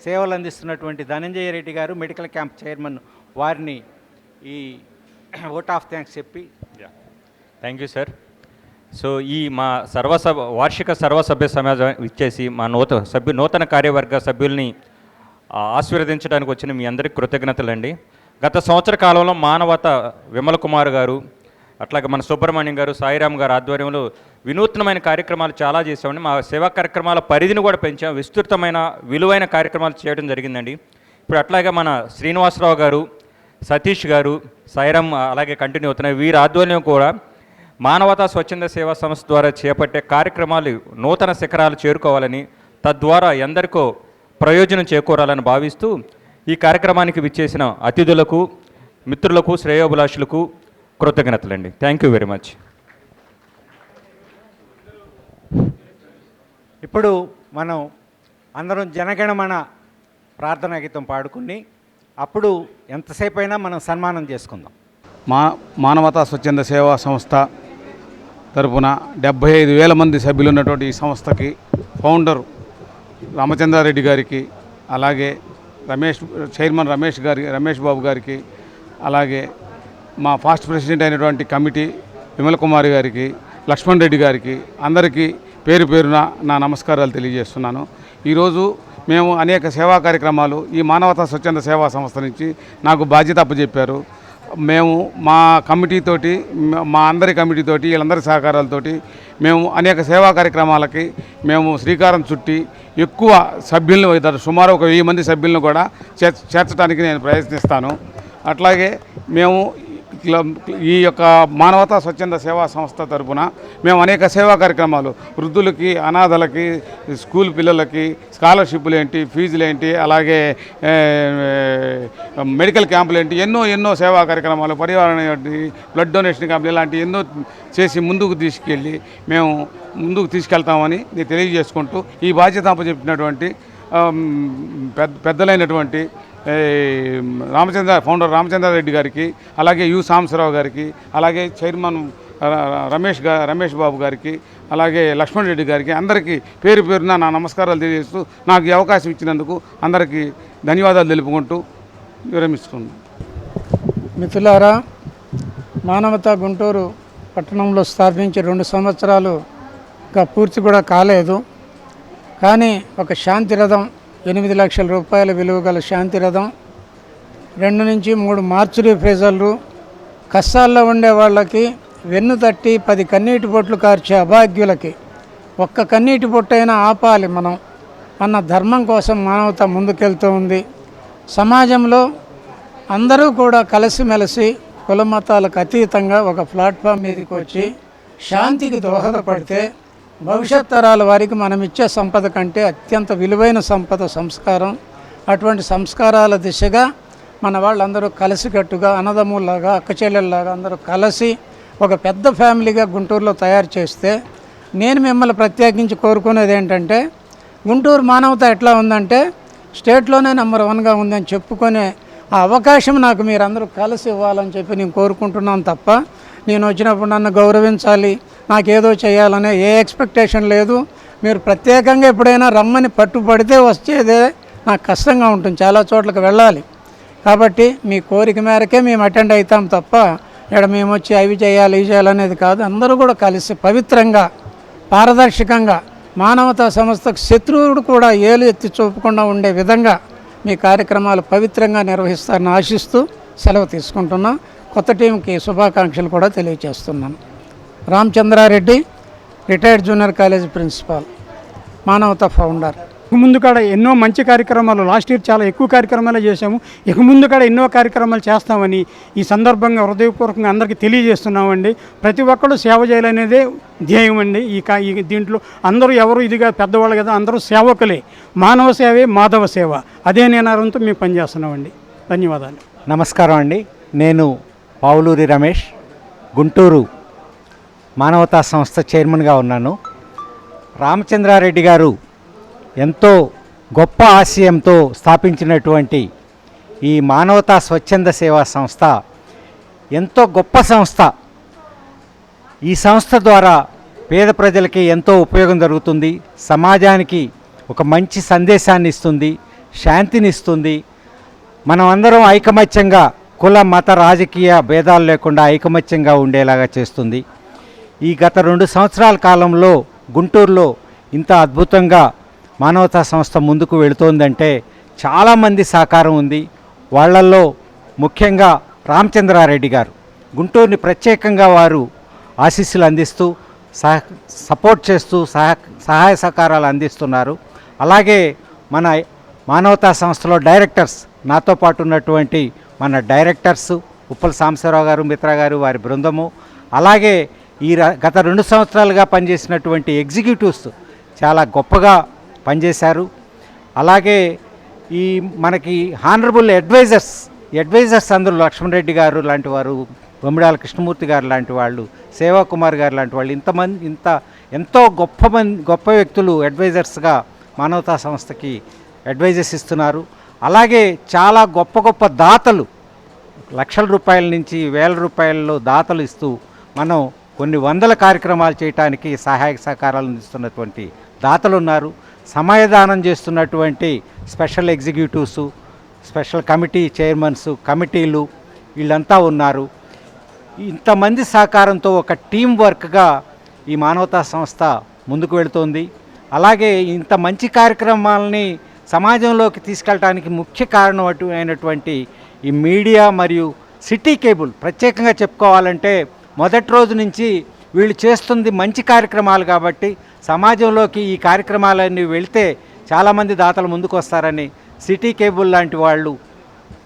Speaker 6: సేవలు అందిస్తున్నటువంటి ధనంజయ రెడ్డి గారు, మెడికల్ క్యాంప్ చైర్మన్, వారిని ఈ ఓట్ ఆఫ్ థ్యాంక్స్ చెప్పి.
Speaker 12: Thank you sir. సో ఈ మా వార్షిక సర్వసభ్య సమాజం ఇచ్చేసి మా నూతన కార్యవర్గ సభ్యుల్ని ఆశీర్వదించడానికి వచ్చిన మీ అందరికీ కృతజ్ఞతలండి. గత సంవత్సర కాలంలో మానవత విమల్ కుమార్ గారు, అట్లాగే మన సుబ్రహ్మణ్యం గారు, సాయిరామ్ గారు ఆధ్వర్యంలో వినూత్నమైన కార్యక్రమాలు చాలా చేసామండి. మా సేవా కార్యక్రమాల పరిధిని కూడా పెంచాం, విస్తృతమైన విలువైన కార్యక్రమాలు చేయడం జరిగిందండి. ఇప్పుడు అట్లాగే మన శ్రీనివాసరావు గారు, సతీష్ గారు, సాయిరామ్ అలాగే కంటిన్యూ అవుతున్నాయి. వీరి ఆధ్వర్యం కూడా మానవతా స్వచ్ఛంద సేవా సంస్థ ద్వారా చేపట్టే కార్యక్రమాలు నూతన శిఖరాలు చేరుకోవాలని, తద్వారా ఎందరికో ప్రయోజనం చేకూరాలని భావిస్తూ ఈ కార్యక్రమానికి విచ్చేసిన అతిథులకు, మిత్రులకు, శ్రేయోభిలాషులకు కృతజ్ఞతలండి. Thank you very much.
Speaker 6: ఇప్పుడు మనం అందరం జనగణమన ప్రార్థనా గీతం పాడుకుని అప్పుడు ఎంతసేపు అయినా మనం సన్మానం చేసుకుందాం.
Speaker 13: మానవతా స్వచ్ఛంద సేవా సంస్థ తరపున 75,000 మంది సభ్యులు ఉన్నటువంటి ఈ సంస్థకి ఫౌండర్ రామచంద్రారెడ్డి గారికి, అలాగే చైర్మన్ రమేష్ బాబు గారికి, అలాగే మా ఫాస్ట్ ప్రెసిడెంట్ అయినటువంటి కమిటీ విమల్ కుమార్ గారికి, లక్ష్మణ్ రెడ్డి గారికి, అందరికీ పేరు పేరున నా నమస్కారాలు తెలియజేస్తున్నాను. ఈరోజు మేము అనేక సేవా కార్యక్రమాలు ఈ మానవతా స్వచ్ఛంద సేవా సంస్థ నుంచి నాకు బాధ్యత అప్పచెప్పారు. మేము మా కమిటీతోటి, మా అందరి కమిటీతోటి, వీళ్ళందరి సహకారాలతోటి మేము అనేక సేవా కార్యక్రమాలకి మేము శ్రీకారం చుట్టి ఎక్కువ సభ్యులను, సుమారు 1000 మంది సభ్యులను కూడా చేర్చడానికి నేను ప్రయత్నిస్తాను. అట్లాగే మేము ఈ యొక్క మానవతా స్వచ్ఛంద సేవా సంస్థ తరపున మేము అనేక సేవా కార్యక్రమాలు, వృద్ధులకి, అనాథలకి, స్కూల్ పిల్లలకి స్కాలర్షిప్లు ఏంటి, ఫీజులు ఏంటి, అలాగే మెడికల్ క్యాంపులు ఏంటి, ఎన్నో సేవా కార్యక్రమాలు, పర్యావరణ బ్లడ్ డొనేషన్ క్యాంపులు ఇలాంటి ఎన్నో చేసి ముందుకు తీసుకెళ్తామని నేను తెలియజేసుకుంటూ ఈ బాధ్యత అప్పచెప్పినటువంటి పెద్దలైనటువంటి ఫౌండర్ రామచంద్రారెడ్డి గారికి, అలాగే సాంబశివరావు గారికి, అలాగే చైర్మన్ రమేష్ బాబు గారికి, అలాగే లక్ష్మణ్ రెడ్డి గారికి, అందరికీ పేరు పేరున నా నమస్కారాలు తెలియజేస్తూ నాకు ఈ అవకాశం ఇచ్చినందుకు అందరికీ ధన్యవాదాలు తెలుపుకుంటూ విరమిస్తున్నాను.
Speaker 7: మిత్రులారా, మానవతా గుంటూరు పట్టణంలో స్థాపించి 2 సంవత్సరాలు ఇంకా పూర్తి కూడా కాలేదు. కానీ ఒక శాంతి రథం, 8 లక్షల రూపాయల విలువ గల శాంతి రథం, 2 నుంచి 3 మార్చురీ ఫ్రీజర్లు, కష్టాల్లో ఉండే వాళ్ళకి వెన్ను తట్టి 10 కన్నీటి బొట్లు కార్చే అభాగ్యులకి ఒక్క కన్నీటి బొట్టైనా ఆపాలి మనం అన్న ధర్మం కోసం మానవత ముందుకెళ్తూ ఉంది. సమాజంలో అందరూ కూడా కలిసిమెలిసి కుల మతాలకు అతీతంగా ఒక ప్లాట్ఫామ్ మీదకి వచ్చి శాంతికి దోహదపడితే భవిష్యత్ తరాల వారికి మనం ఇచ్చే సంపద కంటే అత్యంత విలువైన సంపద సంస్కారం. అటువంటి సంస్కారాల దిశగా మన వాళ్ళందరూ కలిసికట్టుగా, అన్నదమ్ముల్లాగా, అక్కచెల్లెల్లాగా అందరూ కలిసి ఒక పెద్ద ఫ్యామిలీగా గుంటూరులో తయారు చేస్తే, నేను మిమ్మల్ని ప్రత్యేకించి కోరుకునేది ఏంటంటే, గుంటూరు మానవత ఎట్లా ఉందంటే స్టేట్లోనే నెంబర్ 1గా ఉందని చెప్పుకునే ఆ అవకాశం నాకు మీరందరూ కలిసి ఇవ్వాలని చెప్పి నేను కోరుకుంటున్నాను తప్ప, నేను వచ్చినప్పుడు నన్ను గౌరవించాలి, నాకేదో చేయాలనే ఏ ఎక్స్పెక్టేషన్ లేదు. మీరు ప్రత్యేకంగా ఎప్పుడైనా రమ్మని పట్టుబడితే వచ్చేదే నాకు కష్టంగా ఉంటుంది, చాలా చోట్లకు వెళ్ళాలి. కాబట్టి మీ కోరిక మేరకే మేము అటెండ్ అవుతాం తప్ప ఇక్కడ మేము వచ్చి అవి చేయాలి ఇవి చేయాలనేది కాదు. అందరూ కూడా కలిసి పవిత్రంగా, పారదర్శకంగా, మానవతా సంస్థకు శత్రువుడు కూడా ఏలు ఎత్తి చూపకుండా ఉండే విధంగా మీ కార్యక్రమాలు పవిత్రంగా నిర్వహిస్తారని ఆశిస్తూ సెలవు తీసుకుంటున్నా. కొత్త టీంకి శుభాకాంక్షలు కూడా తెలియజేస్తున్నాను. Ramachandra Reddy, retired junior college principal, Manavata founder.
Speaker 4: ముందు కూడా ఎన్నో మంచి కార్యక్రమాలు, లాస్ట్ ఇయర్ చాలా ఎక్కువ కార్యక్రమాలు చేశాము, ఇక ముందు కూడా ఎన్నో కార్యక్రమాలు చేస్తామని ఈ సందర్భంగా హృదయపూర్వకంగా అందరికీ తెలియజేస్తున్నామండి. ప్రతి ఒక్కరు సేవ చేయాలనేదే ధ్యేయం అండి. ఈ దీంట్లో అందరూ ఎవరు ఇదిగా పెద్దవాళ్ళు కదా, అందరూ సేవకులే. మానవ సేవే మాధవ సేవ, అదే నినాదంతో మేము పనిచేస్తున్నామండి. ధన్యవాదాలు.
Speaker 6: నమస్కారం అండి. నేను పావులూరి రమేష్, గుంటూరు మానవతా సంస్థ చైర్మన్గా ఉన్నాను. రామచంద్రారెడ్డి గారు ఎంతో గొప్ప ఆశయంతో స్థాపించినటువంటి ఈ మానవతా స్వచ్ఛంద సేవా సంస్థ ఎంతో గొప్ప సంస్థ. ఈ సంస్థ ద్వారా పేద ప్రజలకి ఎంతో ఉపయోగం జరుగుతుంది, సమాజానికి ఒక మంచి సందేశాన్ని ఇస్తుంది, శాంతిని ఇస్తుంది. మనం అందరం ఐకమత్యంగా కుల మత రాజకీయ భేదాలు లేకుండా ఐకమత్యంగా ఉండేలాగా చేస్తుంది. ఈ గత 2 సంవత్సరాల కాలంలో గుంటూరులో ఇంత అద్భుతంగా మానవతా సంస్థ ముందుకు వెళుతోందంటే చాలామంది సహకారం ఉంది. వాళ్ళల్లో ముఖ్యంగా రామచంద్రారెడ్డి గారు గుంటూరుని ప్రత్యేకంగా వారు ఆశీస్సులు అందిస్తూ సపోర్ట్ చేస్తూ సహాయ సహకారాలు అందిస్తున్నారు. అలాగే మన మానవతా సంస్థలో డైరెక్టర్స్, నాతో పాటు ఉన్నటువంటి మన డైరెక్టర్స్ ఉప్పల సాంబశివరావు గారు, మిత్రా గారు, వారి బృందము, అలాగే గత 2 సంవత్సరాలుగా పనిచేసినటువంటి ఎగ్జిక్యూటివ్స్ చాలా గొప్పగా పనిచేశారు. అలాగే ఈ మనకి హానరబుల్ అడ్వైజర్స్ అందరూ లక్ష్మణ్ రెడ్డి గారు లాంటి వారు, బొమ్మిడాల కృష్ణమూర్తి గారు లాంటి వాళ్ళు, సేవాకుమార్ గారు లాంటి వాళ్ళు, ఎంతో గొప్ప వ్యక్తులు అడ్వైజర్స్గా మానవతా సంస్థకి అడ్వైజర్స్ ఇస్తున్నారు. అలాగే చాలా గొప్ప దాతలు లక్షల రూపాయల నుంచి వేల రూపాయలలో దాతలు ఇస్తూ మనం కొన్ని వందల కార్యక్రమాలు చేయడానికి సహాయ సహకారాలు అందిస్తున్నటువంటి దాతలు ఉన్నారు. సమయదానం చేస్తున్నటువంటి special executives, special committee chairmans, కమిటీలు వీళ్ళంతా ఉన్నారు. ఇంతమంది సహకారంతో ఒక టీం వర్క్గా ఈ మానవతా సంస్థ ముందుకు వెళుతోంది. అలాగే ఇంత మంచి కార్యక్రమాలని సమాజంలోకి తీసుకెళ్ళడానికి ముఖ్య కారణం అయినటువంటి ఈ మీడియా మరియు సిటీ కేబుల్ ప్రత్యేకంగా చెప్పుకోవాలంటే మొదటి రోజు నుంచి వీళ్ళు చేస్తుంది మంచి కార్యక్రమాలు కాబట్టి సమాజంలోకి ఈ కార్యక్రమాలన్నీ వెళితే చాలామంది దాతలు ముందుకు వస్తారని సిటీ కేబుల్ లాంటి వాళ్ళు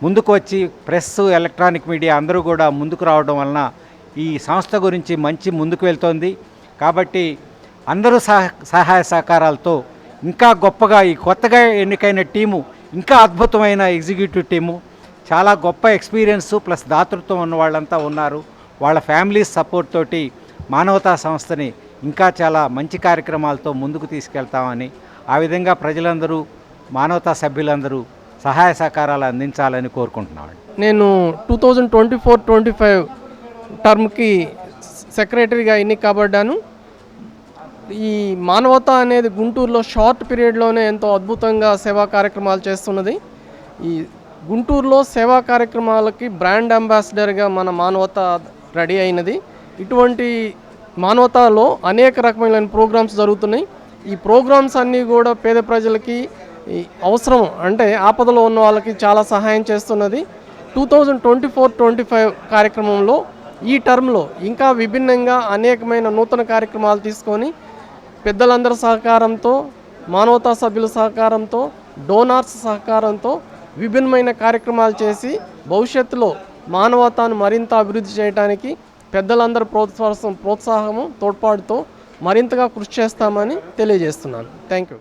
Speaker 6: ముందుకు వచ్చి ప్రెస్, ఎలక్ట్రానిక్ మీడియా అందరూ కూడా ముందుకు రావడం వలన ఈ సంస్థ గురించి మంచి ముందుకు వెళ్తోంది. కాబట్టి అందరూ సహాయ సహకారాలతో ఇంకా గొప్పగా ఈ కొత్తగా ఎన్నికైన టీము ఇంకా అద్భుతమైన ఎగ్జిక్యూటివ్ టీము, చాలా గొప్ప ఎక్స్పీరియన్స్ ప్లస్ దాతృత్వం ఉన్న వాళ్ళంతా ఉన్నారు. వాళ్ళ ఫ్యామిలీస్ సపోర్ట్ తోటి మానవతా సంస్థని ఇంకా చాలా మంచి కార్యక్రమాలతో ముందుకు తీసుకెళ్తామని, ఆ విధంగా ప్రజలందరూ మానవతా సభ్యులందరూ సహాయ సహకారాలు అందించాలని కోరుకుంటున్నాను.
Speaker 14: నేను 2024-25 టర్మ్కి సెక్రటరీగా ఎన్నిక కాబడ్డాను. ఈ మానవత అనేది గుంటూరులో షార్ట్ పీరియడ్లోనే ఎంతో అద్భుతంగా సేవా కార్యక్రమాలు చేస్తున్నది. ఈ గుంటూరులో సేవా కార్యక్రమాలకి బ్రాండ్ అంబాసిడర్గా మన మానవత రెడీ అయినది. ఇటువంటి మానవతలో అనేక రకమైన ప్రోగ్రామ్స్ జరుగుతున్నాయి. ఈ ప్రోగ్రామ్స్ అన్నీ కూడా పేద ప్రజలకి అవసరం అంటే ఆపదలో ఉన్న వాళ్ళకి చాలా సహాయం చేస్తున్నది. 2024-25 కార్యక్రమంలో ఈ టర్మ్లో ఇంకా విభిన్నంగా అనేకమైన నూతన కార్యక్రమాలు తీసుకొని పెద్దలందరి సహకారంతో, మానవతా సభ్యుల సహకారంతో, డోనార్స్ సహకారంతో విభిన్నమైన కార్యక్రమాలు చేసి భవిష్యత్తులో మానవతాను మరింత అభివృద్ధి చేయడానికి పెద్దలందరి ప్రోత్సాహము, తోడ్పాటుతో మరింతగా కృషి చేస్తామని తెలియజేస్తున్నాను. Thank you.